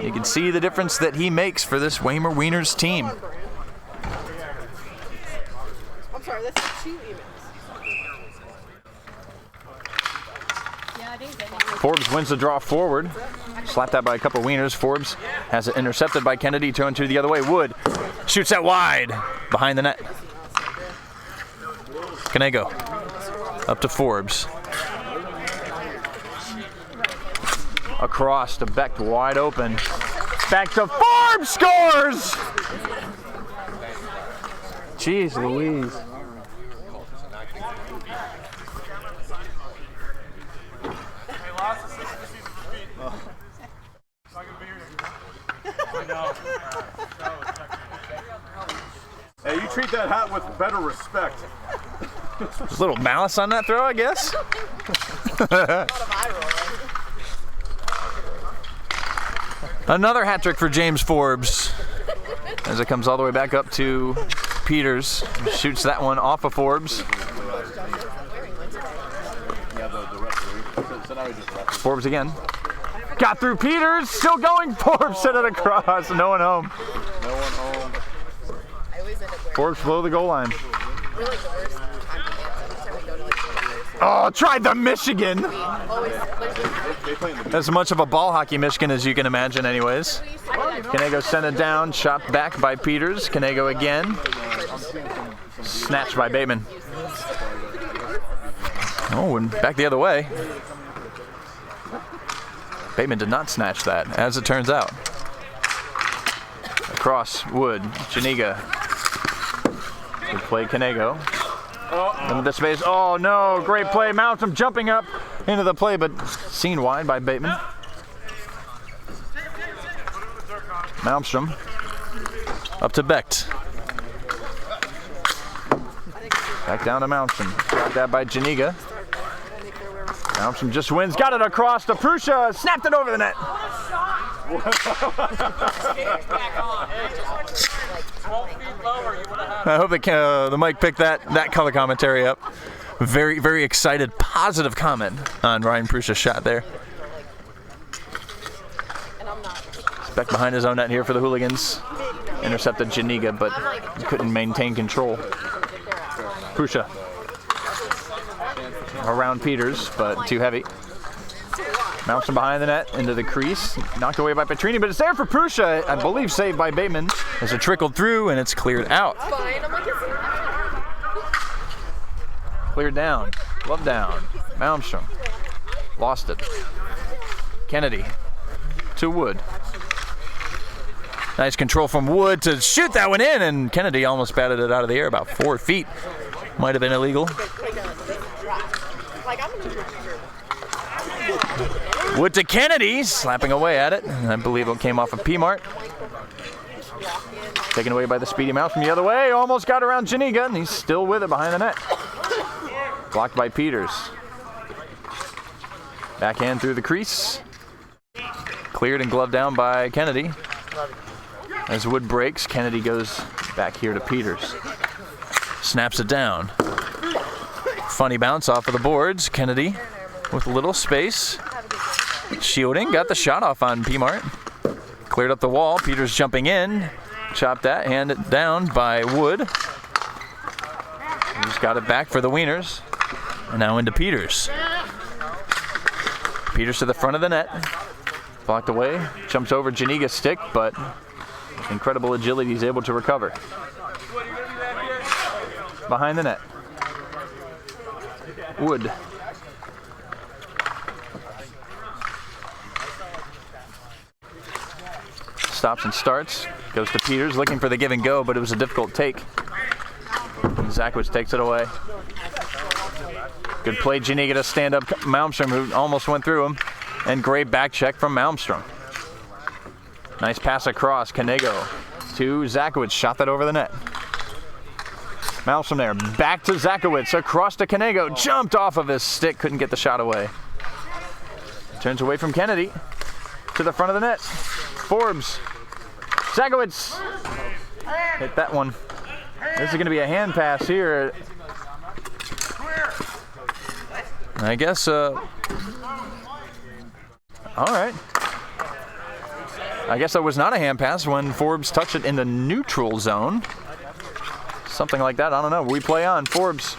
You can see the difference that he makes for this Waymer Wieners team. I'm sorry, that's 2 emails. Forbes wins the draw forward. Slapped out by a couple of Wieners. Forbes has it intercepted by Kennedy, turned to the other way. Wood shoots that wide behind the net. Canego up to Forbes. Across to Beck, wide open. Back to Forbes, scores! Jeez Louise. Hey, you treat that hat with better respect. There's a little malice on that throw, I guess. Another hat trick for James Forbes as it comes all the way back up to Peters. Shoots that one off of Forbes. Forbes again. Got through Peters, still going. Forbes sent it across. No one home. Forbes below the goal line. Oh, tried the Michigan. As much of a ball hockey Michigan as you can imagine anyways. Canego sent it down, shot back by Peters. Canego again. Snatched by Bateman. Oh, and back the other way. Bateman did not snatch that, as it turns out. Across Wood, Janiga. Good play, Canego. Into the space. Oh no, great play. Malmstrom jumping up into the play, but seen wide by Bateman. Malmstrom up to Becht. Back down to Malmstrom. Got that by Janiga. Malmstrom just wins. Got it across to Prussia. Snapped it over the net. I hope the mic picked that color commentary up. Very, very excited, positive comment on Ryan Pruscia's shot there. He's back behind his own net here for the Hooligans. intercepted Janiga, but couldn't maintain control. Prussia around Peters, but too heavy. Malmstrom behind the net, into the crease. Knocked away by Petrini, but it's there for Prussia. I believe saved by Bateman. As it trickled through, and it's cleared out. Cleared down. Glove down. Malmstrom. Lost it. Kennedy to Wood. Nice control from Wood to shoot that one in, and Kennedy almost batted it out of the air about 4 feet. Might have been illegal. Wood to Kennedy, slapping away at it. I believe it came off of P-Mart. Taken away by the speedy mouse from the other way. Almost got around Janiga, and he's still with it behind the net. Blocked by Peters. Backhand through the crease. Cleared and gloved down by Kennedy. As Wood breaks, Kennedy goes back here to Peters. Snaps it down. Funny bounce off of the boards. Kennedy with a little space. Shielding, got the shot off on P-Mart. Cleared up the wall. Peters jumping in. Chopped that, handed down by Wood. He's got it back for the Wieners. And now into Peters. Peters to the front of the net. Blocked away. Jumps over Janiga's stick, but with incredible agility, he's able to recover. Behind the net. Wood. Stops and starts. Goes to Peters, looking for the give and go, but it was a difficult take. Zakowicz takes it away. Good play, Janiga to stand up Malmstrom, who almost went through him. And great back check from Malmstrom. Nice pass across, Kanego to Zakowicz, shot that over the net. Malmstrom there, back to Zakowicz, across to Kanego, jumped off of his stick, couldn't get the shot away. Turns away from Kennedy, to the front of the net. Forbes, Zakowicz, hit that one. This is gonna be a hand pass here. I guess, all right. I guess that was not a hand pass when Forbes touched it in the neutral zone. Something like that, I don't know. We play on. Forbes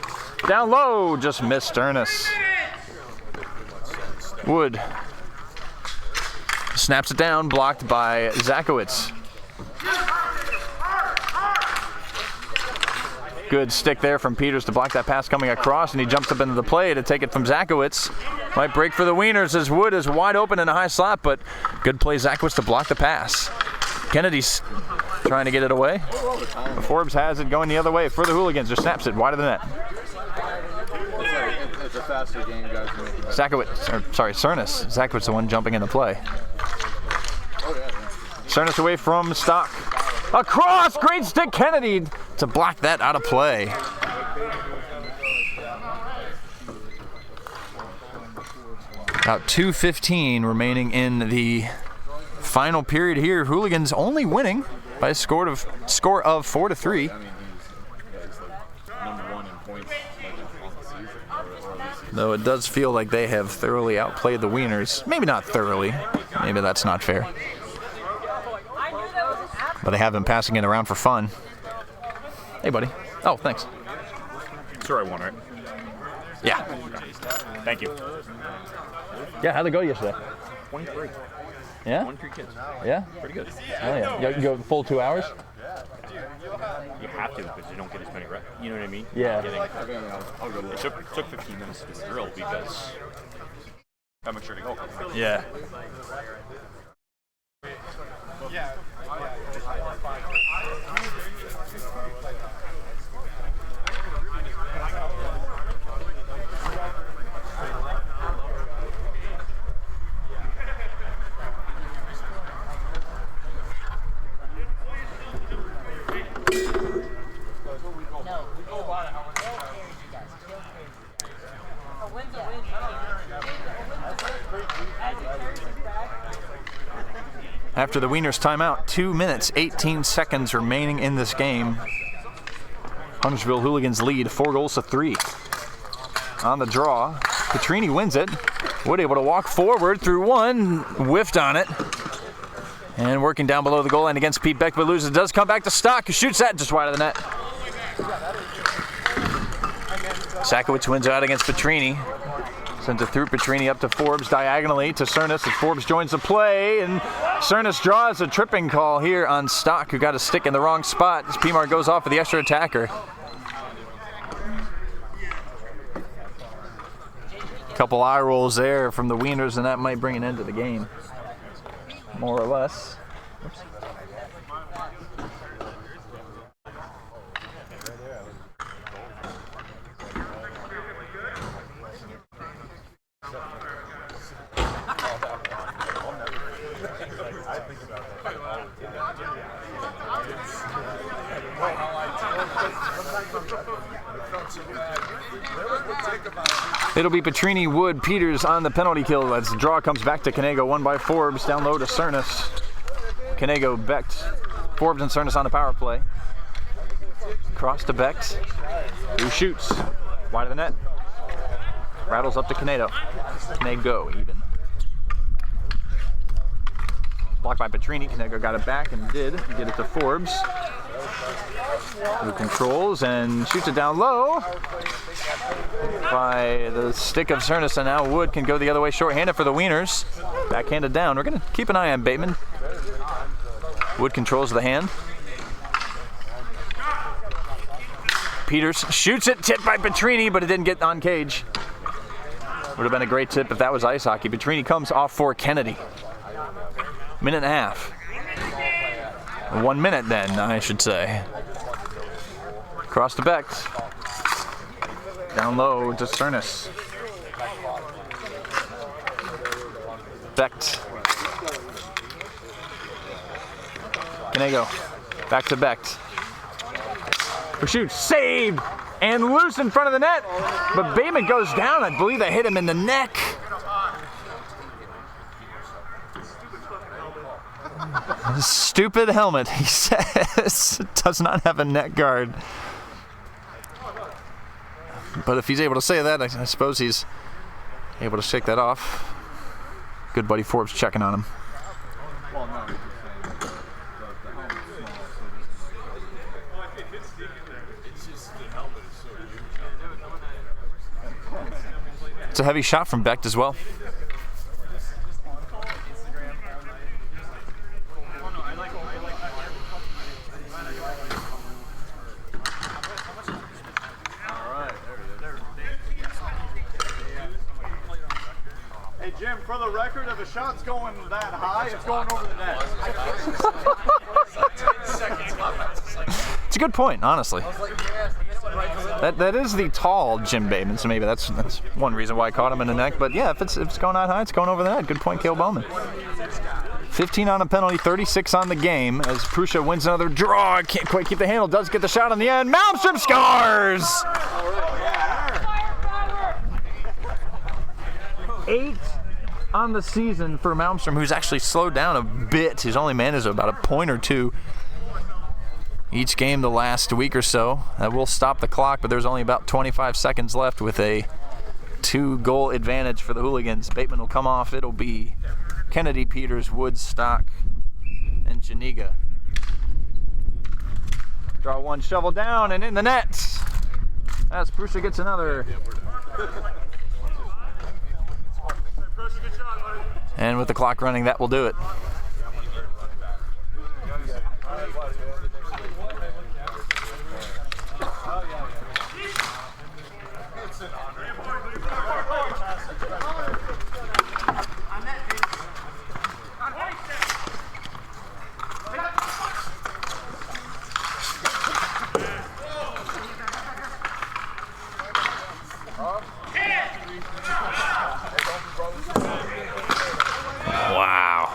down low, just missed Ernest. Wood snaps it down, blocked by Zakowicz. Good stick there from Peters to block that pass coming across, and he jumps up into the play to take it from Zakowicz. Might break for the Wieners as Wood is wide open in a high slot, but good play Zakowicz to block the pass. Kennedy's trying to get it away. Forbes has it going the other way for the Hooligans, or snaps it wide of the net. It's a faster game, guys. Cernus. Zakowicz the one jumping into play. Cernus away from Stock. Across, great stick, Kennedy to block that out of play. About 2:15 remaining in the final period here. Hooligans only winning by a score of 4-3. Though it does feel like they have thoroughly outplayed the Wieners. Maybe not thoroughly. Maybe that's not fair. But they have been passing it around for fun. Hey, buddy. Oh, thanks. Sure, I won, right? Yeah. Thank you. Yeah, how'd it go yesterday? 23. Yeah? 23 kids. Yeah? Pretty good. Oh, yeah. You go full 2 hours? You have to because you don't get as many reps. You know what I mean? Yeah. It took 15 minutes to do the drill because I make sure to go. Yeah. After the Wieners timeout, 2 minutes, 18 seconds remaining in this game. Huntersville Hooligans lead 4-3. On the draw, Petrini wins it. Wood able to walk forward through one, whiffed on it. And working down below the goal line against Pete Beck, but loses. Does come back to Stock, who shoots that just wide of the net. Sakowicz wins out against Petrini. Sends it through Petrini up to Forbes, diagonally to Cernus, as Forbes joins the play, and Cernus draws a tripping call here on Stock, who got a stick in the wrong spot as Pimar goes off for the extra attacker. Couple eye rolls there from the Wieners, and that might bring an end to the game, more or less. Oops. It'll be Petrini, Wood, Peters on the penalty kill as the draw comes back to Canego. Won by Forbes, down low to Cernus. Canego, Becht, Forbes and Cernus on the power play. Cross to Becht, who shoots wide of the net. Rattles up to Canego. Canego even. Blocked by Petrini. Canego got it back and did get it to Forbes, who controls and shoots it down low by the stick of Cernus, and now Wood can go the other way short-handed for the Wieners. Backhanded down. We're going to keep an eye on Bateman. Wood controls the hand. Peters shoots it, tipped by Petrini, but it didn't get on cage. Would have been a great tip if that was ice hockey. Petrini comes off for Kennedy. Minute and a half. 1 minute then, I should say. Cross to Becht. Down low to Cernus. Becht. Canego. Back to Becht. Who shoots. Saved! And loose in front of the net. But Bateman goes down. I believe they hit him in the neck. Stupid helmet, he says. Does not have a net guard. But if he's able to say that, I suppose he's able to shake that off. Good buddy Forbes checking on him. It's a heavy shot from Becht as well. Jim, for the record, if a shot's going that high, it's going over the net. It's a good point, honestly. That is the tall Jim Bateman, so maybe that's one reason why I caught him in the neck. But yeah, if it's going that high, it's going over the net. Good point, Cale Bowman. 15 on a penalty, 36 on the game as Prussia wins another draw. Can't quite keep the handle, does get the shot on the end. Malmstrom scores! 8 on the season for Malmstrom, who's actually slowed down a bit. He's only managed about a point or two each game the last week or so. That will stop the clock, but there's only about 25 seconds left with a 2-goal advantage for the Hooligans. Bateman will come off. It'll be Kennedy, Peters, Woods, Stock, and Janiga. Draw one, shovel down, and in the net. As Prussia gets another. And with the clock running, that will do it. Wow.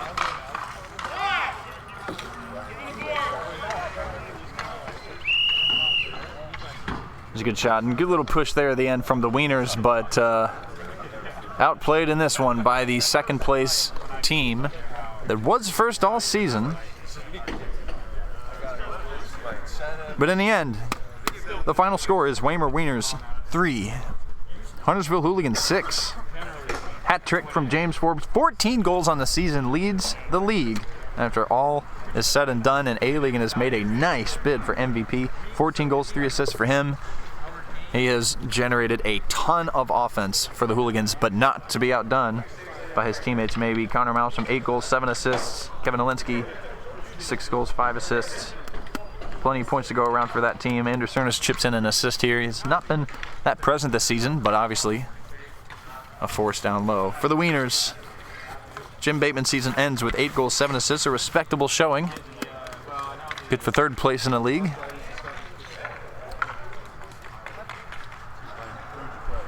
It was a good shot and good little push there at the end from the Wieners, but outplayed in this one by the second place team that was first all season. But in the end, the final score is Weimar Wieners 3, Huntersville Hooligans 6. Hat trick from James Forbes, 14 goals on the season, leads the league after all is said and done in A-League and has made a nice bid for MVP. 14 goals, 3 assists for him. He has generated a ton of offense for the Hooligans, but not to be outdone by his teammates maybe. Connor Malmstrom, 8 goals, 7 assists. Kevin Alinsky, 6 goals, 5 assists. Plenty of points to go around for that team. Andrew Cernas chips in an assist here. He's not been that present this season, but obviously a force down low. For the Wieners, Jim Bateman's season ends with 8 goals, 7 assists, a respectable showing. Good for 3rd place in the league.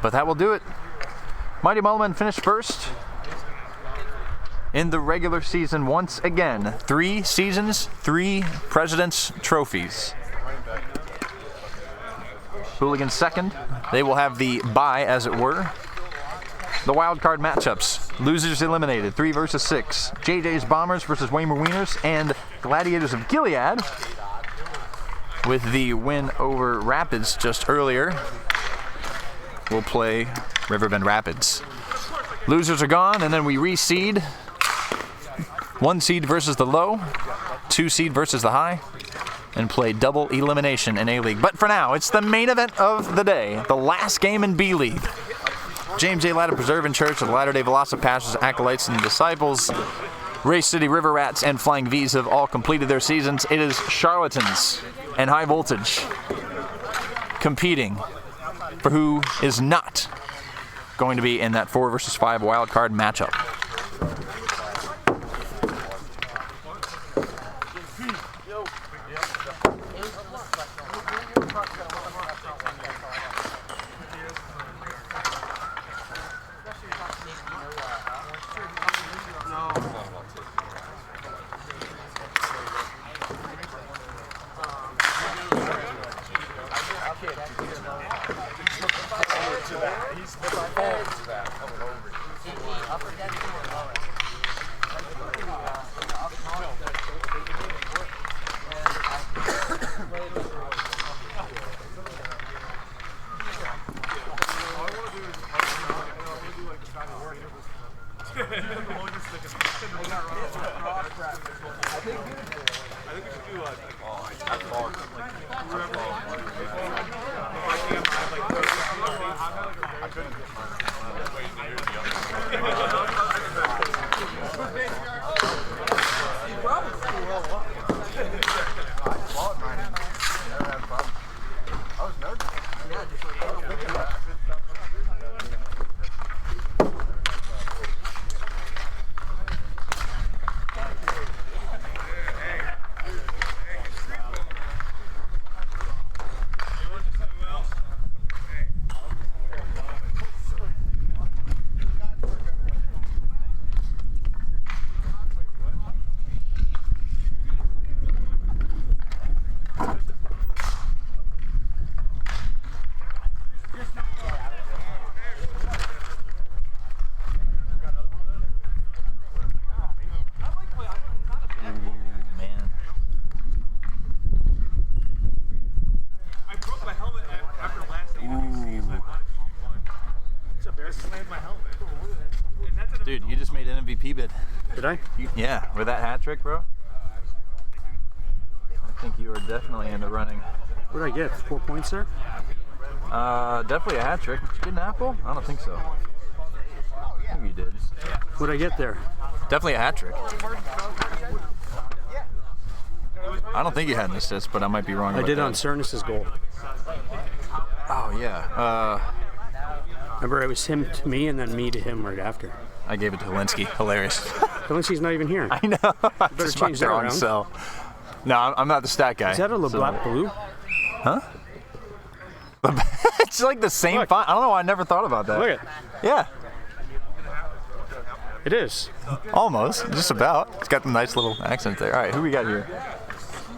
But that will do it. Mighty Mulletmen finished 1st in the regular season once again. 3 seasons, 3 President's trophies. Hooligans 2nd. They will have the bye, as it were. The wild card matchups. Losers eliminated, 3 versus 6. JJ's Bombers versus Waymer Wieners and Gladiators of Gilead. With the win over Rapids just earlier, we'll play Riverbend Rapids. Losers are gone, and then we reseed. 1 seed versus the low, 2 seed versus the high, and play double elimination in A-League. But for now, it's the main event of the day, the last game in B-League. James A. Latta Preserving Church of the Latter-day Velocipastors, Acolytes, and Disciples, Race City River Rats, and Flying V's have all completed their seasons. It is Charlatans and High Voltage competing for who is not going to be in that 4 versus 5 wild card matchup. Dude, you just made an MVP bid. Did I? Yeah, with that hat trick, bro. I think you are definitely in the running. What did I get? 4 points there? Definitely a hat trick. Did you get an apple? I don't think so. I think you did. What did I get there? Definitely a hat trick. I don't think you had an assist, but I might be wrong. I did on Cernas' goal. Oh, yeah. Remember, it was him to me and then me to him right after. I gave it to Alinsky. Hilarious. Alinsky's not even here. I know. I better change that around. So. No, I'm not the stat guy. Is that a LeBlanc blue? Huh? It's like the same font. I don't know why I never thought about that. Look at it. Yeah. It is. Almost. Just about. It's got the nice little accent there. All right, who we got here?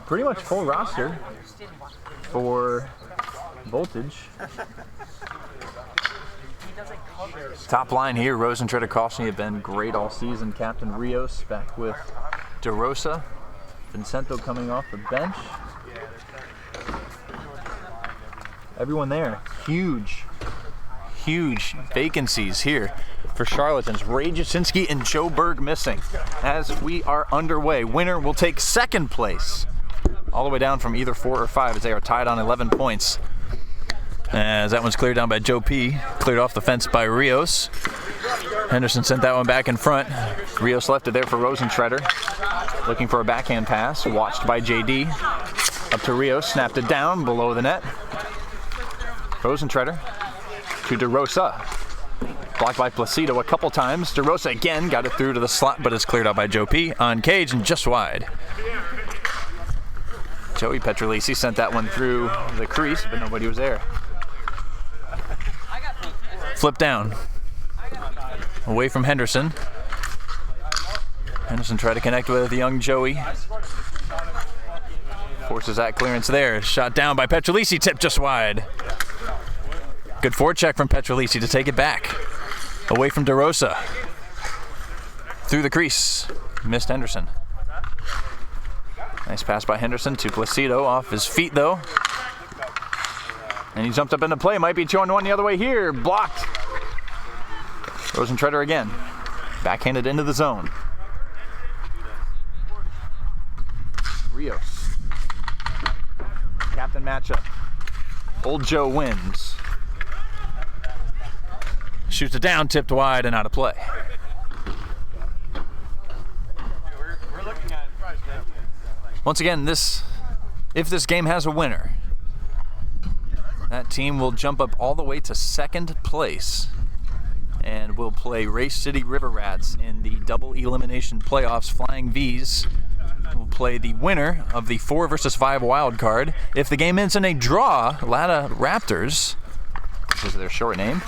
Pretty much full roster for Voltage. Top line here, Rose and Tredakosny have been great all season. Captain Rios back with DeRosa. Vincento coming off the bench. Everyone there. Huge vacancies here. for Charlatans. Ray Jasinski and Joe Berg missing. As we are underway, winner will take second place. All the way down from either 4 or 5 as they are tied on 11 points. As that one's cleared down by Joe P. Cleared off the fence by Rios. Henderson sent that one back in front. Rios left it there for Rosentreader. Looking for a backhand pass. Watched by JD. Up to Rios. Snapped it down below the net. Rosentreader to DeRosa. Blocked by Placido a couple times. DeRosa again got it through to the slot, but it's cleared out by Joe P. On cage and just wide. Joey Petrolisi sent that one through the crease, but nobody was there. Flip down. Away from Henderson. Henderson tried to connect with young Joey. Forces that clearance there. Shot down by Petrolisi, tipped just wide. Good forecheck from Petrolisi to take it back. Away from DeRosa. Through the crease. Missed Henderson. Nice pass by Henderson to Placido. Off his feet though. And he jumped up into play. Might be 2-on-1 the other way here. Blocked. Rosentreader again. Backhanded into the zone. Rios. Captain matchup. Old Joe wins. Shoots it down, tipped wide and out of play. Once again, if this game has a winner, that team will jump up all the way to second place and will play Race City River Rats in the double elimination playoffs. Flying V's will play the winner of the 4 versus 5 wild card. If the game ends in a draw, Latta Raptors, which is their short name,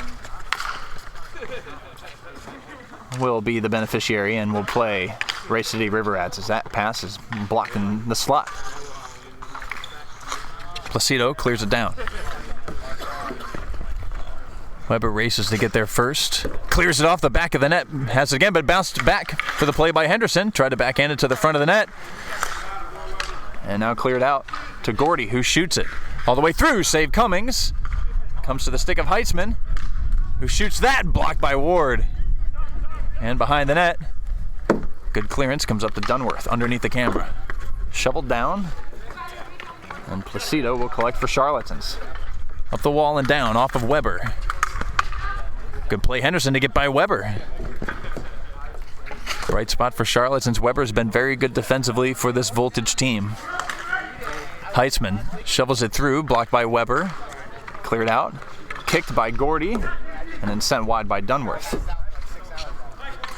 will be the beneficiary and will play Race City River Rats as that pass is blocked in the slot. Placido clears it down. Weber races to get there first. Clears it off the back of the net. Has it again, but bounced back for the play by Henderson. Tried to backhand it to the front of the net. And now cleared out to Gordy, who shoots it all the way through. Save Cummings. Comes to the stick of Heitzman, who shoots that. Blocked by Ward. And behind the net, good clearance comes up to Dunworth underneath the camera. Shoveled down. And Placido will collect for Charlatans. Up the wall and down off of Weber. Good play Henderson to get by Weber. Right spot for Charlatans. Weber's been very good defensively for this Voltage team. Heitzman shovels it through, blocked by Weber. Cleared out. Kicked by Gordy. And then sent wide by Dunworth.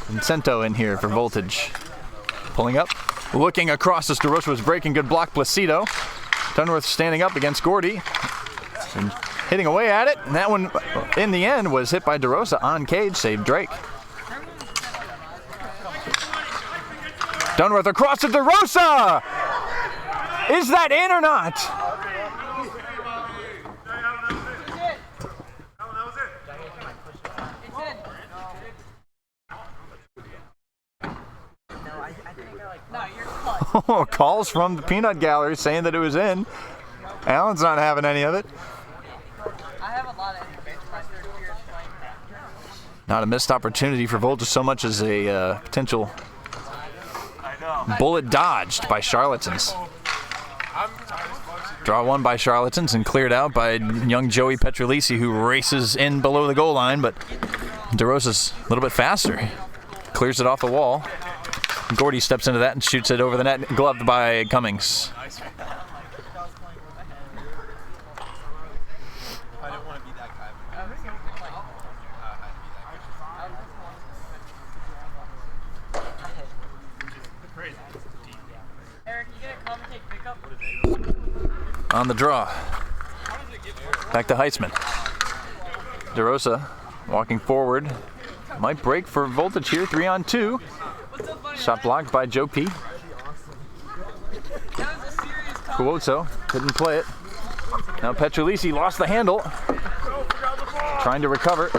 Vincento in here for Voltage. Pulling up. Looking across as DeRosa was breaking. Good block Placido. Dunworth standing up against Gordy. And hitting away at it. And that one, in the end, was hit by DeRosa on cage. Saved Drake. Dunworth across to DeRosa! Is that in or not? Calls from the peanut gallery saying that it was in. Allen's not having any of it. I have a lot of Not a missed opportunity for Voltage so much as a potential bullet dodged by Charlatans. Draw one by Charlatans and cleared out by young Joey Petrolisi, who races in below the goal line, but DeRosa's a little bit faster. Clears it off the wall. Gordy steps into that and shoots it over the net, gloved by Cummings. Eric, you gonna commentate pickup? On the draw. Back to Heitzman. DeRosa walking forward. Might break for Voltage here, 3-on-2. Shot blocked by Joe P. Cuozzo couldn't play it. Now Petrolisi lost the handle. Trying to recover.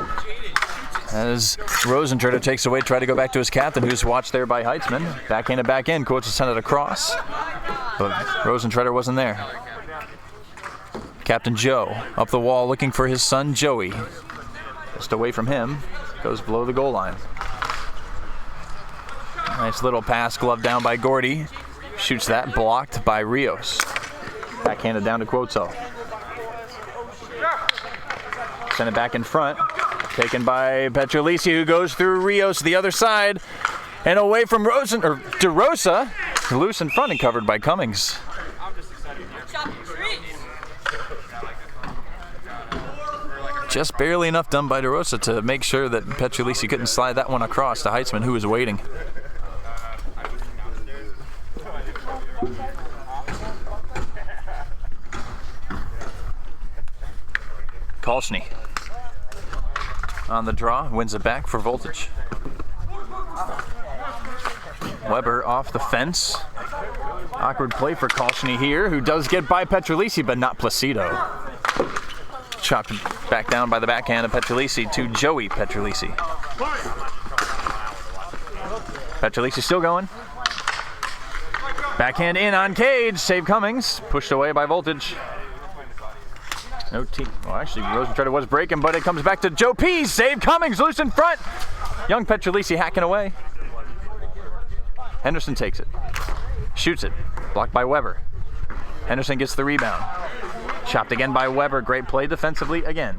As Rosentreader takes away, try to go back to his captain, who's watched there by Heitzman. Backhanded back in. Cuozzo sent it across. But Rosentreader wasn't there. Captain Joe up the wall looking for his son Joey. Just away from him. goes below the goal line. Nice little pass, glove down by Gordy. Shoots that, blocked by Rios. Backhanded down to Quozo. Send it back in front. Taken by Petrolisi, who goes through Rios the other side. And away from DeRosa. Loose in front and covered by Cummings. Just barely enough done by DeRosa to make sure that Petrolisi couldn't slide that one across to Heitzman, who was waiting. Kolschny on the draw, wins it back for Voltage. Weber off the fence. Awkward play for Kolschny here, who does get by Petrolisi, but not Placido. Chopped back down by the backhand of Petrolisi to Joey Petrolisi. Petrolisi still going. Backhand in on Cage, save Cummings. Pushed away by Voltage. No team. Well, actually, Rosentreter was breaking, but it comes back to Joe P. Save Cummings, loose in front. Young Petrolisi hacking away. Henderson takes it. Shoots it. Blocked by Weber. Henderson gets the rebound. Chopped again by Weber. Great play defensively again.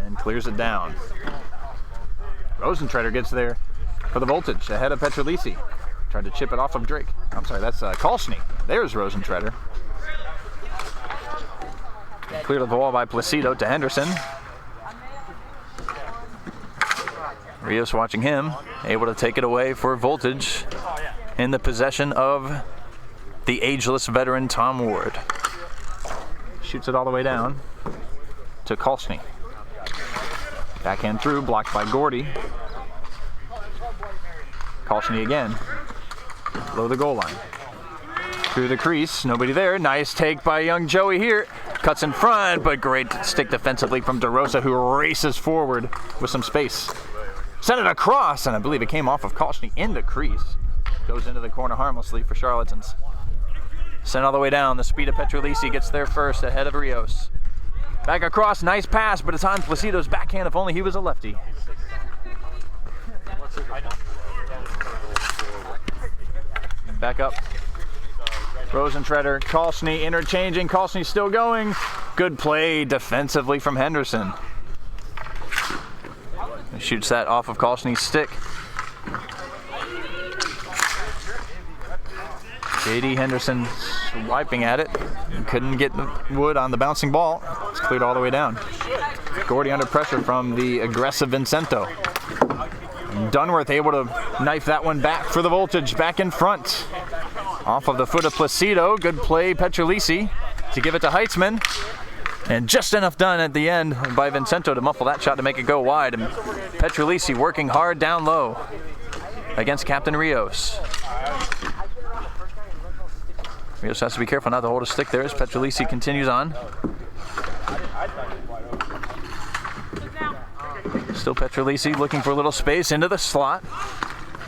And clears it down. Rosentreter gets there for the Voltage ahead of Petrolisi. Tried to chip it off of Drake. I'm sorry, that's Kolschny. There's Rosentreter. Cleared of the wall by Placido to Henderson. Rios watching him, able to take it away for Voltage in the possession of the ageless veteran Tom Ward. Shoots it all the way down to Kolschny. Backhand through, blocked by Gordy. Kolschny again, below the goal line. Through the crease, nobody there. Nice take by young Joey here. Cuts in front, but great stick defensively from DeRosa, who races forward with some space. Sent it across, and I believe it came off of Kolschny in the crease. Goes into the corner harmlessly for Charlatans. Sent all the way down. The speed of Petrolisi gets there first, ahead of Rios. Back across, nice pass, but it's on Placido's backhand. If only he was a lefty. Back up. Rosentreter, Kolschny interchanging. Kolschny still going. Good play defensively from Henderson. Shoots that off of Kolschny's stick. J.D. Henderson wiping at it. Couldn't get Wood on the bouncing ball. It's cleared all the way down. Gordy under pressure from the aggressive Vincento. Dunworth able to knife that one back for the Voltage. Back in front. Off of the foot of Placido. Good play, Petrolisi, to give it to Heitzman. And just enough done at the end by Vincento to muffle that shot to make it go wide. And Petrolisi working hard down low against Captain Rios. Rios has to be careful not to hold a stick there as Petrolisi continues on. Still Petrolisi looking for a little space into the slot.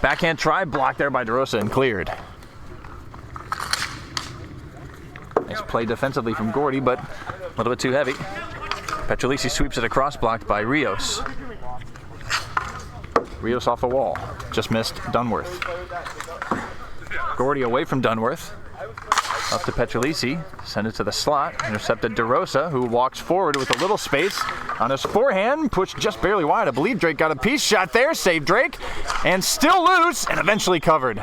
Backhand try, blocked there by DeRosa and cleared. Nice play defensively from Gordy, but a little bit too heavy. Petrolisi sweeps it across, blocked by Rios. Rios off the wall, just missed Dunworth. Gordy away from Dunworth. Up to Petrolisi, send it to the slot, intercepted DeRosa, who walks forward with a little space on his forehand, pushed just barely wide. I believe Drake got a piece shot there, saved Drake, and still loose, and eventually covered.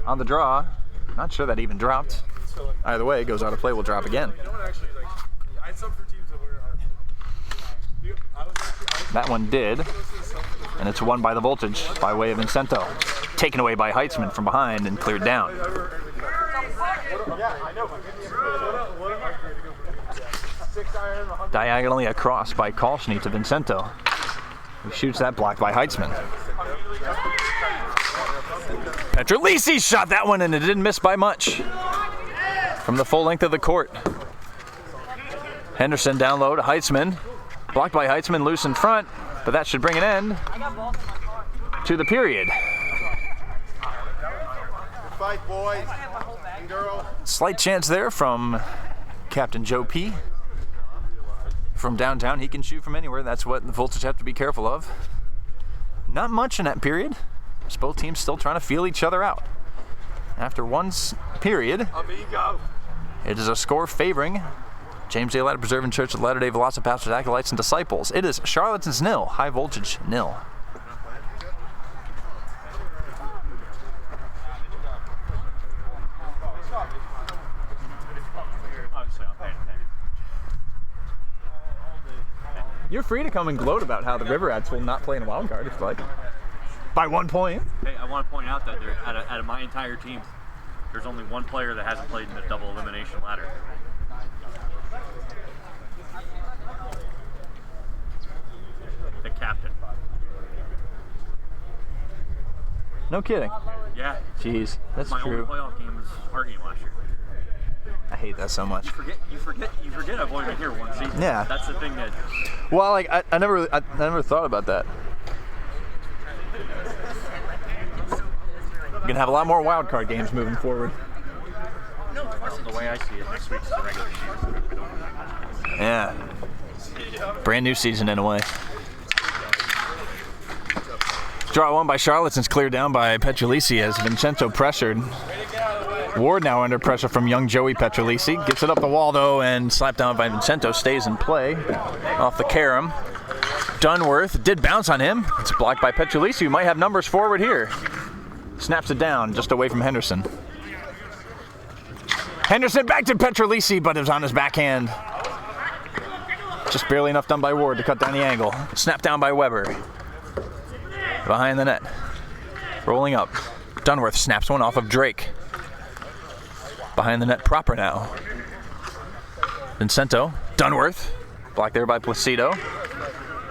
On the draw, not sure that even dropped. Either way, it goes out of play, will drop again. That one did, and it's won by the Voltage by way of Vincento. Taken away by Heitzman from behind and cleared down. Diagonally across by Kolschny to Vincento. He shoots that, blocked by Heitzman. Petrolisi shot that one and it didn't miss by much from the full length of the court. Henderson down low to Heitzman. Blocked by Heitzman, loose in front, but that should bring an end to the period. Good fight, boys and girls. Slight chance there from Captain Joe P. From downtown, he can shoot from anywhere. That's what the Voltage have to be careful of. Not much in that period. Just both teams still trying to feel each other out. After one period, Amigo. it is a score favoring James A. Latter Preserving Church of Latter-day Velocipastors, Acolytes, and Disciples. It is Charlottesville 0, High Voltage 0. You're free to come and gloat about how the River Rats will not play in a wild card if you like. By 1 point. Hey, I want to point out that out of my entire team, there's only one player that hasn't played in the double elimination ladder. The captain. No kidding. Yeah. Jeez, that's my true. only playoff game was our game last year. I hate that so much. You forget I've only been here one season. Yeah. That's the thing that. Well, like I never thought about that. You're gonna have a lot more wild card games moving forward. The way I see it, next week's the regular season. Yeah. Brand new season in a way. Draw 1 by Charlotte's cleared down by Petrolisi as Vincenzo pressured. Ward now under pressure from young Joey Petrolisi. Gets it up the wall though and slapped down by Vincenzo. Stays in play off the carom. Dunworth did bounce on him. It's blocked by Petrolisi, who might have numbers forward here. Snaps it down just away from Henderson. Henderson back to Petrolisi, but it was on his backhand. Just barely enough done by Ward to cut down the angle. Snapped down by Weber. Behind the net. Rolling up. Dunworth snaps one off of Drake. Behind the net proper now. Vincento. Dunworth. Blocked there by Placido.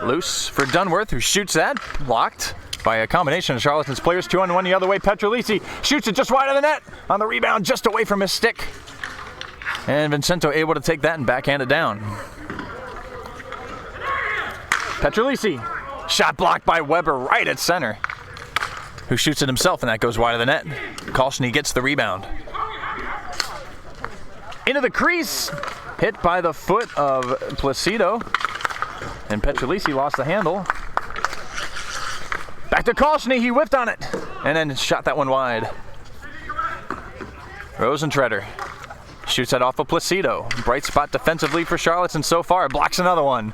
Loose for Dunworth, who shoots that. Blocked by a combination of Charlotte's players. 2-on-1 the other way. Petrolisi shoots it just wide of the net. On the rebound, just away from his stick. And Vincento able to take that and backhand it down. Petrolisi. Shot blocked by Weber right at center, who shoots it himself, and that goes wide of the net. Kolschny gets the rebound. Into the crease. Hit by the foot of Placido. And Petrolisi lost the handle. Back to Kolschny. He whiffed on it. And then shot that one wide. Rosentreter shoots that off of Placido. Bright spot defensively for Charlottesville so far. Blocks another one.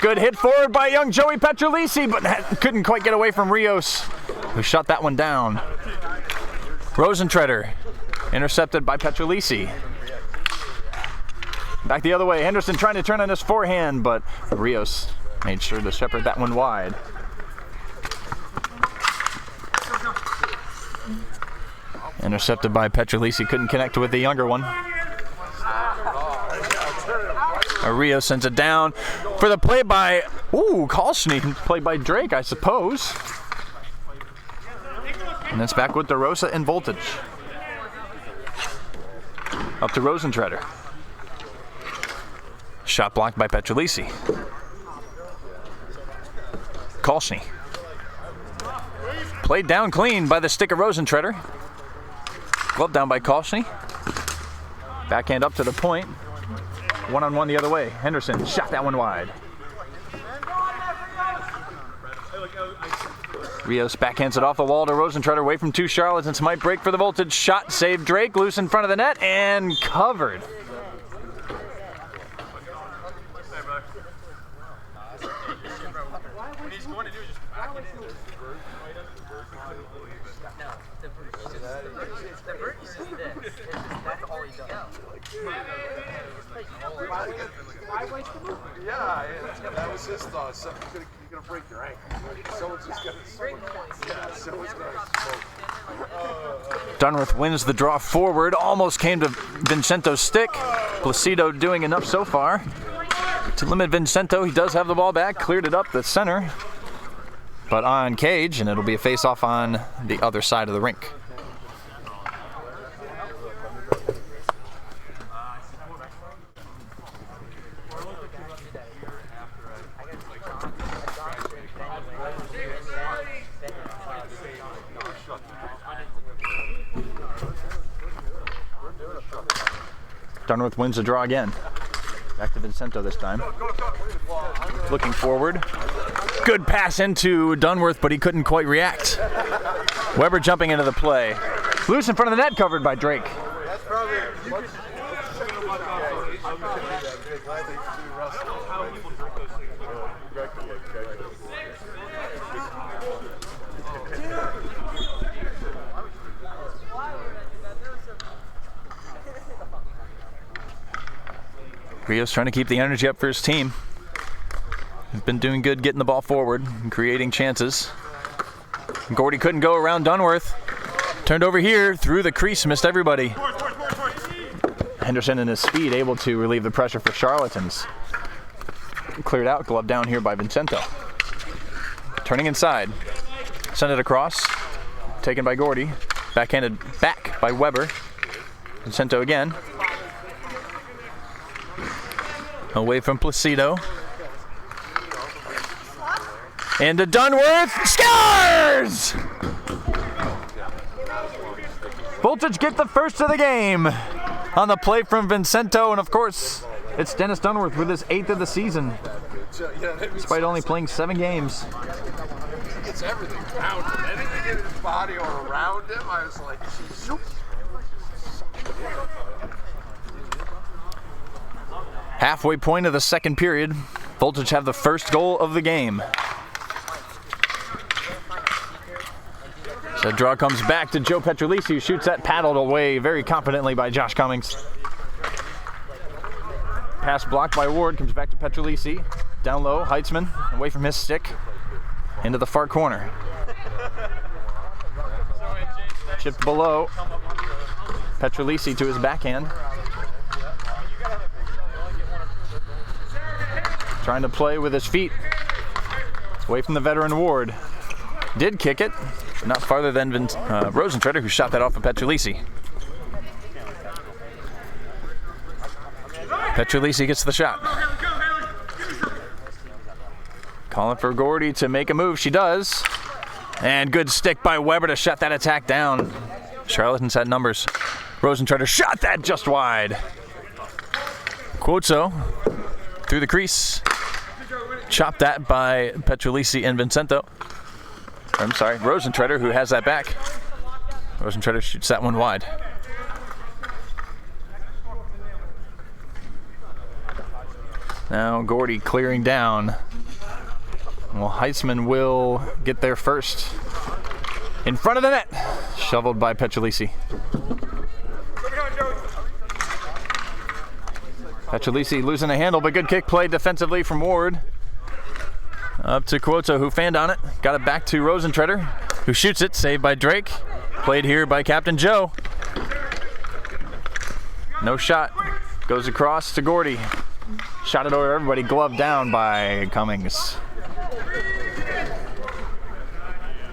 Good hit forward by young Joey Petrolisi, but couldn't quite get away from Rios, who shot that one down. Rosentreter intercepted by Petrolisi. Back the other way. Henderson trying to turn on his forehand, but Rios made sure to shepherd that one wide. Intercepted by Petrolisi. Couldn't connect with the younger one. Rios sends it down for the play by, Kolschny. Played by Drake, I suppose. And it's back with DeRosa and Voltage. Up to Rosentreter. Shot blocked by Petrolisi. Kolschny. Played down clean by the stick of Rosentreter. Glove down by Kolschny. Backhand up to the point. 1-on-1 the other way. Henderson shot that one wide. Rios backhands it off the wall to Rosentreter, away from 2 Charlottesville. Might break for the Voltage. Shot saved Drake, loose in front of the net, and covered. Yeah, that was his thought. You're gonna break your ankle. Someone's just gonna. Someone's gonna. Dunworth wins the draw forward. Almost came to Vincento's stick. Placido doing enough so far to limit Vincento. He does have the ball back. Cleared it up the center, but on Cage, and it'll be a face-off on the other side of the rink. Dunworth wins the draw again. Back to Vincento this time. Looking forward. Good pass into Dunworth, but he couldn't quite react. Weber jumping into the play. Loose in front of the net, covered by Drake. Rios trying to keep the energy up for his team. He's been doing good getting the ball forward and creating chances. Gordy couldn't go around Dunworth. Turned over here, through the crease, missed everybody. Henderson in his speed able to relieve the pressure for Charlatans. Cleared out, glove down here by Vincento. Turning inside. Send it across. Taken by Gordy. Backhanded back by Weber. Vincento again. Away from Placido. Into Dunworth. Scores! Voltage get the first of the game on the play from Vincento, and of course, it's Dennis Dunworth with his 8th of the season, despite only playing 7 games. He gets everything around him. Anything in his body or around him, I was like, zoop. Halfway point of the second period, Voltage have the first goal of the game. So the draw comes back to Joe Petrolisi, who shoots that paddled away very confidently by Josh Cummings. Pass blocked by Ward, comes back to Petrolisi. Down low, Heitzman, away from his stick, into the far corner. Chipped below, Petrolisi to his backhand. Trying to play with his feet. Away from the veteran Ward. Did kick it, but not farther than Rosentreter, who shot that off of Petrolisi. Petrolisi gets the shot. Calling for Gordy to make a move. She does. And good stick by Weber to shut that attack down. Charlatans had numbers. Rosentreter shot that just wide. Quozo through the crease. Chopped that by Petrolisi and Vincento. I'm sorry, Rosentreter, who has that back. Rosentreter shoots that one wide. Now Gordy clearing down. Well, Heitzman will get there first. In front of the net. Shoveled by Petrolisi. Petrolisi losing the handle, but good kick play defensively from Ward. Up to Quoto, who fanned on it. Got it back to Rosentreter, who shoots it. Saved by Drake. Played here by Captain Joe. No shot. Goes across to Gordy. Shot it over everybody. Gloved down by Cummings.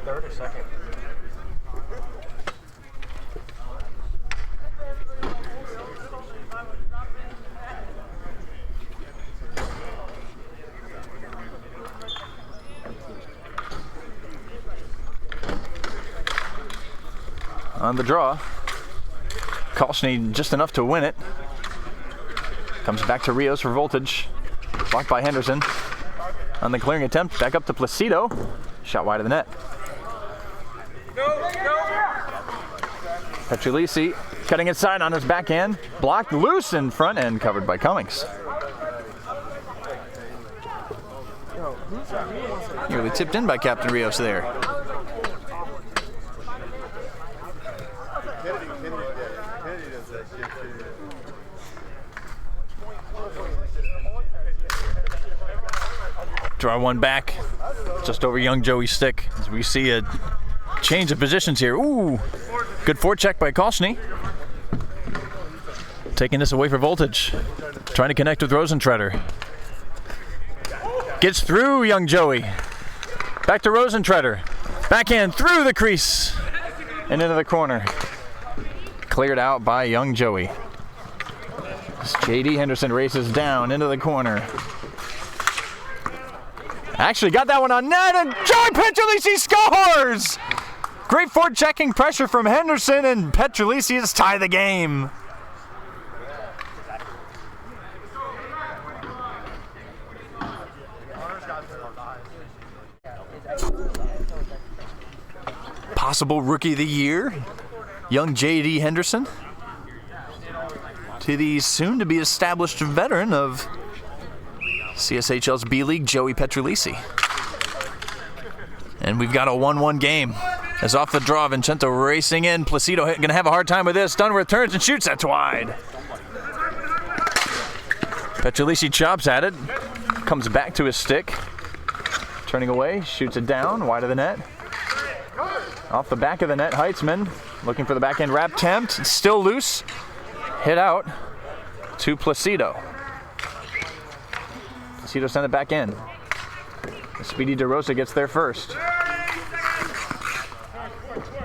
Third or second? On the draw. Kolschny just enough to win it. Comes back to Rios for Voltage. Blocked by Henderson. On the clearing attempt, back up to Placido. Shot wide of the net. Petrolisi cutting inside on his backhand. Blocked loose in front and covered by Cummings. Nearly tipped in by Captain Rios there. Draw one back, just over young Joey's stick, as we see a change of positions here. Ooh, good forecheck by Kolschny. Taking this away for Voltage. Trying to connect with Rosentreter. Gets through young Joey. Back to Rosentreter. Backhand through the crease and into the corner. Cleared out by young Joey. As J.D. Henderson races down into the corner. Actually got that one on net, and Joey Petrolisi scores! Great forechecking pressure from Henderson, and Petrolisi has tied the game. Possible Rookie of the Year, young J.D. Henderson, to the soon-to-be established veteran of CSHL's B League, Joey Petrolisi. And we've got a 1-1 game. As off the draw, Vincento racing in. Placido going to have a hard time with this. Dunworth turns and shoots. That's wide. Petrolisi chops at it. Comes back to his stick. Turning away, shoots it down, wide of the net. Off the back of the net, Heitzman looking for the backhand wrap attempt. It's still loose. Hit out to Placido. Placido sent it back in. Speedy DeRosa gets there first.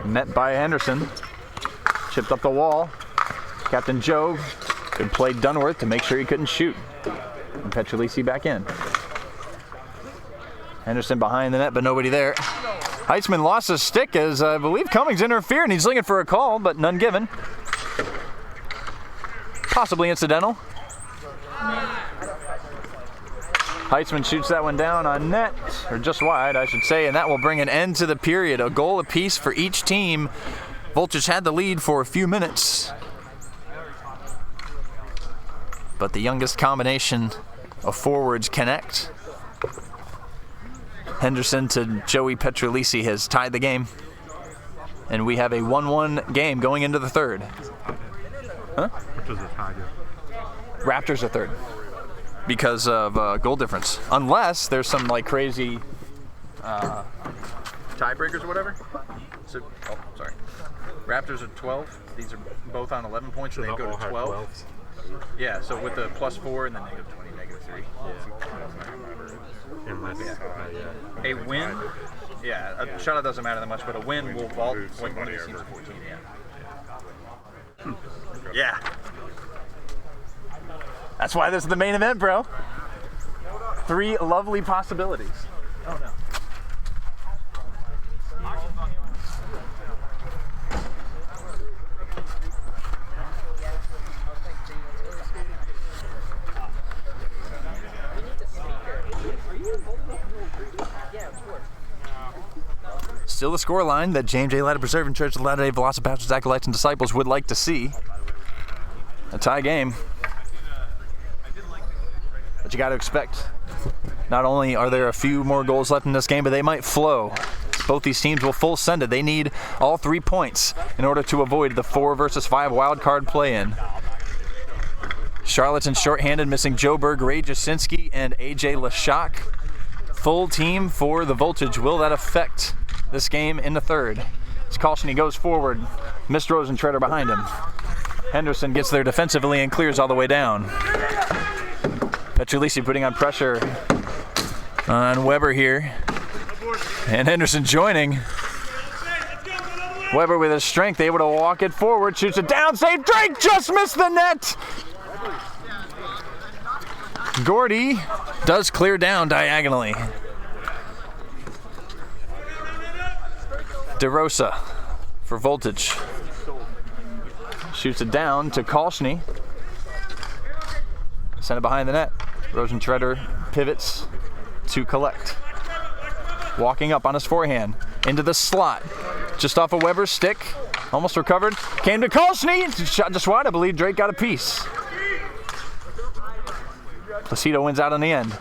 Met by Henderson. Chipped up the wall. Captain Joe good play Dunworth to make sure he couldn't shoot. And Petrolisi back in. Henderson behind the net, but nobody there. Heitzman lost his stick as I believe Cummings interfered, and he's looking for a call, but none given. Possibly incidental. Heitzman shoots that one down on net, or just wide, I should say, and that will bring an end to the period. A goal apiece for each team. Voltage had the lead for a few minutes, but the youngest combination of forwards connect. Henderson to Joey Petrolisi has tied the game, and we have a 1-1 game going into the third. Huh? Which is a tie. Raptors are third because of goal difference, unless there's some like crazy tiebreakers or whatever. So, oh, sorry. Raptors are 12. These are both on 11 points, so they go to 12. Yeah, so with the +4 and then -20, -3. A win, yeah, a shutout doesn't matter that much, but a win will vault when one of these teams are 14. Yeah. That's why this is the main event, bro. 3 lovely possibilities. Oh no. Still a score line that James J. Latter Preserving Church of Latter-day Velocipastors, Acolytes, and Disciples would like to see. A tie game. But you got to expect, not only are there a few more goals left in this game, but they might flow. Both these teams will full send it. They need all 3 points in order to avoid the 4 versus 5 wild card play-in. Charlotte's shorthanded, missing Joe Berg, Ray Jasinski, and AJ Lashak. Full team for the Voltage. Will that affect this game in the third? As Kalshny goes forward, missed Rosentreader behind him. Henderson gets there defensively and clears all the way down. Petrolisi putting on pressure on Weber here. And Henderson joining. Weber with his strength, able to walk it forward, shoots it down, save Drake, just missed the net! Gordy does clear down diagonally. DeRosa for Voltage. Shoots it down to Kalshny. Send it behind the net. Rosentreader pivots to collect. Walking up on his forehand. Into the slot. Just off of Weber's stick. Almost recovered. Came to Kalshny. Shot just wide. I believe Drake got a piece. Placido wins out on the end.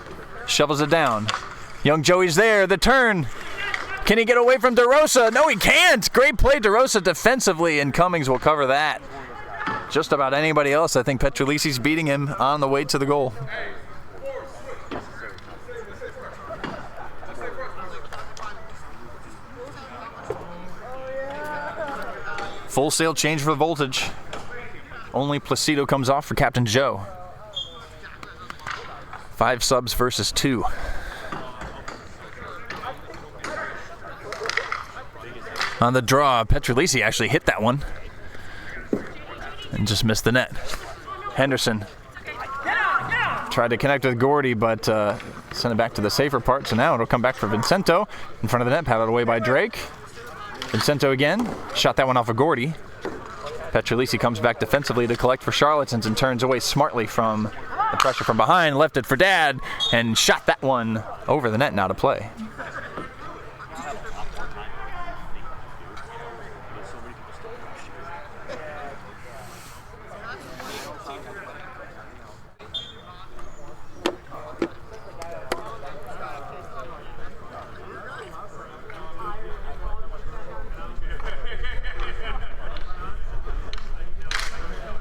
Shovels it down. Young Joey's there. The turn. Can he get away from DeRosa? No, he can't. Great play, DeRosa, defensively, and Cummings will cover that. Just about anybody else, I think Petrolisi's beating him on the way to the goal. Full sail change for Voltage. Only Placido comes off for Captain Joe. 5 subs versus 2. On the draw, Petrolisi actually hit that one and just missed the net. Henderson tried to connect with Gordy, but sent it back to the safer part, so now it'll come back for Vincento. In front of the net, paddled away by Drake. Vincento again, shot that one off of Gordy. Petrolisi comes back defensively to collect for Charlottesans and turns away smartly from The pressure from behind, left it for Dad, and shot that one over the net and out of play.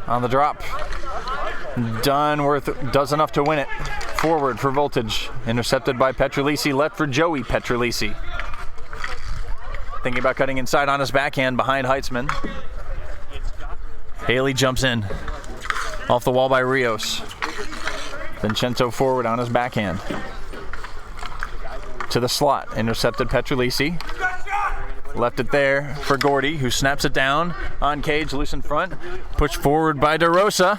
On the drop, Dunworth does enough to win it. Forward for Voltage, intercepted by Petrolisi, left for Joey Petrolisi. Thinking about cutting inside on his backhand behind Heitzman. Haley jumps in, off the wall by Rios. Vincenzo forward on his backhand. To the slot, intercepted Petrolisi. Left it there for Gordy, who snaps it down on cage, loose in front. Pushed forward by DeRosa.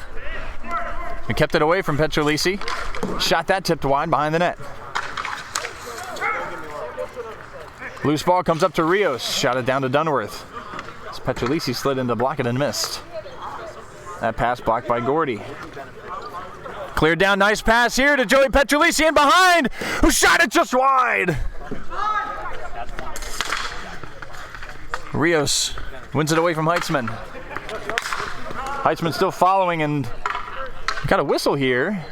And kept it away from Petrolisi. Shot that tipped wide behind the net. Loose ball comes up to Rios. Shot it down to Dunworth. As Petrolisi slid in to block it and missed. That pass blocked by Gordy. Cleared down, nice pass here to Joey Petrolisi in behind, who shot it just wide. Rios wins it away from Heitzman. Heitzman still following and got a whistle here.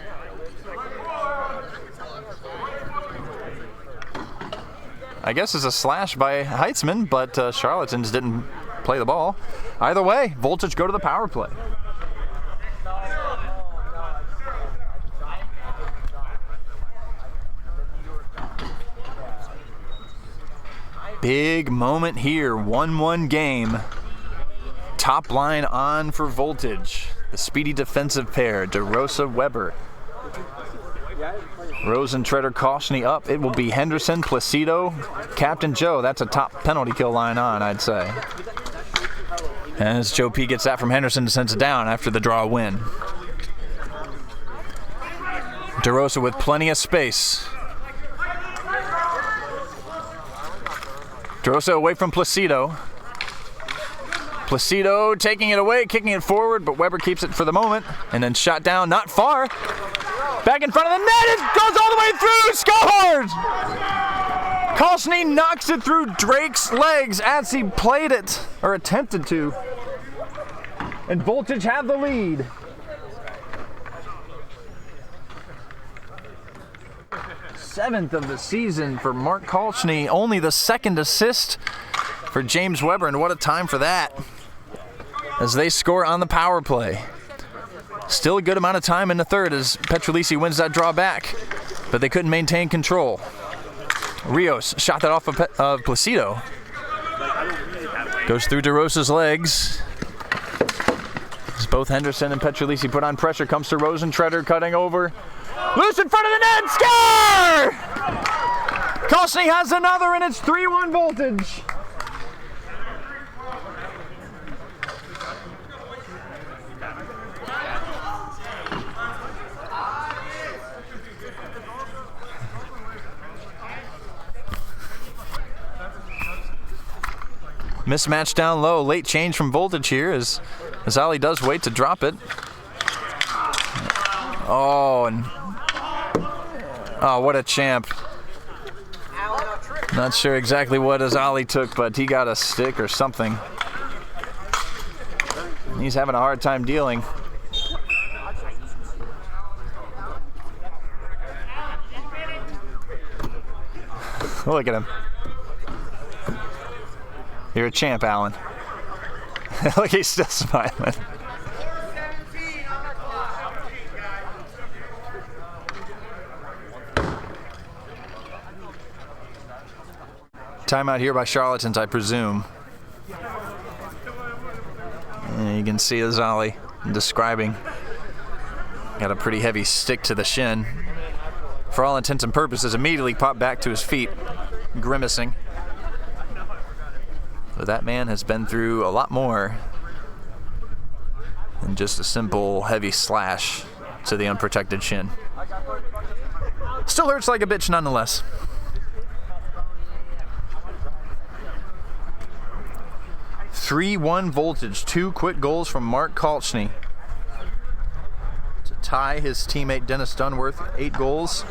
I guess it's a slash by Heitzman, but Charlatans didn't play the ball. Either way, Voltage go to the power play. Big moment here, 1-1 game. Top line on for Voltage. The speedy defensive pair, DeRosa, Weber. Rosentretter, Koshny up. It will be Henderson, Placido, Captain Joe. That's a top penalty kill line on, I'd say. And as Joe P gets that from Henderson, sends it down after the draw win. DeRosa with plenty of space. DeRosa away from Placido. Placido taking it away, kicking it forward, but Weber keeps it for the moment. And then shot down, not far. Back in front of the net, it goes all the way through, scores! Koshny knocks it through Drake's legs as he played it, or attempted to. And Voltage have the lead. Seventh of the season for Mark Koshny, only the second assist for James Weber, and what a time for that as they score on the power play. Still a good amount of time in the third as Petrolisi wins that draw back, but they couldn't maintain control. Rios shot that off of Placido. Goes through DeRosa's legs. As both Henderson and Petrolisi put on pressure, comes to Rosentretter cutting over. Loose in front of the net, score! Koshny has another, and it's 3-1 Voltage. Mismatch down low, late change from Voltage here as Ali does wait to drop it. Oh, what a champ. Not sure exactly what Azali took, but he got a stick or something. He's having a hard time dealing. Look at him. You're a champ, Alan. Look, he's still smiling. Timeout here by Charlatans, I presume. And you can see Azali describing. Got a pretty heavy stick to the shin. For all intents and purposes, immediately popped back to his feet, grimacing. So that man has been through a lot more than just a simple heavy slash to the unprotected shin. Still hurts like a bitch nonetheless. 3-1 Voltage. 2 quick goals from Mark Koshny to tie his teammate Dennis Dunworth, 8 goals.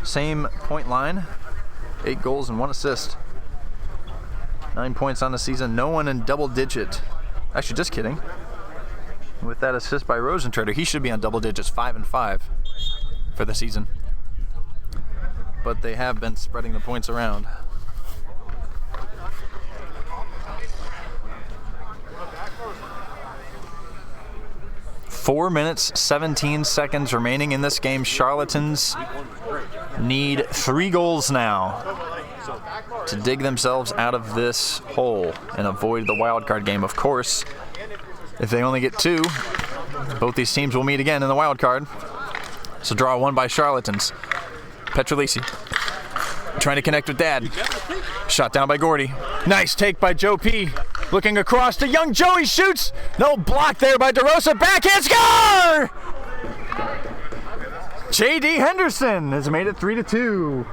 Same point line, 8 goals and 1 assist. 9 points on the season, no one in double digit. Actually, just kidding. With that assist by Rosentrader, he should be on double digits, 5 and 5 for the season. But they have been spreading the points around. Four minutes, 17 seconds remaining in this game. Charlatans need 3 goals now to dig themselves out of this hole and avoid the wild card game. Of course, if they only get 2, both these teams will meet again in the wild card. So draw 1 by Charlatans. Petrolisi trying to connect with Dad. Shot down by Gordy. Nice take by Joe P. Looking across to young Joey, shoots. No block there by DeRosa. Backhand score! J.D. Henderson has made it 3-2.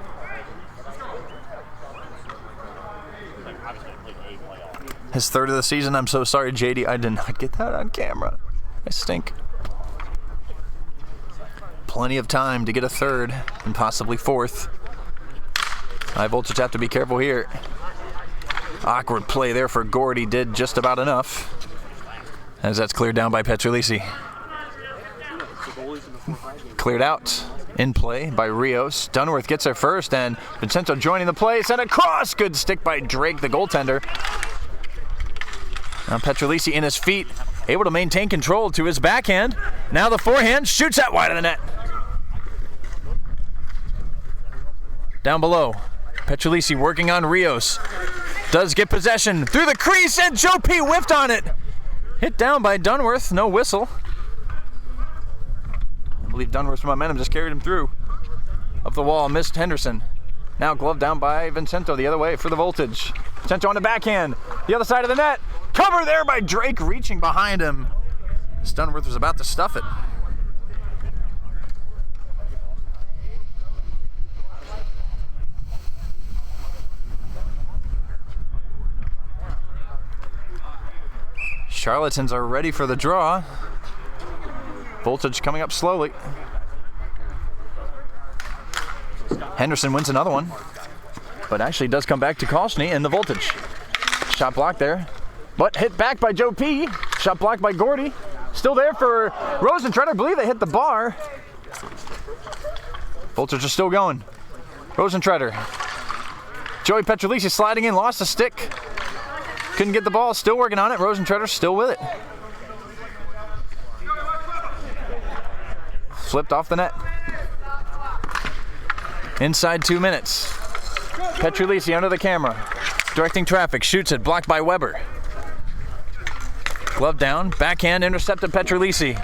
His 3rd of the season. I'm so sorry, J.D. I did not get that on camera. I stink. Plenty of time to get a 3rd and possibly 4th. High Voltage have to be careful here. Awkward play there for Gordy, did just about enough. As that's cleared down by Petrolisi. Cleared out in play by Rios. Dunworth gets there first, and Vincenzo joining the play. Sent across. Good stick by Drake, the goaltender. Now Petrolisi in his feet, able to maintain control to his backhand. Now the forehand shoots that wide of the net. Down below, Petrolisi working on Rios. Does get possession through the crease, and Joe P. whiffed on it. Hit down by Dunworth, no whistle. I believe Dunworth's momentum just carried him through. Up the wall, missed Henderson. Now gloved down by Vincento the other way for the Voltage. Vincento on the backhand, the other side of the net. Cover there by Drake, reaching behind him. Dunworth was about to stuff it. Charlatans are ready for the draw. Voltage coming up slowly. Henderson wins another one, but actually does come back to Kosny and the Voltage. Shot blocked there, but hit back by Joe P. Shot blocked by Gordy. Still there for Rosentrader. I believe they hit the bar. Voltage are still going. Rosentrader. Joey Petrolisi sliding in, lost a stick. Couldn't get the ball, still working on it. Rosentrader still with it. Flipped off the net. Inside 2 minutes. Petrolisi under the camera. Directing traffic, shoots it, blocked by Weber. Glove down, backhand intercepted Petrolisi.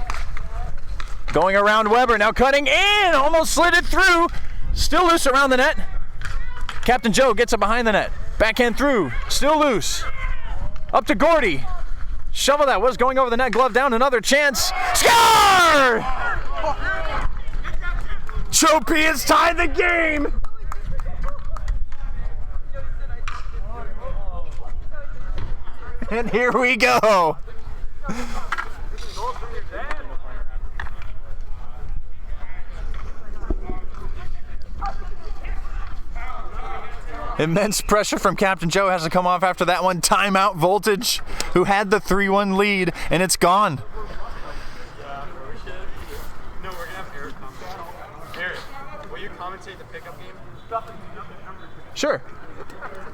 Going around Weber, now cutting in, almost slid it through. Still loose around the net. Captain Joe gets it behind the net. Backhand through, still loose. Up to Gordy. Shovel that was going over the net, glove down, another chance. Score! Joe P has tied the game. And here we go. Immense pressure from Captain Joe has to come off after that one. Timeout Voltage, who had the 3-1 lead, and it's gone. No, we're gonna have Eric commentate. Eric, will you commentate the pickup game? Sure.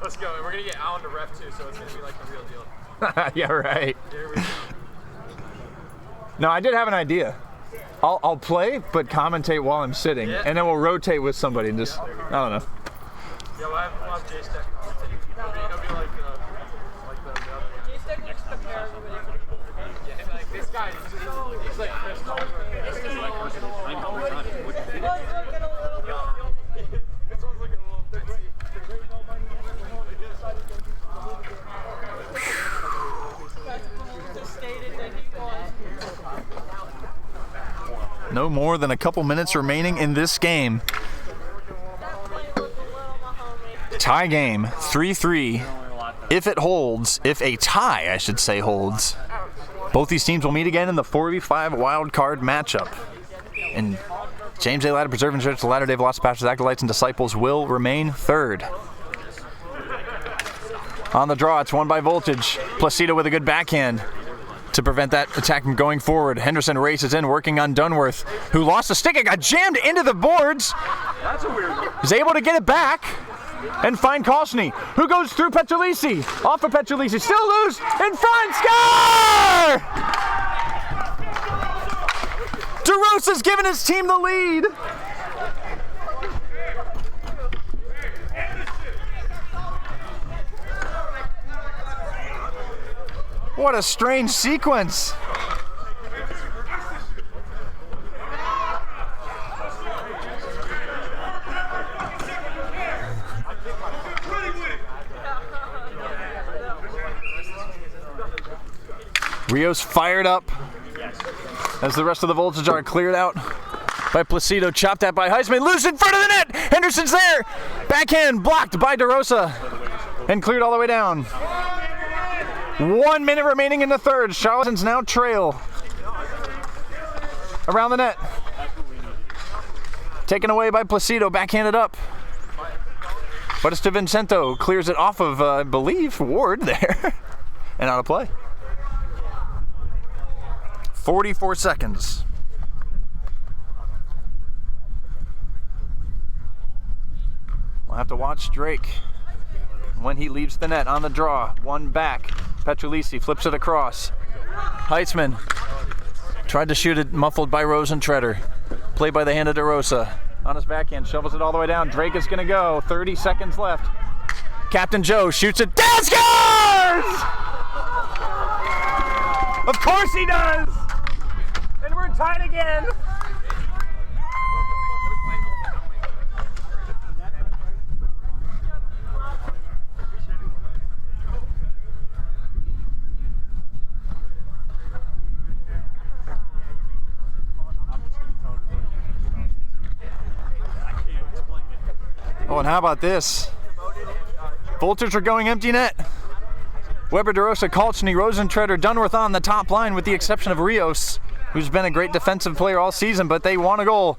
Let's go. We're gonna get Alan to ref too, so it's gonna be like the real deal. Yeah, right. Here we go. No, I did have an idea. I'll play, but commentate while I'm sitting, and then we'll rotate with somebody and just, I don't know. Yeah, we'll have J-Stack commentate. It'll be like the other one. J-Stack will just compare everybody. Yeah, like this guy, he's like Chris Paul. This is like Chris Paul. This one's looking a little fancy. No more than a couple minutes remaining in this game. Tie game, 3-3. If it holds, if a tie, I should say, holds, Both these teams will meet again in the 4v5 wild card matchup. And James A. Latta Preserve and Church, the Latter-day Velocity Pastors, Acolytes, and Disciples will remain third. On the draw, it's won by Voltage. Placido with a good backhand to prevent that attack from going forward. Henderson races in, working on Dunworth, who lost a stick and got jammed into the boards. That's a weird one. Is able to get it back and find Kosny, who goes through Petrolisi. Off of Petrolisi, still loose, in front, score! DeRosa's given his team the lead. What a strange sequence. Rio's fired up as the rest of the Voltage are cleared out by Placido, chopped at by Heisman, loose in front of the net. Henderson's there. Backhand blocked by DeRosa and cleared all the way down. 1 minute remaining in the third. Charlatans now trail around the net. Taken away by Placido, backhanded up. But it's to Vincento, clears it off of, I believe, Ward there, and out of play. 44 seconds. We'll have to watch Drake when he leaves the net on the draw. One back. Petrolisi flips it across. Heitzman tried to shoot it, muffled by Rosentreader. Played by the hand of DeRosa. On his backhand, shovels it all the way down. Drake is going to go. 30 seconds left. Captain Joe shoots it. Down, scores! Of course he does! And we're tied again. Oh, and how about this? Voltage are going empty net. Weber, DeRosa, Kolchny, Rosentreader, Dunworth on the top line with the exception of Rios, who's been a great defensive player all season, but they want a goal.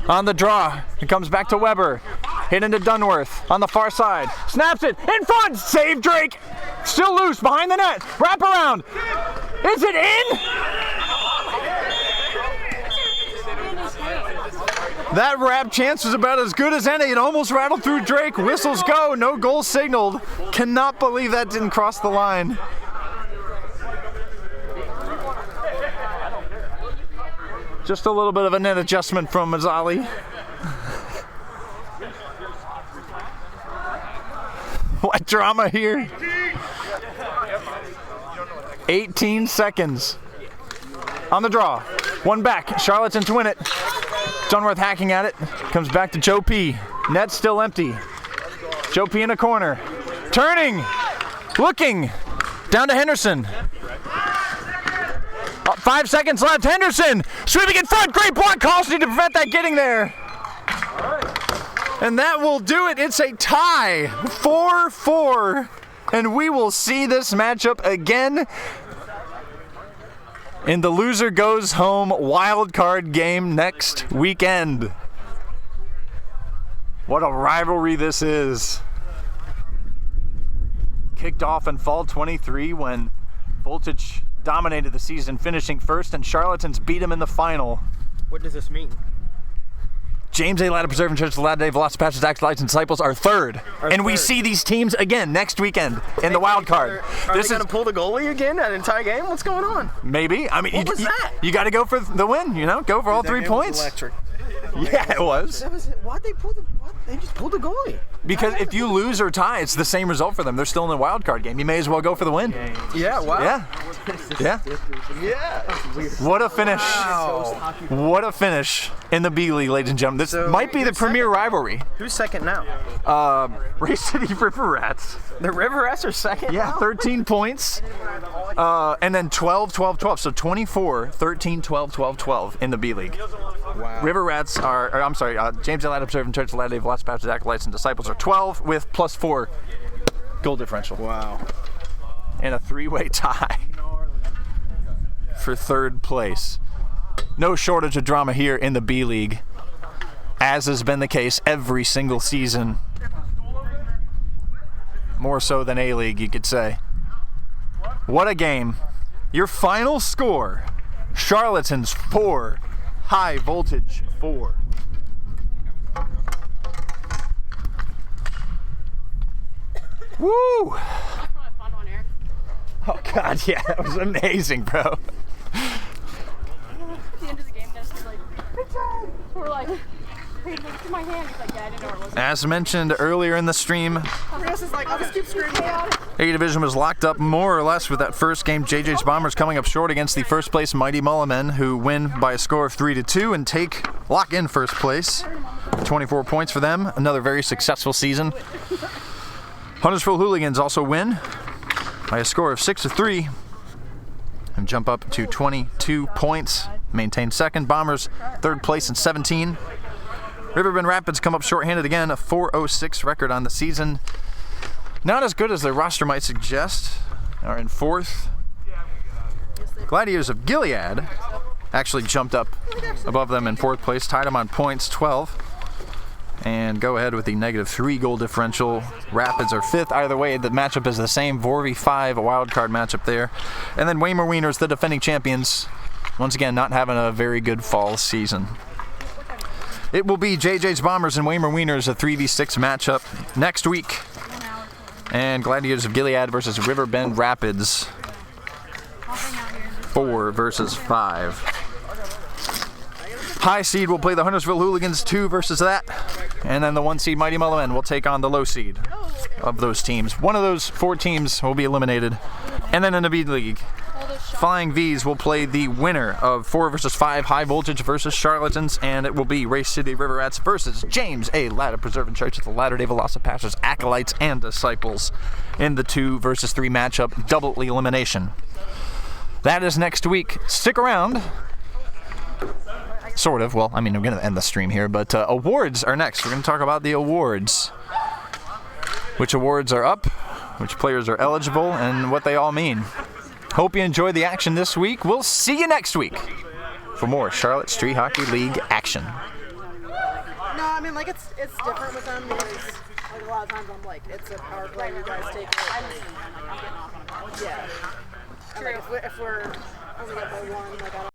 On the draw, it comes back to Weber. Hit into Dunworth on the far side. Snaps it in front, save Drake. Still loose behind the net. Wrap around. Is it in? That wrap chance was about as good as any. It almost rattled through Drake. Whistles go. No goal signaled. Cannot believe that didn't cross the line. Just a little bit of a net adjustment from Mazzali. What drama here? 18 seconds. On the draw. One back. Charlatans win it. Dunworth hacking at it. Comes back to Joe P. Net still empty. Joe P in a corner. Turning. Looking. Down to Henderson. 5 seconds left. Henderson sweeping in front. Great block. Kosny to prevent that getting there. And that will do it. It's a tie. 4-4. And we will see this matchup again in the loser goes home wild card game next weekend. What a rivalry this is. Kicked off in fall 23 when Voltage dominated the season, finishing first, and Charlatans beat them in the final. What does this mean? James A. Latta Preserve and Church, the Latter-day Velocity Pastors, Acolytes, and Disciples are third. We see these teams again next weekend in the wild card. Are they going to pull the goalie again an entire game? What's going on? Maybe. I mean, what was that? You got to go for the win, you know? Go for all 3 points. Electric. Yeah, it was. Why'd they pull the? They just pulled the goalie. Because if you lose or tie, it's the same result for them. They're still in the wild card game. You may as well go for the win. Yeah. Wow. Yeah. Yeah. Yeah. What a finish! Wow. What a finish in the B League, ladies and gentlemen. This might be the premier rivalry. Who's second now? Race City River Rats. The River Rats are second. Yeah, now? 13 points, and then 12, 12, 12. So 24, 13, 12, 12, 12 in the B League. Wow. River Rats James A. Latta Preserve and Church, the Latter-day Velocity Pastors, Acolytes, and Disciples are 12 with +4 goal differential. Wow. And a 3-way tie. for third place. No shortage of drama here in the B League, as has been the case every single season. More so than A League, you could say. What a game. Your final score, Charlatans 4, High Voltage 4. Woo! Oh God, yeah, that was amazing, bro. At the end of the game, we're like, hey, look at my hand. He's like, yeah, I didn't know where it was. As mentioned earlier in the stream, Chris is like, I'll just keep screaming at it. A Division was locked up more or less with that first game. JJ's Bombers coming up short against the first place Mighty Mullimen, who win by a score of 3-2 and lock in first place. 24 points for them. Another very successful season. Huntersville Hooligans also win by a score of 6-3 and jump up to 22 points. Maintain second. Bombers third place in 17. Riverbend Rapids come up shorthanded again, a 4-0-6 record on the season. Not as good as their roster might suggest. Are in fourth. Gladiators of Gilead actually jumped up above them in fourth place, tied them on points, 12. And go ahead with the -3 goal differential. Rapids are fifth. Either way, the matchup is the same. Vorvy 5, a wild card matchup there. And then Waymer Wieners, the defending champions, once again not having a very good fall season. It will be JJ's Bombers and Waymer Wieners, a 3v6 matchup next week. And Gladiators of Gilead versus Riverbend Rapids, 4 versus 5. High seed will play the Huntersville Hooligans, 2 versus that. And then the 1 seed Mighty Mullimen will take on the low seed of those teams. One of those 4 teams will be eliminated. And then in the B League, Flying V's will play the winner of 4 versus 5 High Voltage versus Charlatans, and it will be Race City River Rats versus James A. Latta Preserving Church of the Latter-day Velocipastors, Acolytes, and Disciples in the 2 versus 3 matchup, double elimination. That is next week. Stick around. Sort of. Well, I mean, I'm going to end the stream here, but awards are next. We're going to talk about the awards. Which awards are up, which players are eligible, and what they all mean. Hope you enjoyed the action this week. We'll see you next week for more Charlotte Street Hockey League action. No, I mean, like, it's different with them because, like, a lot of times I'm like, it's a power play, you guys take it. Yeah. And, like, if we're only up by 1, like, I don't